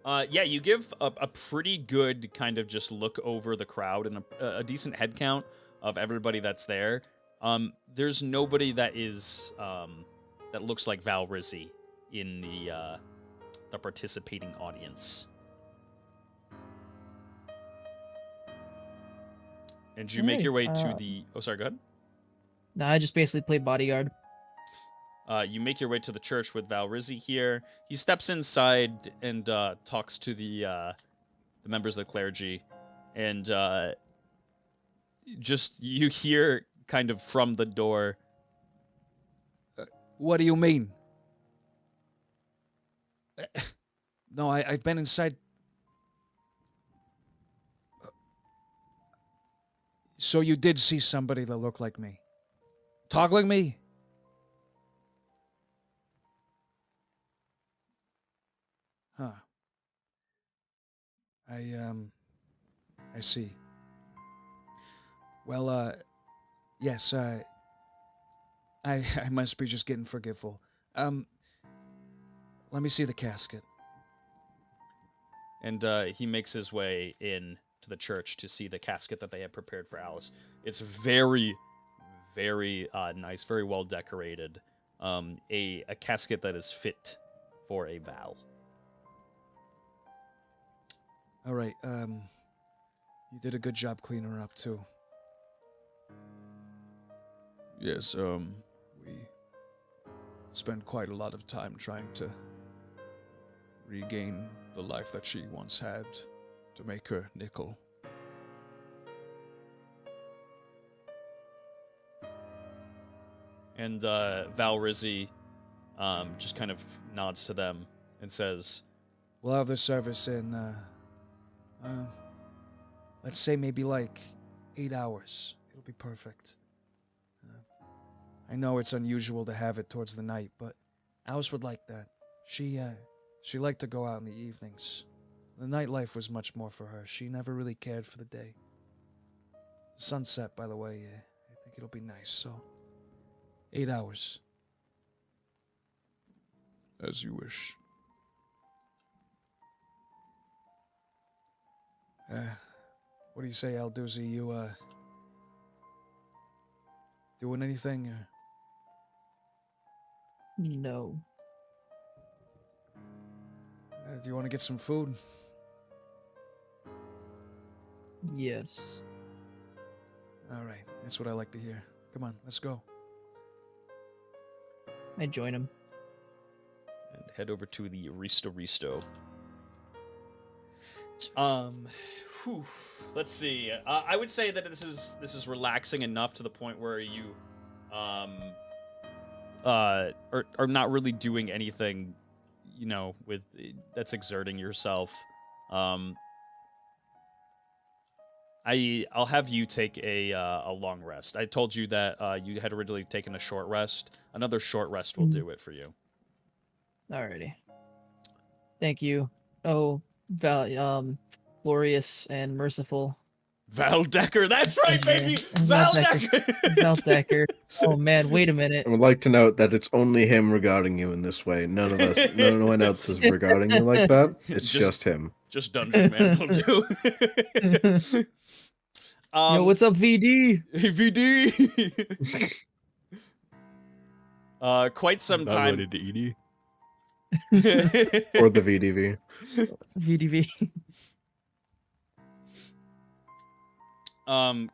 Yeah, you give a pretty good kind of just look over the crowd and a decent head count of everybody that's there. There's nobody that is that looks like Valrizzi in the participating audience. And you make your way to the... Oh, sorry, go ahead. No, I just basically play bodyguard. You make your way to the church with Valrizzi here. He steps inside and talks to the members of the clergy. And just you hear kind of from the door... What do you mean? No, I've been inside. So you did see somebody that looked like me? Talk like me? Huh. I see. Well, yes, I must be just getting forgetful. let me see the casket. And he makes his way in to the church to see the casket that they had prepared for Alice. It's very, very nice, very well decorated. A casket that is fit for a Val. All right, you did a good job cleaning her up, too. Yes, we spent quite a lot of time trying to regain the life that she once had to make her nickel. And Val Rizzi just kind of nods to them and says, We'll have the service in, let's say maybe like 8 hours. It'll be perfect. I know it's unusual to have it towards the night, but Alice would like that. She liked to go out in the evenings. The nightlife was much more for her. She never really cared for the day. The sunset, by the way, I think it'll be nice, so 8 hours. As you wish. What do you say, Aldouzi? You, doing anything? No. Do you want to get some food? Yes. All right, that's what I like to hear. Come on, let's go. I join him. and head over to the Risto. Whew, let's see. I would say that this is relaxing enough to the point where you are not really doing anything, you know, with that's exerting yourself. I'll have you take a long rest. I told you that you had originally taken a short rest. Another short rest will do it for you. Alrighty. Thank you. Oh, glorious and merciful. Val Decker, that's right, baby! Val Decker! Val Decker. Oh man, wait a minute. I would like to note that it's only him regarding you in this way. None of us, no one else is regarding you like that. It's just him. Just Dungeon Man will do. Yo, what's up, VD? Hey, VD! Quite some time. Related to Edie. Or the VDV. VDV.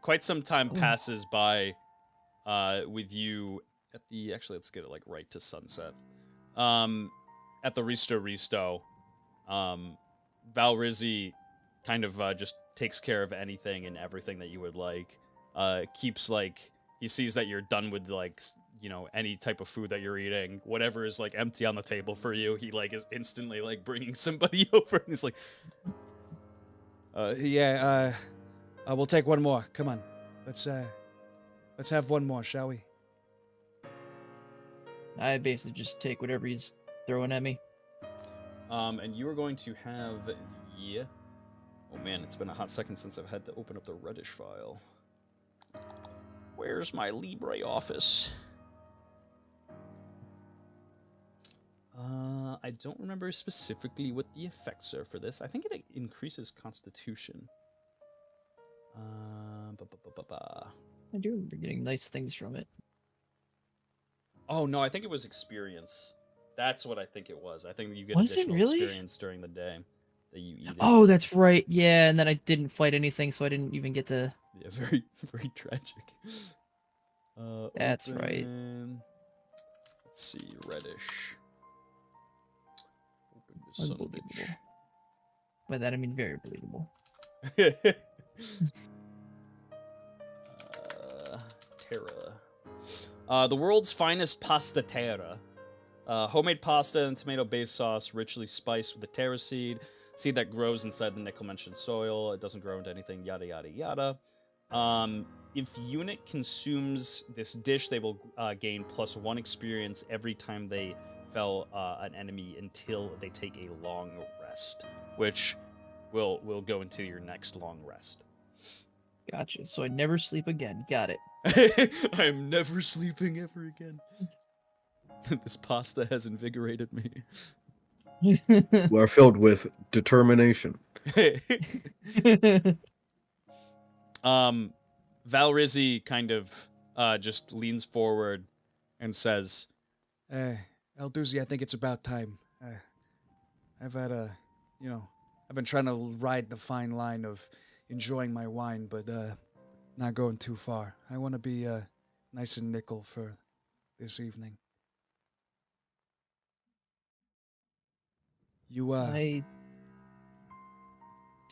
Quite some time passes by with you at the, actually let's get it like right to sunset. At the Risto. Val Rizzi kind of just takes care of anything and everything that you would like. Keeps like, he sees that you're done with like, you know, any type of food that you're eating, whatever is like empty on the table for you, he like is instantly like bringing somebody over and he's like, we'll take one more. Come on. Let's have one more, shall we? I basically just take whatever he's throwing at me. and you are going to have the, oh man, it's been a hot second since I've had to open up the Reddish file. Where's my LibreOffice? I don't remember specifically what the effects are for this. I think it increases Constitution. I do remember getting nice things from it. Oh no, I think it was experience. That's what I think it was. I think you get Was it additional really? experience during the day that you eat it. Oh, that's right. Yeah, and then I didn't fight anything, so I didn't even get to. Yeah, very, very tragic. That's right. Let's see, Reddish. Open to Unbelievable. By that I mean very believable. Terra. The world's finest pasta terra. Homemade pasta and tomato-based sauce, richly spiced with the terra seed that grows inside the nickel-mentioned soil. It doesn't grow into anything, yada, yada, yada. If unit consumes this dish, they will gain +1 experience every time they fell an enemy until they take a long rest, which will go into your next long rest. Gotcha. So I never sleep again. Got it. I'm never sleeping ever again. This pasta has invigorated me. You are filled with determination. Valrizzi kind of just leans forward and says, Elduzi, I think it's about time. I've had I've been trying to ride the fine line of enjoying my wine, but not going too far. I want to be nice and nickel for this evening. You I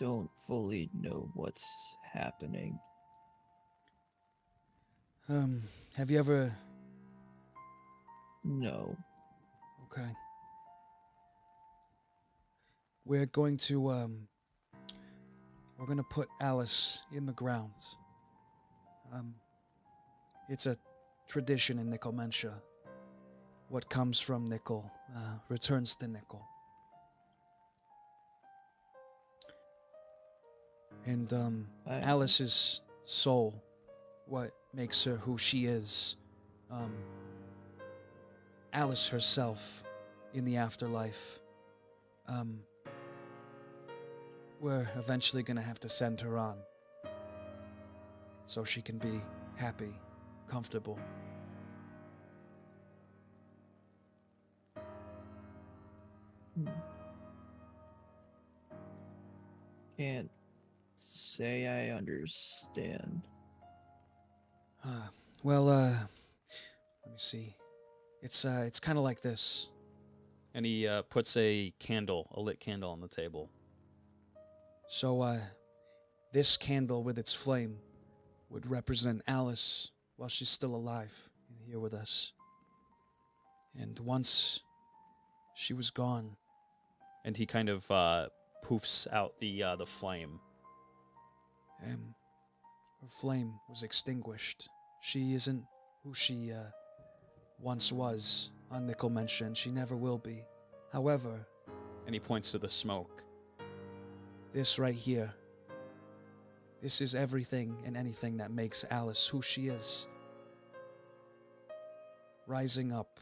don't fully know what's happening. have you ever? No. Okay. We're going to put Alice in the ground. It's a tradition in Nickelmentia. What comes from nickel returns to nickel. And Alice's soul, what makes her who she is, Alice herself in the afterlife, we're eventually gonna have to send her on so she can be happy, comfortable. Can't say I understand. Well, let me see. It's kind of like this. and he puts a lit candle on the table. So, this candle with its flame would represent Alice while she's still alive and here with us. And once she was gone, And he kind of poofs out the flame. her flame was extinguished. She isn't who she once was on Nickelmentia, and she never will be. However, And he points to the smoke. this right here, this is everything and anything that makes Alice who she is. Rising up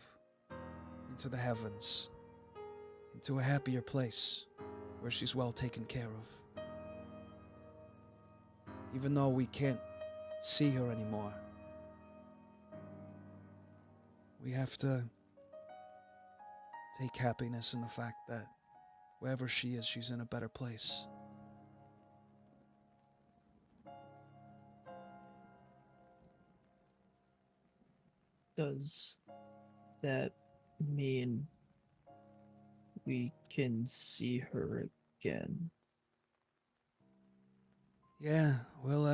into the heavens, into a happier place where she's well taken care of. Even though we can't see her anymore, we have to take happiness in the fact that wherever she is, she's in a better place. Does that mean we can see her again? Yeah, well,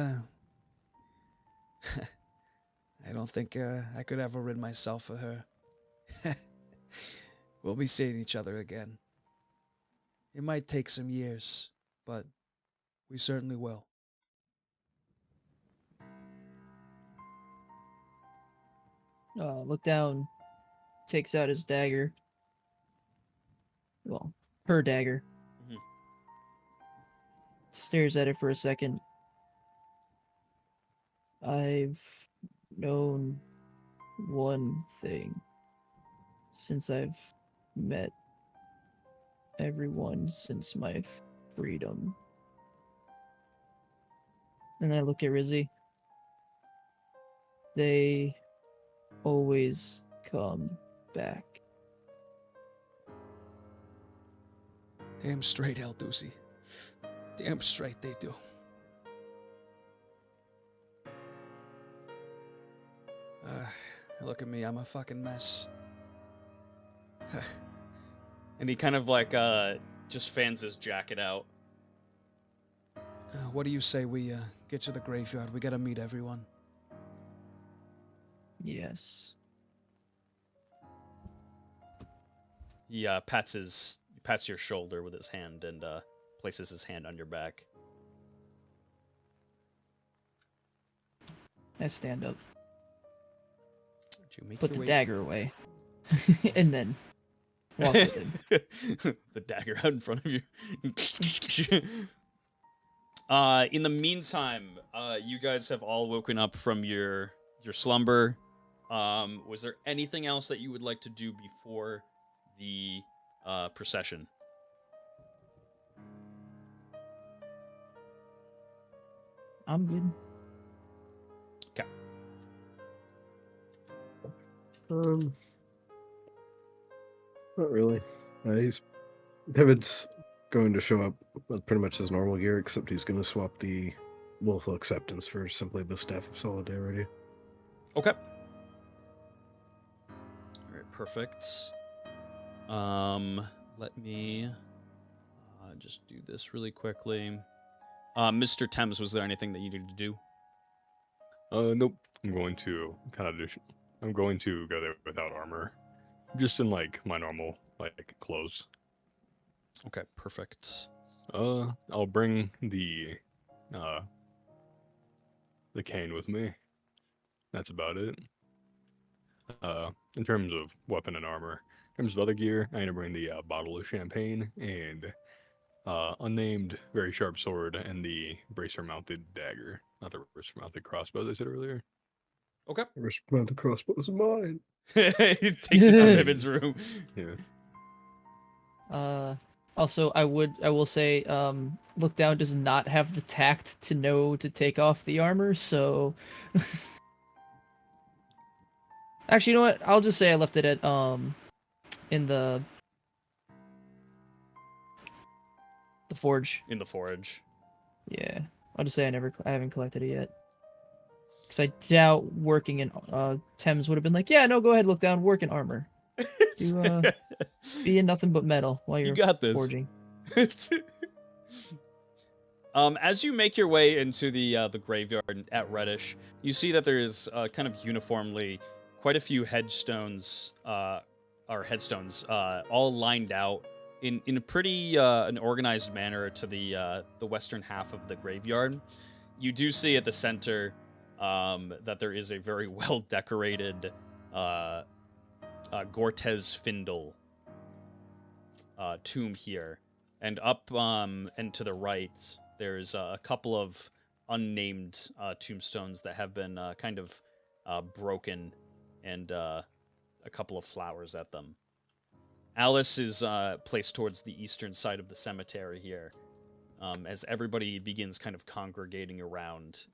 I don't think I could ever rid myself of her. We'll be seeing each other again. It might take some years, but we certainly will. Look down, takes out his dagger. Well, her dagger. Mhm. Stares at it for a second. I've known one thing since I've met everyone since my freedom. And I look at Rizzy. They always come back. Damn straight, Elduzi. Damn straight they do. Look at me, I'm a fucking mess. And he kind of like just fans his jacket out. What do you say we get to the graveyard? We gotta meet everyone. Yes. He pats your shoulder with his hand and places his hand on your back. I stand up, Did you make put your the way- dagger away, and then walk with him. The dagger out in front of you. In the meantime, you guys have all woken up from your slumber. Was there anything else that you would like to do before the procession. I'm good. Okay. Not really. Pivott's going to show up with pretty much his normal gear, except he's going to swap the Willful Acceptance for simply the Staff of Solidarity. Okay. All right, perfect. Let me just do this really quickly. Mr. Thames, was there anything that you needed to do? Nope. I'm going to go there without armor, just in like my normal like clothes. Okay, perfect. I'll bring the cane with me. That's about it. In terms of weapon and armor, in terms of other gear, I'm gonna bring the bottle of champagne and unnamed very sharp sword and the bracer-mounted dagger, not the bracer-mounted crossbow as I said earlier. Okay. The Wrist-mounted crossbow is mine. He takes it from Piven's room. Yeah. Also, I will say, Look Down does not have the tact to know to take off the armor, so. Actually, you know what? I'll just say I left it at in the forge. In the forge. Yeah, I'll just say I haven't collected it yet. Because I doubt working in Thames would have been like, yeah, no, go ahead, Look Down, work in armor. You be in nothing but metal while you're You got this. forging. As you make your way into the graveyard at Reddish, you see that there is kind of uniformly quite a few headstones, all lined out in a pretty an organized manner to the western half of the graveyard. You do see at the center that there is a very well decorated Gortez Findle tomb here, and up and to the right there's a couple of unnamed tombstones that have been kind of broken, and a couple of flowers at them. Alice is placed towards the eastern side of the cemetery here, as everybody begins kind of congregating around.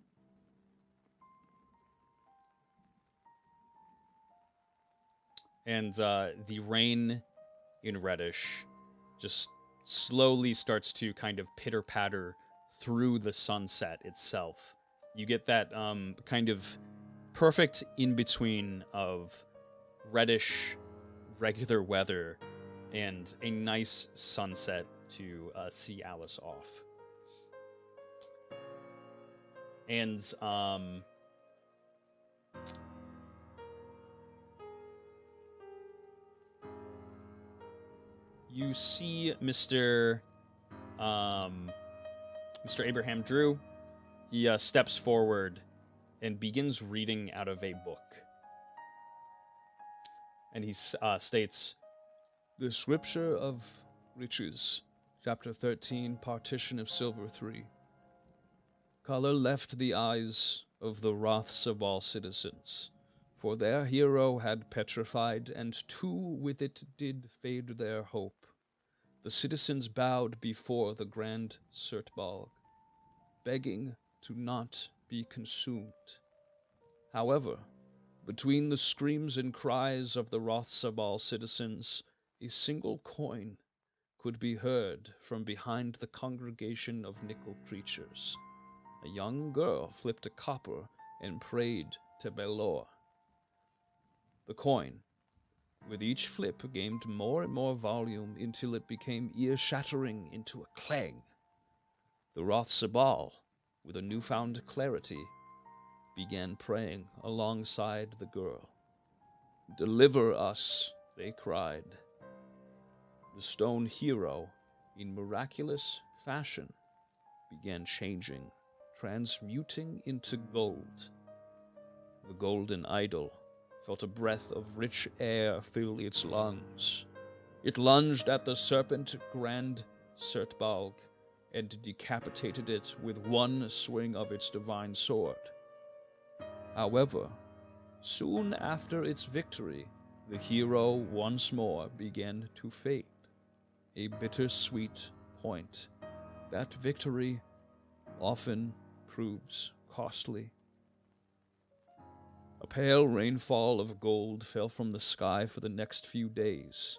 And the rain in Reddish just slowly starts to kind of pitter-patter through the sunset itself. You get that kind of perfect in-between of Reddish regular weather and a nice sunset to see Alice off. And you see Mr. Abraham Drew. He steps forward and begins reading out of a book. And he states, The Scripture of Riches, Chapter 13, Partition of Silver 3. Color left the eyes of the wraths of all citizens, for their hero had petrified, and too with it did fade their hope. The citizens bowed before the grand Surtbalg, begging to not be consumed. However, between the screams and cries of the wraths of all citizens, a single coin could be heard from behind the congregation of nickel creatures. A young girl flipped a copper and prayed to Belor. The coin, with each flip, gained more and more volume until it became ear-shattering into a clang. The Roth Sabal, with a newfound clarity, began praying alongside the girl. Deliver us, they cried. The stone hero, in miraculous fashion, began changing, transmuting into gold. The golden idol felt a breath of rich air fill its lungs. It lunged at the serpent Grand Surtbalg and decapitated it with one swing of its divine sword. However, soon after its victory, the hero once more began to fade. a bittersweet point. That victory often proves costly. A pale rainfall of gold fell from the sky for the next few days.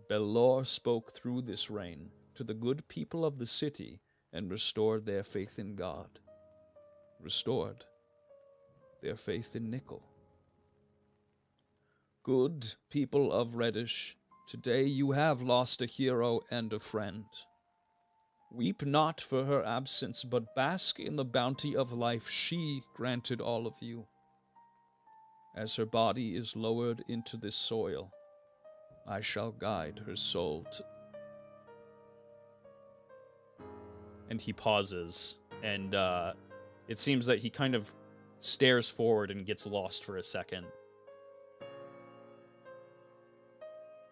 Belor spoke through this rain to the good people of the city and restored their faith in God. Restored their faith in Nickel. Good people of Reddish, today you have lost a hero and a friend. Weep not for her absence, but bask in the bounty of life she granted all of you. As her body is lowered into this soil, I shall guide her soul to... And he pauses, and it seems that he kind of stares forward and gets lost for a second.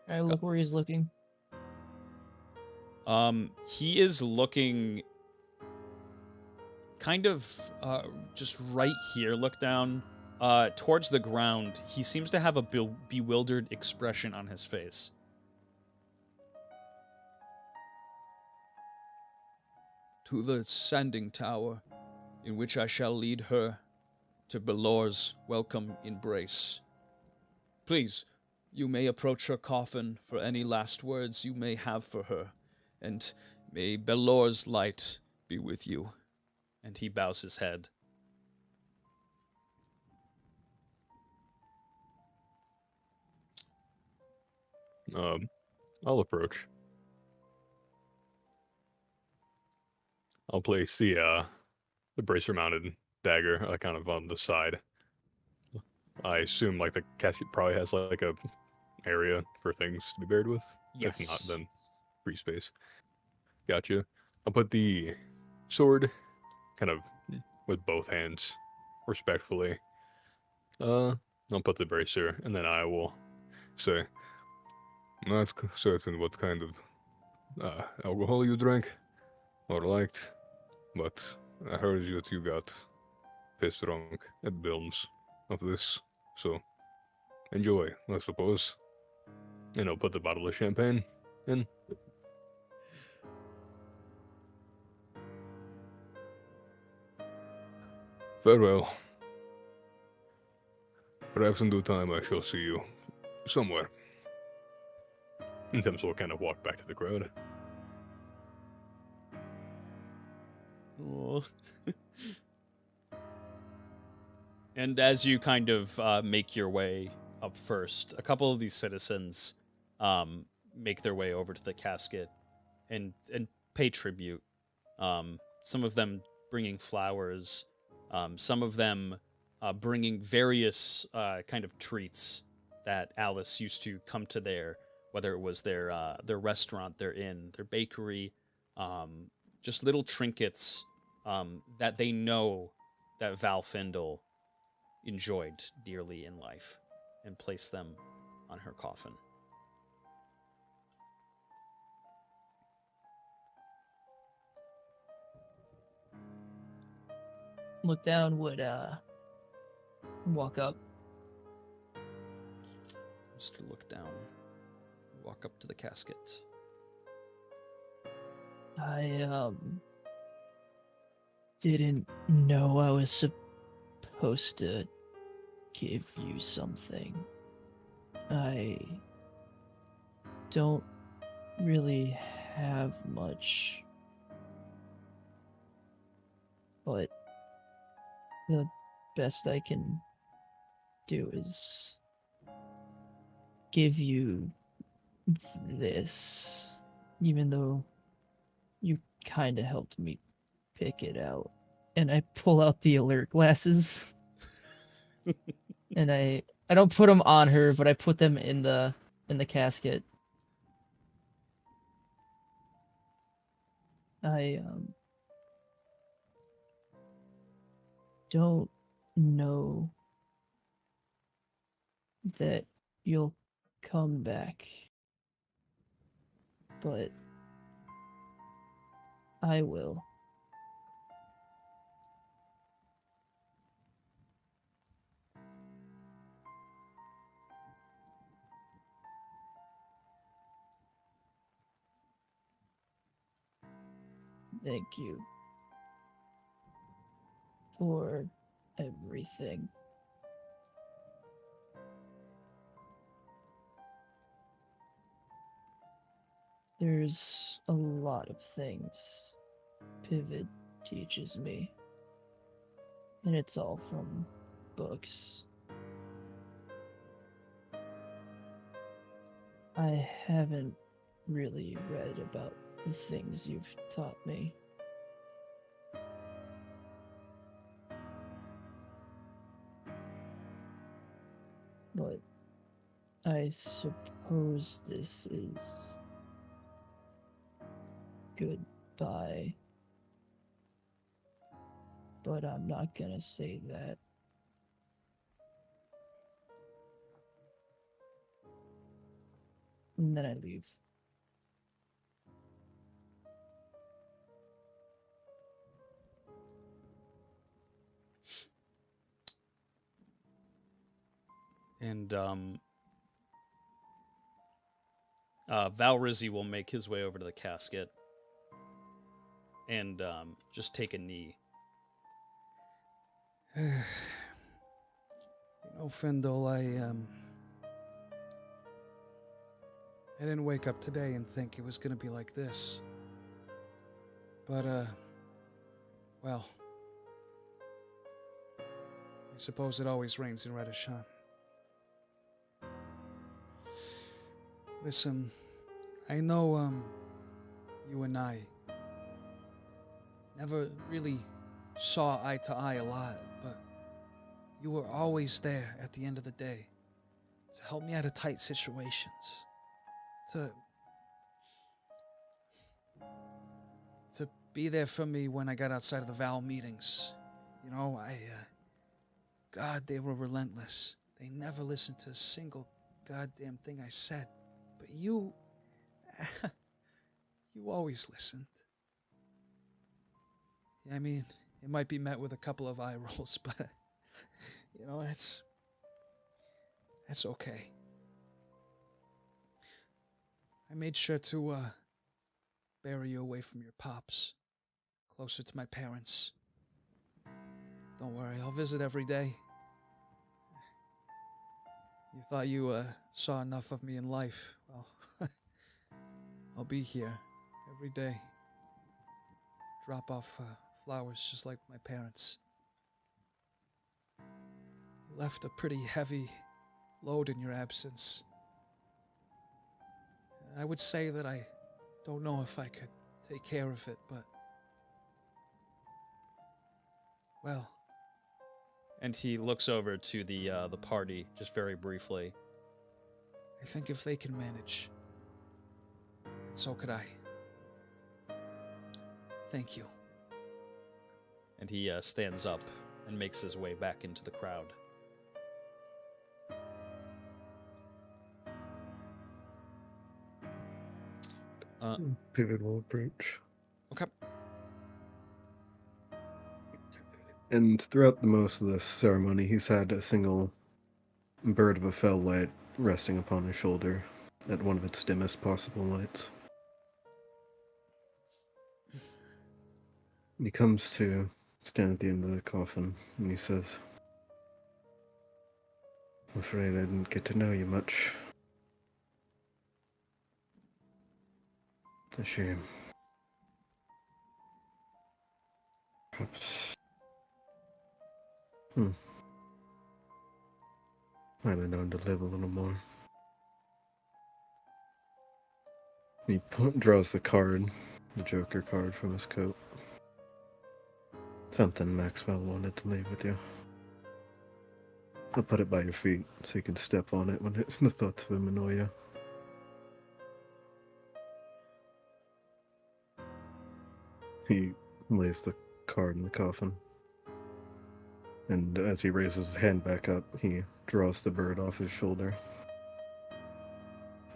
I look where he's looking. He is looking kind of just right here. Look down towards the ground. He seems to have a bewildered expression on his face. To the sanding tower, in which I shall lead her to Belor's welcome embrace. Please, you may approach her coffin for any last words you may have for her, and may Belor's light be with you. And he bows his head. I'll approach. I'll place the bracer-mounted dagger kind of on the side. I assume like the casket probably has like a area for things to be buried with. Yes. If not, then free space. Gotcha. I'll put the sword kind of with both hands, respectfully. I'll put the bracer, and then I will say, "I'm not certain what kind of alcohol you drank or liked, but I heard that you got pissed drunk at Bilms of this, so enjoy, I suppose." And I'll put the bottle of champagne in. Farewell. Perhaps in due time I shall see you somewhere. And Tim's will kind of walk back to the crowd. Aw. And as you kind of make your way up first, a couple of these citizens make their way over to the casket and pay tribute. Some of them bringing flowers, some of them bringing various kind of treats that Alice used to come to there, whether it was their restaurant, their inn, their bakery, just little trinkets that they know that Val Findle enjoyed dearly in life, and place them on her coffin. Look down would walk up. Mr. Look Down, walk up to the casket. I didn't know I was supposed to give you something. I don't really have much, but the best I can do is give you this, even though you kind of helped me pick it out. And I pull out the alert glasses. And I don't put them on her, but I put them in the casket. I don't know that you'll come back, but I will. Thank you for everything. There's a lot of things Pivot teaches me, and it's all from books. I haven't really read about the things you've taught me. But I suppose this is goodbye. But I'm not gonna say that. And then I leave. And Valrizzi will make his way over to the casket and just take a knee. You know, Fendel, I didn't wake up today and think it was gonna be like this. But, well, I suppose it always rains in Reddish, huh? Listen, I know, you and I never really saw eye to eye a lot, but you were always there at the end of the day to help me out of tight situations, to be there for me when I got outside of the Val meetings. You know, God, they were relentless. They never listened to a single goddamn thing I said. But you, you always listened. I mean, it might be met with a couple of eye rolls, but, you know, that's okay. I made sure to, bury you away from your pops, closer to my parents. Don't worry, I'll visit every day. You thought you, saw enough of me in life. Well, I'll be here every day. Drop off, flowers just like my parents. Left a pretty heavy load in your absence. I would say that I don't know if I could take care of it, but... well... And he looks over to the party, just very briefly. I think if they can manage, so could I. Thank you. And he stands up and makes his way back into the crowd. Pivot will approach. Okay. And throughout the most of this ceremony, he's had a single bird of a fell light resting upon his shoulder at one of its dimmest possible lights. And he comes to stand at the end of the coffin, and he says, I'm afraid I didn't get to know you much. A shame. Perhaps... might have known to live a little more. He draws the card, the Joker card, from his coat. Something Maxwell wanted to leave with you. I'll put it by your feet so you can step on it when the thoughts of him annoy you. He lays the card in the coffin. And as he raises his hand back up, he draws the bird off his shoulder.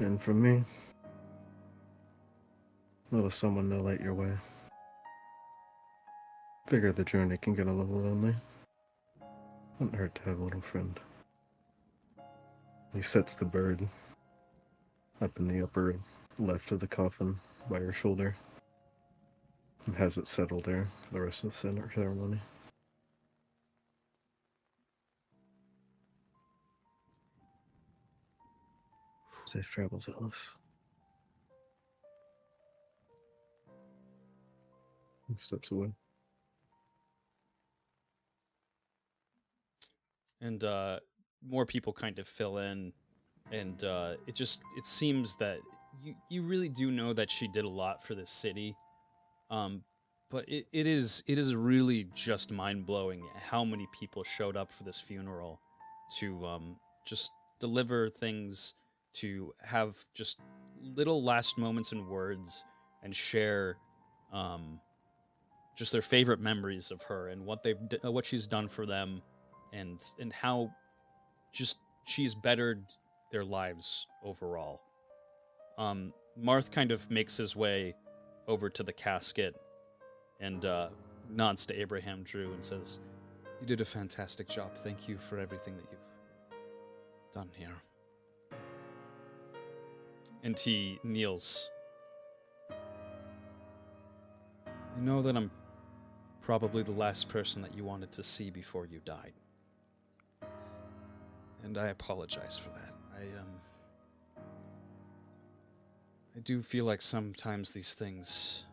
And from me, a little someone to light your way. Figure the journey can get a little lonely. Wouldn't hurt to have a little friend. He sets the bird up in the upper left of the coffin by her shoulder. Has it settled there for the rest of the ceremony? Safe travels, Alice. He steps away. And more people kind of fill in, and it seems that you really do know that she did a lot for this city, but it is really just mind-blowing how many people showed up for this funeral to just deliver things, to have just little last moments and words, and share just their favorite memories of her and what she's done for them, and how just she's bettered their lives overall. Marth kind of makes his way over to the casket and nods to Abraham Drew and says, You did a fantastic job. Thank you for everything that you've done here. and he kneels. I know that I'm probably the last person that you wanted to see before you died. And I apologize for that. I do feel like sometimes these things,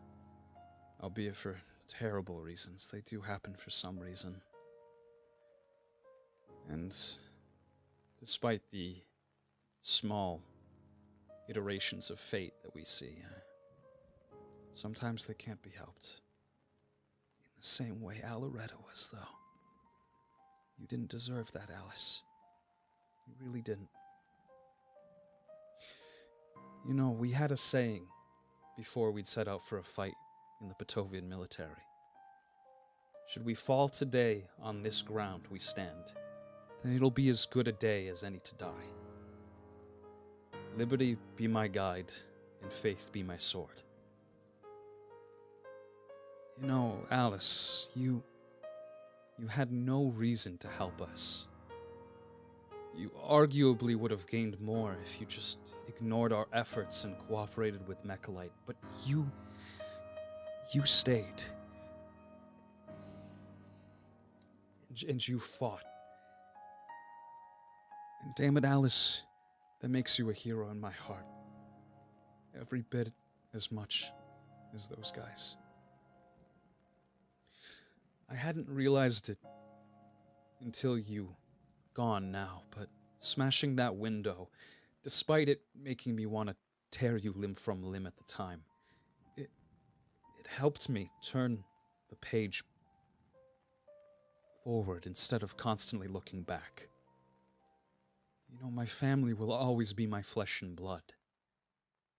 albeit for terrible reasons, they do happen for some reason. And despite the small iterations of fate that we see, sometimes they can't be helped. In the same way Aloretta was, though. You didn't deserve that, Alice. You really didn't. You know, we had a saying before we'd set out for a fight in the Patovian military. Should we fall today on this ground we stand, then it'll be as good a day as any to die. Liberty be my guide, and faith be my sword. You know, Alice, you had no reason to help us. You arguably would have gained more if you just ignored our efforts and cooperated with Mechalite, but you stayed. And you fought. And damn it, Alice, that makes you a hero in my heart. Every bit as much as those guys. I hadn't realized it until you gone now, but smashing that window, despite it making me want to tear you limb from limb at the time, it helped me turn the page forward instead of constantly looking back. You know, my family will always be my flesh and blood.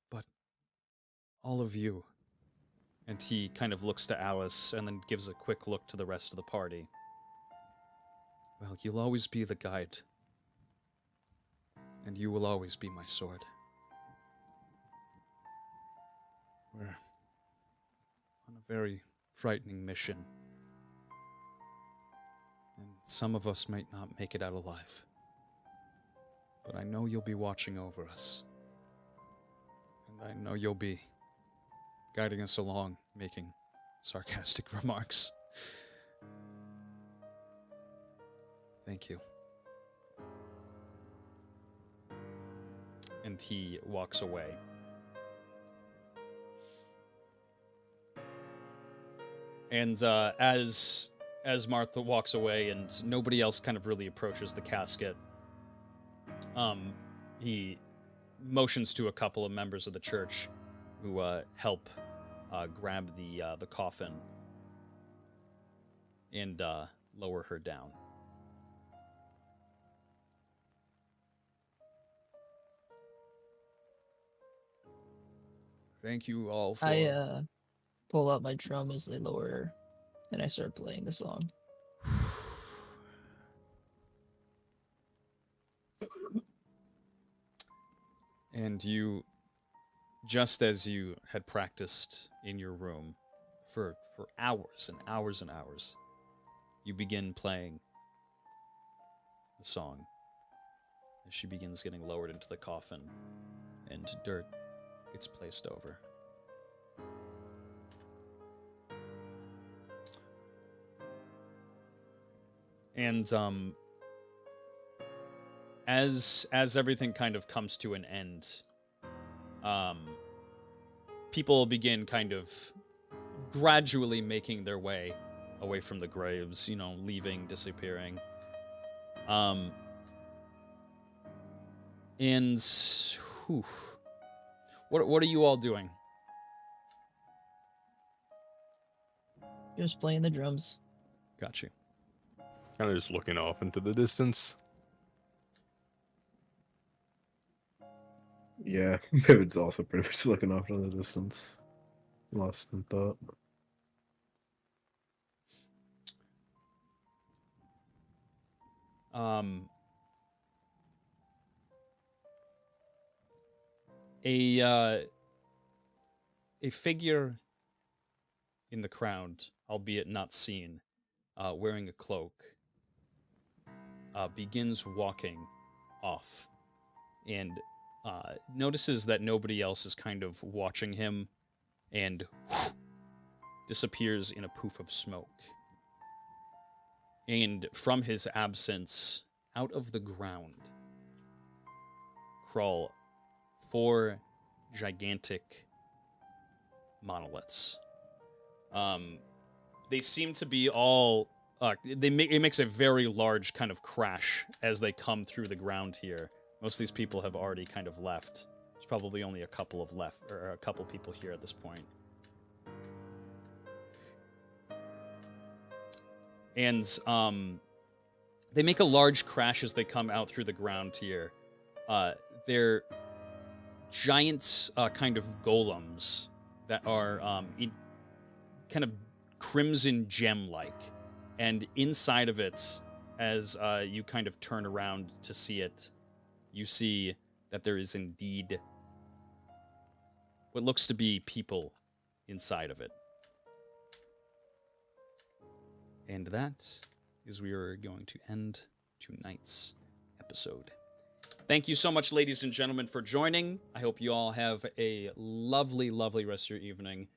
But all of you. And he kind of looks to Alice and then gives a quick look to the rest of the party. Well, you'll always be the guide. And you will always be my sword. We're on a very frightening mission. And some of us might not make it out alive. But I know you'll be watching over us. And I know you'll be guiding us along, making sarcastic remarks. Thank you. And he walks away. And as Martha walks away and nobody else kind of really approaches the casket, he motions to a couple of members of the church who help grab the coffin and lower her down. Thank you all for... I pull out my drum as they lower her, and I start playing the song. And you, just as you had practiced in your room for hours and hours and hours, you begin playing the song as she begins getting lowered into the coffin and dirt gets placed over. And as everything kind of comes to an end, people begin kind of gradually making their way away from the graves, you know, leaving, disappearing. And whew, what are you all doing? Just playing the drums. Got you. Kind of just looking off into the distance. Yeah, Vivid's also pretty much looking off in the distance. Lost in thought. A figure in the crowd, albeit not seen, wearing a cloak, begins walking off and notices that nobody else is kind of watching him and disappears in a poof of smoke. And from his absence, out of the ground, crawl 4 gigantic monoliths. They seem to be all... it makes a very large kind of crash as they come through the ground here. Most of these people have already kind of left. There's probably only a couple people here at this point. And they make a large crash as they come out through the ground here. They're giant kind of golems that are kind of crimson gem-like. And inside of it, as you kind of turn around to see it, you see that there is indeed what looks to be people inside of it. And that is where we're going to end tonight's episode. Thank you so much, ladies and gentlemen, for joining. I hope you all have a lovely, lovely rest of your evening.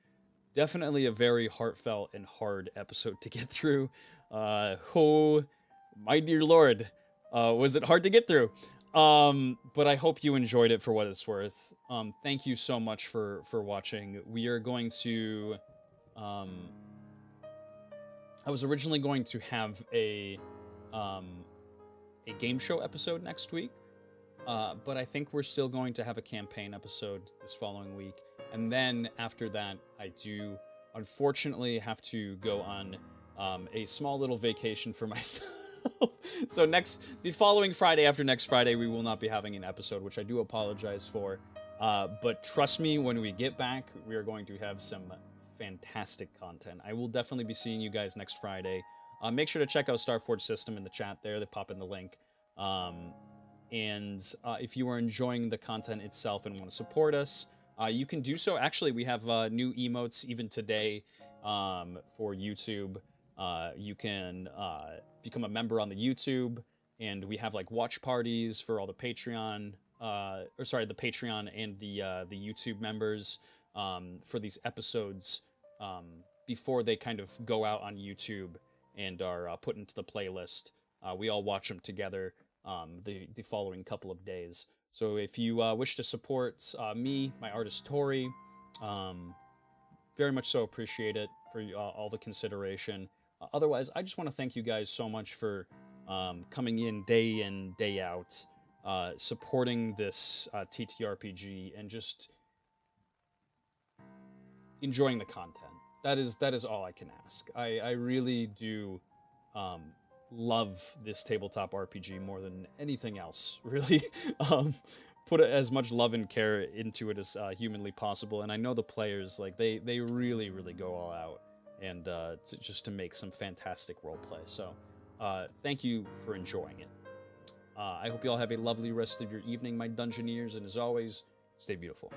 Definitely a very heartfelt and hard episode to get through. Oh, my dear Lord, was it hard to get through? But I hope you enjoyed it for what it's worth. Thank you so much for watching. We are going to... I was originally going to have a game show episode next week, but I think we're still going to have a campaign episode this following week. And then after that, I do unfortunately have to go on a small little vacation for myself. So the following Friday after next Friday, we will not be having an episode, which I do apologize for. But trust me, when we get back, we are going to have some fantastic content. I will definitely be seeing you guys next Friday. Make sure to check out Starforge System in the chat there. They pop in the link. And if you are enjoying the content itself and want to support us, you can do so. Actually, we have new emotes even today for YouTube. You can become a member on the YouTube, and we have like watch parties for all the Patreon, the Patreon and the YouTube members for these episodes before they kind of go out on YouTube and are put into the playlist. We all watch them together the following couple of days. So if you wish to support me, my artist Tori, very much so appreciate it for all the consideration. Otherwise, I just want to thank you guys so much for coming in, day out, supporting this TTRPG, and just enjoying the content. That is all I can ask. I really do love this tabletop RPG more than anything else, really. Put as much love and care into it as humanly possible, and I know the players, like, they really, really go all out and just to make some fantastic roleplay. So thank you for enjoying it. I hope you all have a lovely rest of your evening, my Dungeoneers, and as always, stay beautiful.